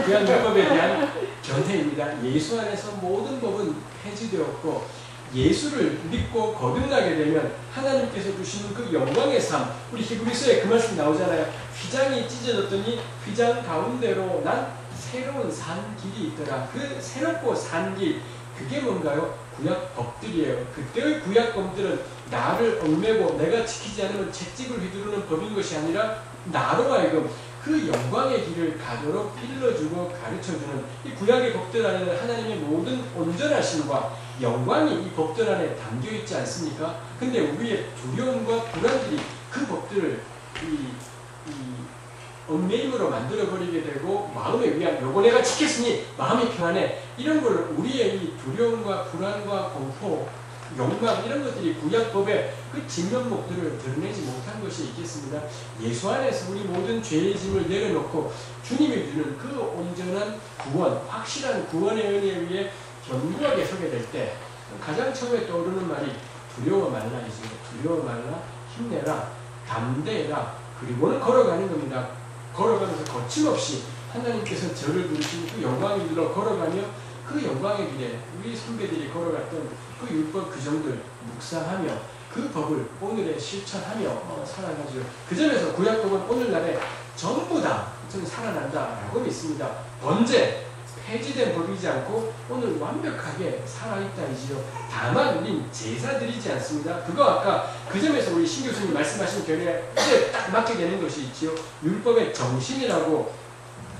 S2: 구약 율법에 대한 견해입니다. 예수 안에서 모든 법은 폐지되었고 예수를 믿고 거듭나게 되면 하나님께서 주시는 그 영광의 삶, 우리 히브리서에 그 말씀 나오잖아요. 휘장이 찢어졌더니 휘장 가운데로 난 새로운 산 길이 있더라. 그 새롭고 산 길, 그게 뭔가요? 구약 법들이에요. 그때의 구약 법들은 나를 얽매고 내가 지키지 않으면 채찍을 휘두르는 법인 것이 아니라 나로 하여금 그 영광의 길을 가도록 일러주고 가르쳐주는 이 구약의 법들 안에는 하나님의 모든 온전하심과 영광이 이 법들 안에 담겨있지 않습니까? 근데 우리의 두려움과 불안들이 그 법들을 얽매임으로 만들어버리게 되고 마음의 위안, 요거 내가 지켰으니 마음이 평안해, 이런 걸 우리의 이 두려움과 불안과 공포, 욕망 이런 것들이 구약법의 그 진면목들을 드러내지 못한 것이 있겠습니다. 예수 안에서 우리 모든 죄의 짐을 내려놓고 주님이 주는 그 온전한 구원, 확실한 구원의 은혜에 의해 견고하게 서게 될 때 가장 처음에 떠오르는 말이 두려워 말라이지. 두려워 말라, 힘내라, 담대해라, 그리고는 걸어가는 겁니다. 걸어가면서 거침없이 하나님께서 저를 부르신 그 영광의 길로 걸어가며 그 영광의 길에 우리 선배들이 걸어갔던 그 율법 규정들 묵상하며 그 법을 오늘에 실천하며 살아가죠. 그 점에서 구약법은 오늘날에 전부 다 저는 살아난다라고 믿습니다. 번제, 폐지된 법이지 않고 오늘 완벽하게 살아있다이지요. 다만 우린 제사 드리지 않습니다. 그거 아까 그 점에서 우리 신 교수님 말씀하신 견해에 딱 맞게 되는 것이 있지요. 율법의 정신이라고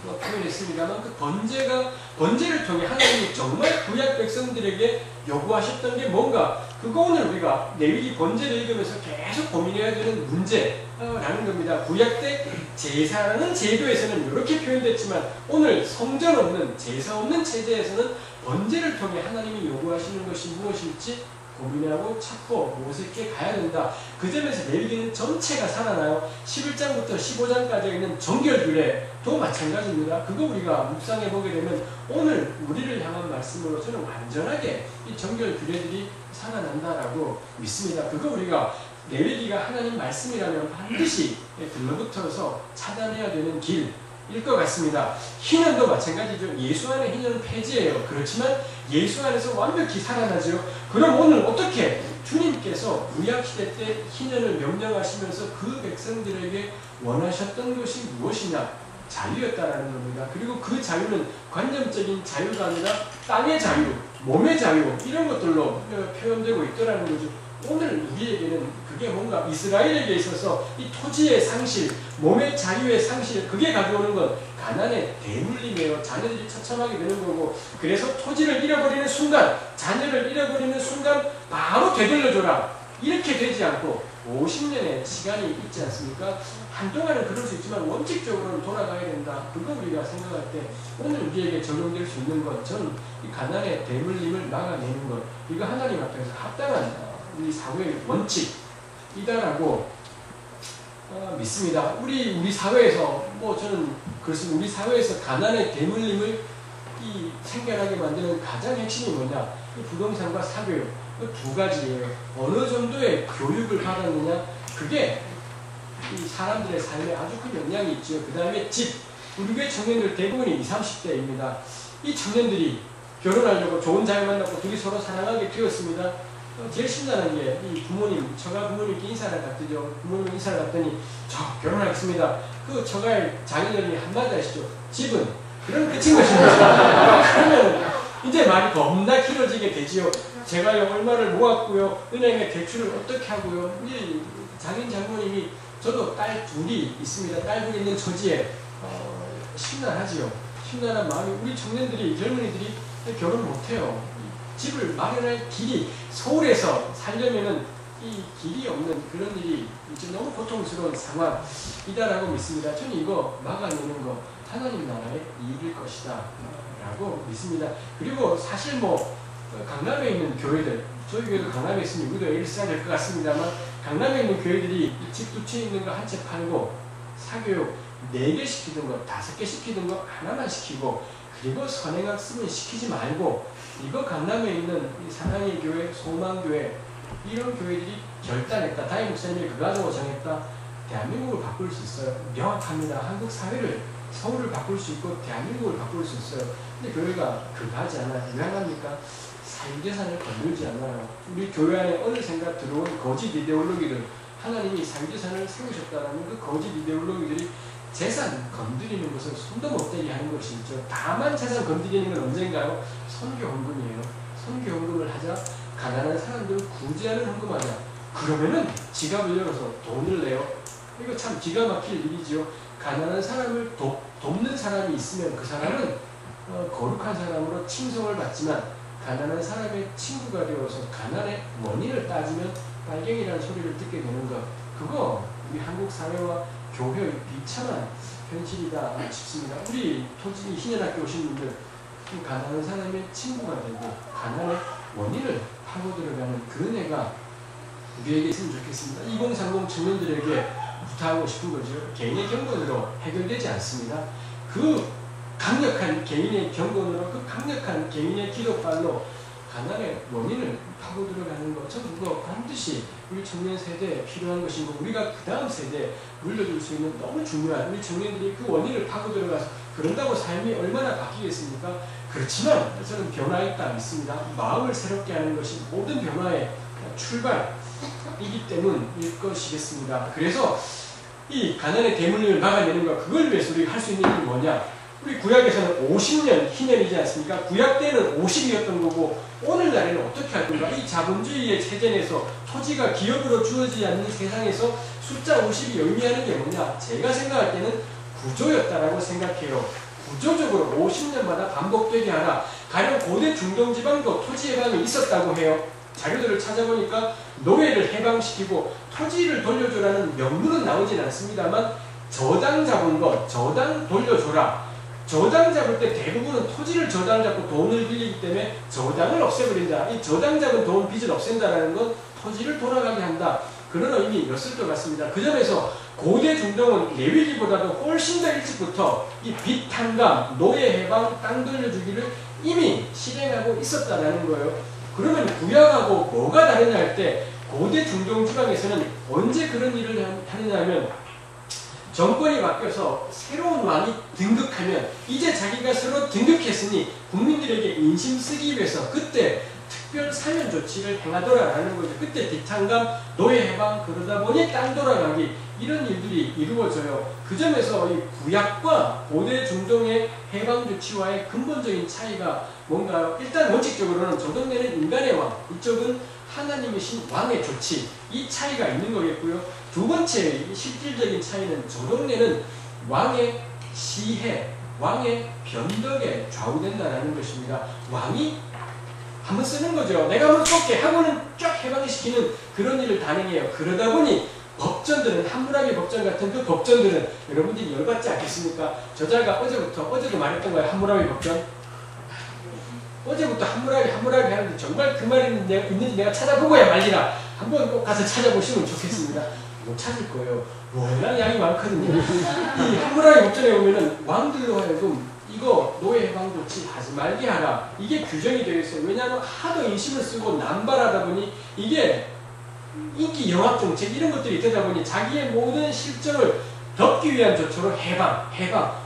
S2: 표현했습니다만 그 번제를 통해 하나님이 정말 구약 백성들에게 요구하셨던 게 뭔가, 그거 오늘 우리가 레위기 번제를 읽으면서 계속 고민해야 되는 문제라는 겁니다. 구약 때 제사라는 제도에서는 이렇게 표현됐지만 오늘 성전 없는, 제사 없는 체제에서는 번제를 통해 하나님이 요구하시는 것이 무엇일지 고민하고 찾고 모색해 가야 된다. 그 점에서 레위기는 전체가 살아나요. 11장부터 15장까지 있는 정결규례도 마찬가지입니다. 그거 우리가 묵상해 보게 되면 오늘 우리를 향한 말씀으로 저는 완전하게 이 정결규례들이 살아난다라고 믿습니다. 그거 우리가 레위기가 하나님 말씀이라면 반드시 들러붙어서 찾아내야 되는 길일 것 같습니다. 희년도 마찬가지죠. 예수 안에 희년은 폐지예요. 그렇지만 예수 안에서 완벽히 살아나죠. 그럼 오늘 어떻게 주님께서 구약시대 때 희년을 명령하시면서 그 백성들에게 원하셨던 것이 무엇이냐? 자유였다라는 겁니다. 그리고 그 자유는 관념적인 자유가 아니라 땅의 자유, 몸의 자유 이런 것들로 표현되고 있더라는 거죠. 오늘 우리에게는 그게 뭔가 이스라엘에게 있어서 이 토지의 상실, 몸의 자유의 상실, 그게 가져오는 건 가난의 대물림이에요. 자녀들이 처참하게 되는 거고, 그래서 토지를 잃어버리는 순간, 자녀를 잃어버리는 순간 바로 되돌려줘라. 이렇게 되지 않고 50년의 시간이 있지 않습니까? 한동안은 그럴 수 있지만 원칙적으로는 돌아가야 된다. 그거 우리가 생각할 때 오늘 우리에게 적용될 수 있는 건 저는 이 가난의 대물림을 막아내는 것, 이거 하나님 앞에서 합당한 우리 사회의 원칙이다라고 믿습니다. 우리 사회에서 저는 그렇습니다. 우리 사회에서 가난의 대물림을 생겨나게 만드는 가장 핵심이 뭐냐? 이 부동산과 사교육 그 두 가지예요. 어느 정도의 교육을 받았느냐? 그게 이 사람들의 삶에 아주 큰 영향이 있죠. 그 다음에 집. 우리 교회 청년들 대부분이 20, 30대입니다. 이 청년들이 결혼하려고 좋은 자를 만났고 둘이 서로 사랑하게 되었습니다. 제일 신나는 게 이 부모님, 처가 부모님께 인사를 갔더죠. 부모님 인사를 갔더니 저 결혼하겠습니다. 그 처가의 자녀들이 한마디 하시죠. 집은? 그럼 끝인 것입니다. 그러면 이제 말이 겁나 길어지게 되지요. 제가요 얼마를 모았고요. 은행에 대출을 어떻게 하고요. 이 장인 장모님이 저도 딸 둘이 있습니다. 딸 둘이 있는 처지에 심란하지요. 심란한 마음이 우리 청년들이 젊은이들이 결혼 못해요. 집을 마련할 길이 서울에서 살려면은 이 길이 없는 그런 일이 이제 너무 고통스러운 상황이다라고 믿습니다. 저는 이거 막아내는 거 하나님 나라의 일일 것이다 라고 믿습니다. 그리고 사실 강남에 있는 교회들, 저희 교회도 강남에 있으면 우리도 애를 써야 될 것 같습니다만 강남에 있는 교회들이 집 두 채 있는 거 한 채 팔고 사교육 4개 시키던 거 5개 시키던 거 하나만 시키고, 그리고 선행학습은 시키지 말고 이거 강남에 있는 이 사랑의 교회, 소망교회 이런 교회들이 결단했다. 담임 목사님이 그거 가지고 정했다. 대한민국을 바꿀 수 있어요. 명확합니다. 한국 사회를, 서울을 바꿀 수 있고 대한민국을 바꿀 수 있어요. 근데 교회가 그거 하지 않아요. 왜 합니까? 사유재산을 건들지 않아요. 우리 교회 안에 어느샌가 들어온 거짓 이데올로기들, 하나님이 사유재산을 세우셨다는 그 거짓 이데올로기들이 재산 건드리는 것은 손도 못 대게 하는 것이죠. 다만 재산 건드리는 건 언젠가요? 선교헌금이에요. 선교헌금을 하자. 가난한 사람들을 구제하는 헌금하자. 그러면은 지갑을 열어서 돈을 내요. 이거 참 기가 막힐 일이지요. 가난한 사람을 돕는 사람이 있으면 그 사람은 거룩한 사람으로 칭송을 받지만, 가난한 사람의 친구가 되어서 가난의 원인을 따지면 빨갱이라는 소리를 듣게 되는 것, 그거 우리 한국 사회와 교회의 비참한 현실이다 싶습니다. 우리 토지 희년학교 오신 분들, 가난한 사람의 친구가 되고 가난의 원인을 파고 들어가는 그 은혜가 우리에게 있으면 좋겠습니다. 2030 청년들에게 부탁하고 싶은 거죠. 개인의 경건으로 해결되지 않습니다. 그 강력한 개인의 경건으로, 그 강력한 개인의 기도발로 가난의 원인을 파고 들어가는 것, 저는 그거 반드시 우리 청년 세대에 필요한 것이고, 우리가 그 다음 세대에 물려줄 수 있는 너무 중요한, 우리 청년들이 그 원인을 파고 들어가서 그런다고 삶이 얼마나 바뀌겠습니까? 그렇지만 저는 변화있다 믿습니다. 마음을 새롭게 하는 것이 모든 변화의 출발이기 때문일 것이겠습니다. 그래서 이 가난의 대물림을 막아내는 것, 그걸 위해서 우리가 할 수 있는 일이 뭐냐? 우리 구약에서는 50년, 희년이지 않습니까? 구약 때는 50이었던 거고 오늘날에는 어떻게 할 건가? 이 자본주의의 체제에서 토지가 기업으로 주어지지 않는 세상에서 숫자 50이 의미하는 게 뭐냐? 제가 생각할 때는 구조였다라고 생각해요. 구조적으로 50년마다 반복되게 하라. 가령 고대 중동지방도 토지 해방이 있었다고 해요. 자료들을 찾아보니까 노예를 해방시키고 토지를 돌려줘라는 명문은 나오진 않습니다만 저당 잡은 것, 저당 돌려줘라. 저당 잡을 때 대부분은 토지를 저당 잡고 돈을 빌리기 때문에 저당을 없애버린다. 이 저당 잡은 돈 빚을 없앤다라는 건 토지를 돌아가게 한다. 그런 의미였을 것 같습니다. 그 점에서 고대 중동은 레위기보다도 훨씬 더 일찍부터 이 빚 탕감, 노예 해방, 땅 돌려주기를 이미 실행하고 있었다는 거예요. 그러면 구약하고 뭐가 다르냐 할 때 고대 중동 지방에서는 언제 그런 일을 하느냐 하면 정권이 바뀌어서 새로운 왕이 등극하면 이제 자기가 새로 등극했으니 국민들에게 인심 쓰기 위해서 그때 특별 사면 조치를 행하더라라는 거죠. 그때 비탄감, 노예 해방 그러다 보니 땅 돌아가기 이런 일들이 이루어져요. 그 점에서 이 구약과 고대 중동의 해방 조치와의 근본적인 차이가 뭔가요? 일단 원칙적으로는 조동래는 인간의 왕, 이쪽은 하나님이신 왕의 조치 이 차이가 있는 거겠고요. 두 번째 실질적인 차이는 조동래는 왕의 시해, 왕의 변덕에 좌우된다는 것입니다. 왕이 한번 쓰는 거죠. 내가 한번 쏠게 하고는 쫙 해방시키는 그런 일을 단행해요. 그러다 보니 법전들은 함무라비 법전 같은 그 법전들은 여러분들이 열받지 않겠습니까? 저자가 어제도 말했던 거예요. 함무라비 법전. 어제부터 함무라비 하는데 정말 그 말이 있는지 내가 찾아보고야 말리라. 한번 꼭 가서 찾아보시면 좋겠습니다. 못 찾을 거예요. 워낙 양이 많거든요. 이 함무라비 법전에 보면은 왕들로 하여금 이거 노예 해방 조치 하지 말게 하라. 이게 규정이 되어 있어요. 왜냐하면 하도 인심을 쓰고 남발하다 보니 이게 인기 영합 정책 이런 것들이 되다 보니 자기의 모든 실정을 덮기 위한 조처로 해방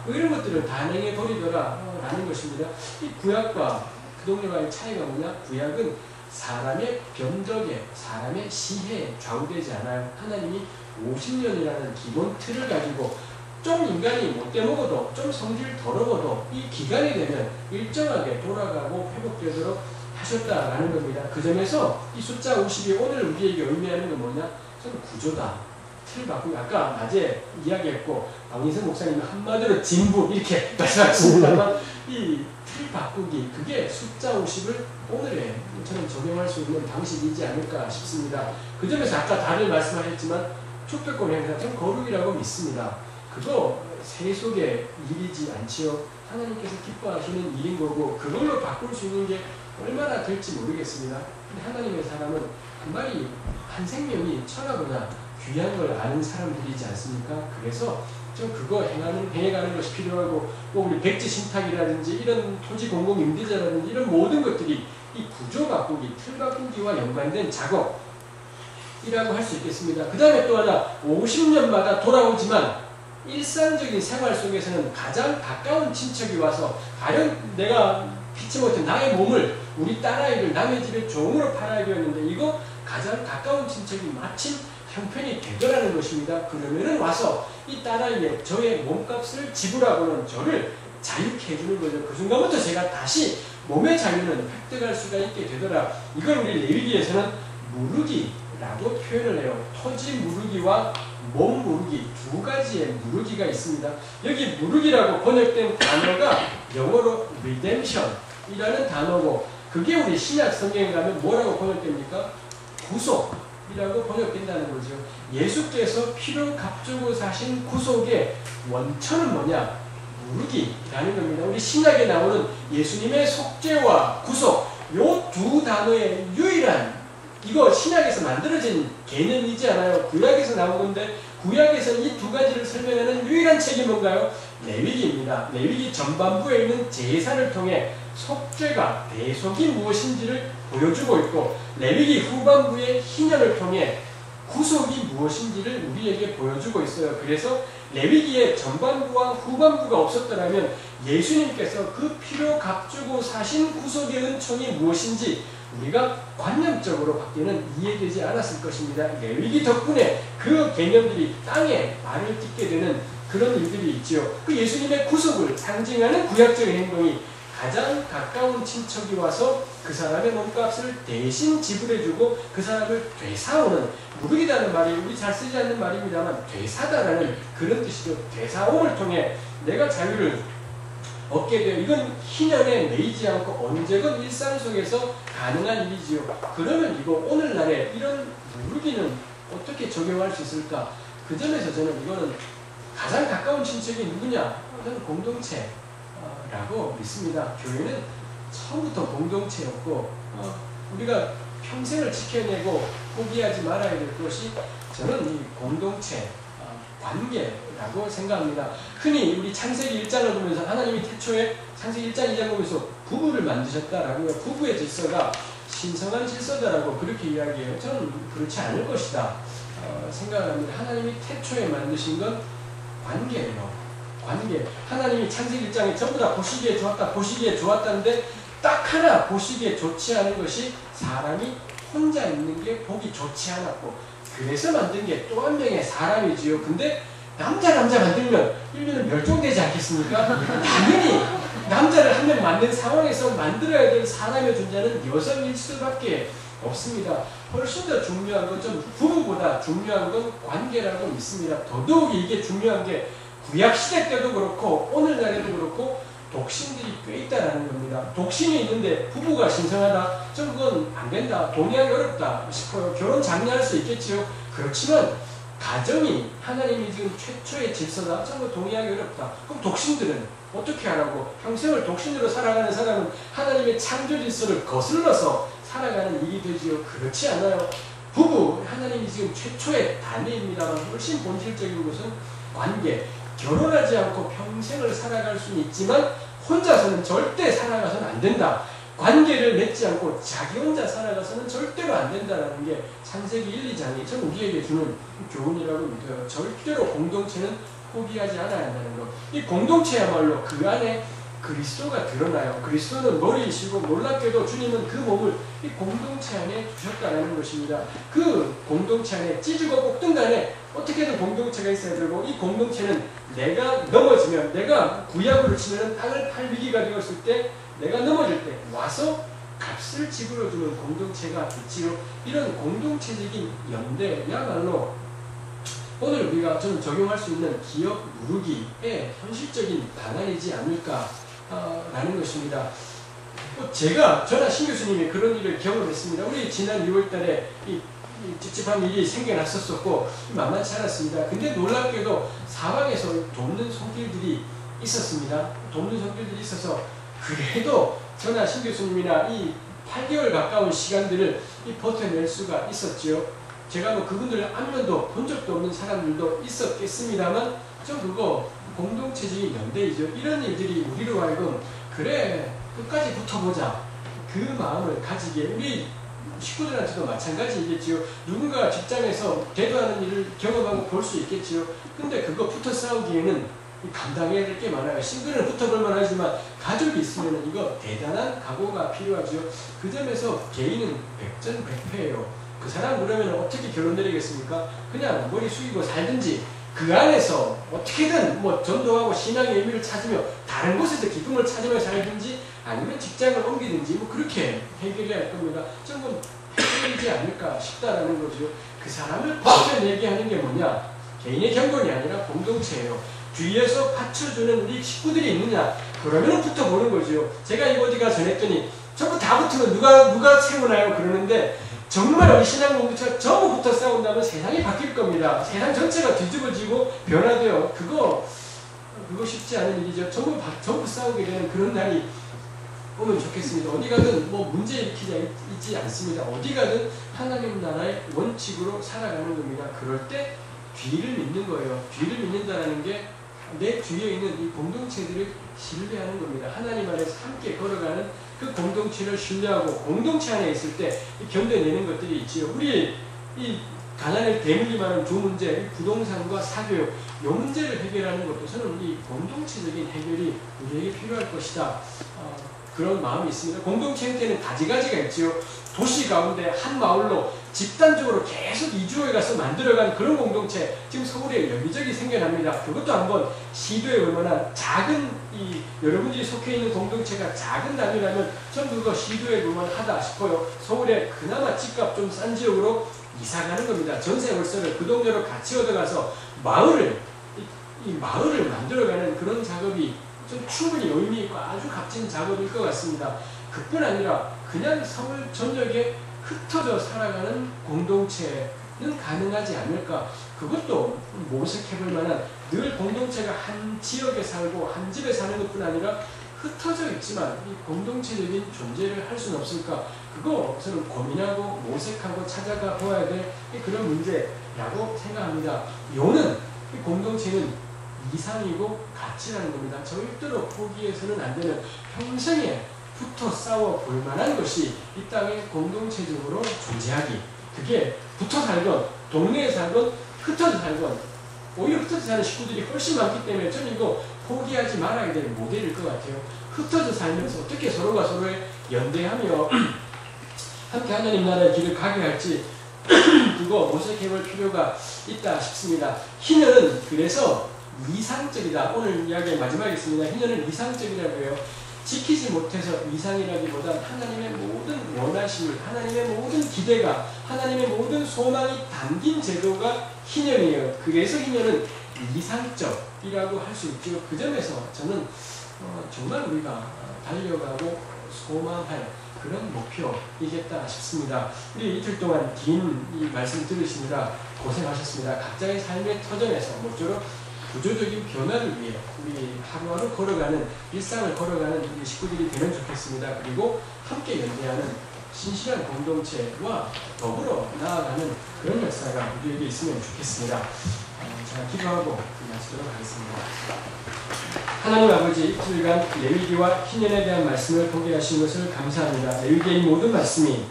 S2: 뭐 이런 것들을 단행해 버리더라라는 것입니다. 이 구약과 그 동네와의 차이가 뭐냐? 구약은 사람의 변덕에 사람의 시해에 좌우되지 않아요. 하나님이 50년이라는 기본 틀을 가지고 좀 인간이 못돼 먹어도 좀 성질 더러워도 이 기간이 되면 일정하게 돌아가고 회복되도록 하셨다라는 겁니다. 그 점에서 이 숫자 50이 오늘 우리에게 의미하는 건 뭐냐? 저는 구조다. 틀 바꾸기. 아까 낮에 이야기했고 왕인선 목사님은 한마디로 진부 이렇게 말씀하셨습니다만 이 틀 바꾸기 그게 숫자 50을 오늘에 저는 적용할 수 있는 방식이지 않을까 싶습니다. 그 점에서 아까 다들 말씀하셨지만 축배권 행사 전 거룩이라고 믿습니다. 그거 세속의 일이지 않지요. 하나님께서 기뻐하시는 일인 거고 그걸로 바꿀 수 있는 게 얼마나 될지 모르겠습니다. 근데 하나님의 사람은 한 생명이 천하보다 귀한 걸 아는 사람들이지 않습니까? 그래서 좀 그거 행해가는 것이 필요하고 또 우리 백지 신탁이라든지 이런 토지 공공 임대자라든지 이런 모든 것들이 이 구조 바꾸기, 틀 바꾸기와 연관된 작업이라고 할 수 있겠습니다. 그 다음에 또 하나 50년마다 돌아오지만 일상적인 생활 속에서는 가장 가까운 친척이 와서 가령 내가 피치 못한 나의 몸을 우리 딸아이를 남의 집에 종으로 팔아야 되었는데 이거 가장 가까운 친척이 마침 형편이 되더라는 것입니다. 그러면은 와서 이 딸아이의 저의 몸값을 지불하고는 저를 자유케 해주는 거죠. 그 순간부터 제가 다시 몸의 자유는 획득할 수가 있게 되더라. 이걸 우리 레위기에서는 무르기라고 표현을 해요. 토지 무르기와 몸 무르기 두 가지의 무르기가 있습니다. 여기 무르기라고 번역된 단어가 영어로 redemption이라는 단어고 그게 우리 신약 성경에 가면 뭐라고 번역됩니까? 구속이라고 번역된다는 거죠. 예수께서 피로 값주고 사신 구속의 원천은 뭐냐? 무르기라는 겁니다. 우리 신약에 나오는 예수님의 속죄와 구속 요 두 단어의 유일한 이거 신약에서 만들어진 개념이지 않아요. 구약에서 나온 건데 구약에서는 이 두 가지를 설명하는 유일한 책이 뭔가요? 레위기입니다. 레위기 전반부에 있는 제사를 통해 속죄가 대속이 무엇인지를 보여주고 있고 레위기 후반부의 희년을 통해 구속이 무엇인지를 우리에게 보여주고 있어요. 그래서 레위기의 전반부와 후반부가 없었더라면 예수님께서 그 피로 값주고 사신 구속의 은총이 무엇인지 우리가 관념적으로 밖에는 이해되지 않았을 것입니다. 레위기 덕분에 그 개념들이 땅에 발을 딛게 되는 그런 일들이 있지요. 그 예수님의 구속을 상징하는 구약적인 행동이 가장 가까운 친척이 와서 그 사람의 몸값을 대신 지불해주고 그 사람을 되사오는, 무르기다는 말이 우리 잘 쓰지 않는 말입니다만 되사다라는 그런 뜻이죠. 되사옴을 통해 내가 자유를 얻게 돼요. 이건 희년에 매이지 않고 언제건 일상 속에서 가능한 일이지요. 그러면 이거 오늘날에 이런 무르기는 어떻게 적용할 수 있을까? 그 점에서 저는 이거는 가장 가까운 친척이 누구냐? 저는 공동체라고 믿습니다. 교회는 처음부터 공동체였고 우리가 평생을 지켜내고 포기하지 말아야 될 것이 저는 이 공동체 관계라고 생각합니다. 흔히 우리 창세기 1장을 보면서 하나님이 태초에 창세기 1장 2장 보면서 부부를 만드셨다라고요. 부부의 질서가 신성한 질서다라고 그렇게 이야기해요. 저는 그렇지 않을 것이다 생각을 합니다. 하나님이 태초에 만드신 건 관계예요. 관계. 하나님이 창세기 1장에 전부 다 보시기에 좋았다, 보시기에 좋았다는데 딱 하나 보시기에 좋지 않은 것이 사람이 혼자 있는 게 보기 좋지 않았고, 그래서 만든 게 또 한 명의 사람이지요. 근데 남자 만들면 인류는 멸종되지 않겠습니까? 당연히 남자를 한 명 만든 상황에서 만들어야 될 사람의 존재는 여성일 수밖에 없습니다. 훨씬 더 중요한 건 좀 부부보다 중요한 건 관계라고 믿습니다. 더더욱 이게 중요한 게 구약시대 때도 그렇고 오늘날에도 그렇고 독신들이 꽤 있다라는 겁니다. 독신이 있는데 부부가 신성하다? 좀 그건 안 된다. 동의하기 어렵다 싶어요. 결혼 장려할 수 있겠지요. 그렇지만 가정이 하나님이 지금 최초의 질서다? 좀 동의하기 어렵다. 그럼 독신들은 어떻게 하라고? 평생을 독신으로 살아가는 사람은 하나님의 창조 질서를 거슬러서 살아가는 일이 되지요. 그렇지 않아요. 부부, 하나님이 지금 최초의 단위입니다만 훨씬 본질적인 것은 관계. 결혼하지 않고 평생을 살아갈 수는 있지만 혼자서는 절대 살아가서는 안 된다. 관계를 맺지 않고 자기 혼자 살아가서는 절대로 안 된다는 게 창세기 1, 2장이 전 우리에게 주는 교훈이라고 믿어요. 절대로 공동체는 포기하지 않아야 한다는 것. 이 공동체야말로 그 안에 그리스도가 드러나요. 그리스도는 머리이시고 놀랍게도 주님은 그 몸을 이 공동체 안에 두셨다는 것입니다. 그 공동체 안에 찢고 볶든 간에 어떻게든 공동체가 있어야 되고, 이 공동체는 내가 넘어지면, 내가 구약으로 치면 땅을 팔 위기가 되었을 때, 내가 넘어질 때 와서 값을 지불어주는 공동체가 있지요. 이런 공동체적인 연대야말로 오늘 우리가 좀 적용할 수 있는 기업 누르기의 현실적인 방안이지 않을까라는 것입니다. 저나 신 교수님이 그런 일을 경험했습니다. 우리 지난 6월달에 이 찝찝한 일이 생겨났었고 만만치 않았습니다. 근데 놀랍게도 사방에서 돕는 손길들이 있었습니다. 돕는 손길들이 있어서 그래도 저나 신 교수님이나 이 8개월 가까운 시간들을 버텨낼 수가 있었지요. 제가 뭐 그분들 안면도 본 적도 없는 사람들도 있었겠습니다만 저 그거 공동체적인 연대이죠. 이런 일들이 우리로 하여금 그래 끝까지 붙어보자 그 마음을 가지게, 우리 식구들한테도 마찬가지이겠지요. 누군가 직장에서 대도하는 일을 경험하고 볼 수 있겠지요. 근데 그거 붙어 싸우기에는 감당해야 될 게 많아요. 싱글은 붙어볼만 하지만 가족이 있으면 이거 대단한 각오가 필요하죠. 그 점에서 개인은 백전백패예요. 그 사람 그러면 어떻게 결론 내리겠습니까? 그냥 머리 숙이고 살든지 그 안에서 어떻게든 뭐 전도하고 신앙의 의미를 찾으며 다른 곳에서 기쁨을 찾으며 살든지 아니면 직장을 옮기든지 뭐 그렇게 해결해야 할 겁니다. 저는 해결이지 않을까 싶다라는 거죠. 그 사람을 버텨내게 하는 게 뭐냐? 개인의 경건이 아니라 공동체예요. 뒤에서 받쳐주는 우리 식구들이 있느냐? 그러면 붙어보는 거죠. 제가 이거 어디가 전했더니 전부 다 붙으면 누가 세우나요? 그러는데 정말 우리 신앙 공동체가 전부 붙어 싸운다면 세상이 바뀔 겁니다. 세상 전체가 뒤집어지고 변화돼요. 그거 쉽지 않은 일이죠. 전부 싸우게 되는 그런 날이 오면 좋겠습니다. 어디 가든 뭐 문제 일으키지 있지 않습니다. 어디 가든 하나님 나라의 원칙으로 살아가는 겁니다. 그럴 때 뒤를 믿는 거예요. 뒤를 믿는다는 게 내 뒤에 있는 이 공동체들을 신뢰하는 겁니다. 하나님 안에서 함께 걸어가는 그 공동체를 신뢰하고 공동체 안에 있을 때 견뎌내는 것들이 있지요. 우리 이 가난을 대물림하는 두 문제, 부동산과 사교육, 이 문제를 해결하는 것도 저는 이 공동체적인 해결이 우리에게 필요할 것이다. 그런 마음이 있습니다. 공동체 형태는 가지가지가 있지요. 도시 가운데 한 마을로 집단적으로 계속 이주해 가서 만들어가는 그런 공동체 지금 서울에 여기저기 생겨납니다. 그것도 한번 시도해 볼 만한 작은 여러분들이 속해 있는 공동체가 작은 단위라면 전부 그거 시도해 볼 만하다 싶어요. 서울에 그나마 집값 좀 싼 지역으로 이사 가는 겁니다. 전세 월세를 그 동네로 같이 얻어가서 마을을 만들어가는 그런 작업이 좀 충분히 의미 있고 아주 값진 작업일 것 같습니다. 그뿐 아니라 그냥 서울 전역에 흩어져 살아가는 공동체는 가능하지 않을까. 그것도 모색해볼 만한, 늘 공동체가 한 지역에 살고 한 집에 사는 것뿐 아니라 흩어져 있지만 이 공동체적인 존재를 할 수는 없을까. 그거 저는 고민하고 모색하고 찾아가 보아야 될 그런 문제라고 생각합니다. 요는 이 공동체는 이상이고 가치라는 겁니다. 절대로 포기해서는 안 되는, 평생에 붙어 싸워 볼 만한 것이 이 땅에 공동체적으로 존재하기. 그게 붙어 살건 동네에 살건 흩어져 살건, 오히려 흩어져 사는 식구들이 훨씬 많기 때문에 저는 이거 포기하지 말아야 될 모델일 것 같아요. 흩어져 살면서 어떻게 서로가 서로에 연대하며 함께 하나님 나라의 길을 가게 할지 그거 모색해볼 필요가 있다 싶습니다. 희년은 그래서 이상적이다. 오늘 이야기의 마지막에 있습니다. 희년은 이상적이라고 해요. 지키지 못해서 이상이라기보다 하나님의 모든 원하심을, 하나님의 모든 기대가, 하나님의 모든 소망이 담긴 제도가 희년이에요. 그래서 희년은 이상적이라고 할 수 있죠. 그 점에서 저는 정말 우리가 달려가고 소망할 그런 목표이겠다 싶습니다. 우리 이틀 동안 긴 이 말씀 들으시느라 고생하셨습니다. 각자의 삶의 터전에서 모쪼록 구조적인 변화를 위해 우리 하루하루 걸어가는, 일상을 걸어가는 우리 식구들이 되면 좋겠습니다. 그리고 함께 연대하는 신실한 공동체와 더불어 나아가는 그런 역사가 우리에게 있으면 좋겠습니다. 제가 기도하고 마치도록 하겠습니다. 하나님 아버지, 이틀간 레위기와 희년에 대한 말씀을 보게 하신 것을 감사합니다. 레위기의 모든 말씀이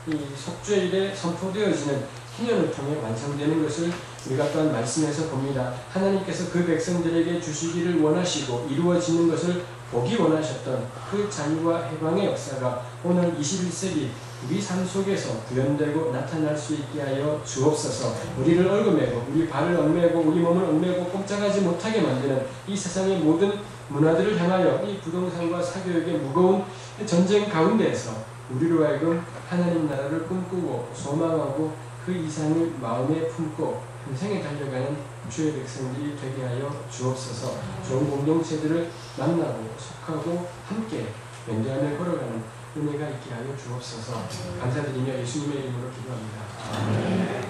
S2: 이 속죄일에 선포되어지는 희년을 통해 완성되는 것을 우리가 또한 말씀에서 봅니다. 하나님께서 그 백성들에게 주시기를 원하시고 이루어지는 것을 보기 원하셨던 그 자유와 해방의 역사가 오늘 21세기 우리 삶 속에서 구현되고 나타날 수 있게 하여 주옵소서. 우리를 얽매고 우리 발을 얽매고 우리 몸을 얽매고 꼼짝하지 못하게 만드는 이 세상의 모든 문화들을 향하여 이 부동산과 사교육의 무거운 전쟁 가운데에서 우리로 하여금 하나님 나라를 꿈꾸고 소망하고 그 이상을 마음에 품고 평생에 달려가는 주의 백성들이 되게 하여 주옵소서. 좋은 공동체들을 만나고 속하고 함께 연대하며 걸어가는 은혜가 있게 하여 주옵소서. 감사드리며 예수님의 이름으로 기도합니다. 아멘.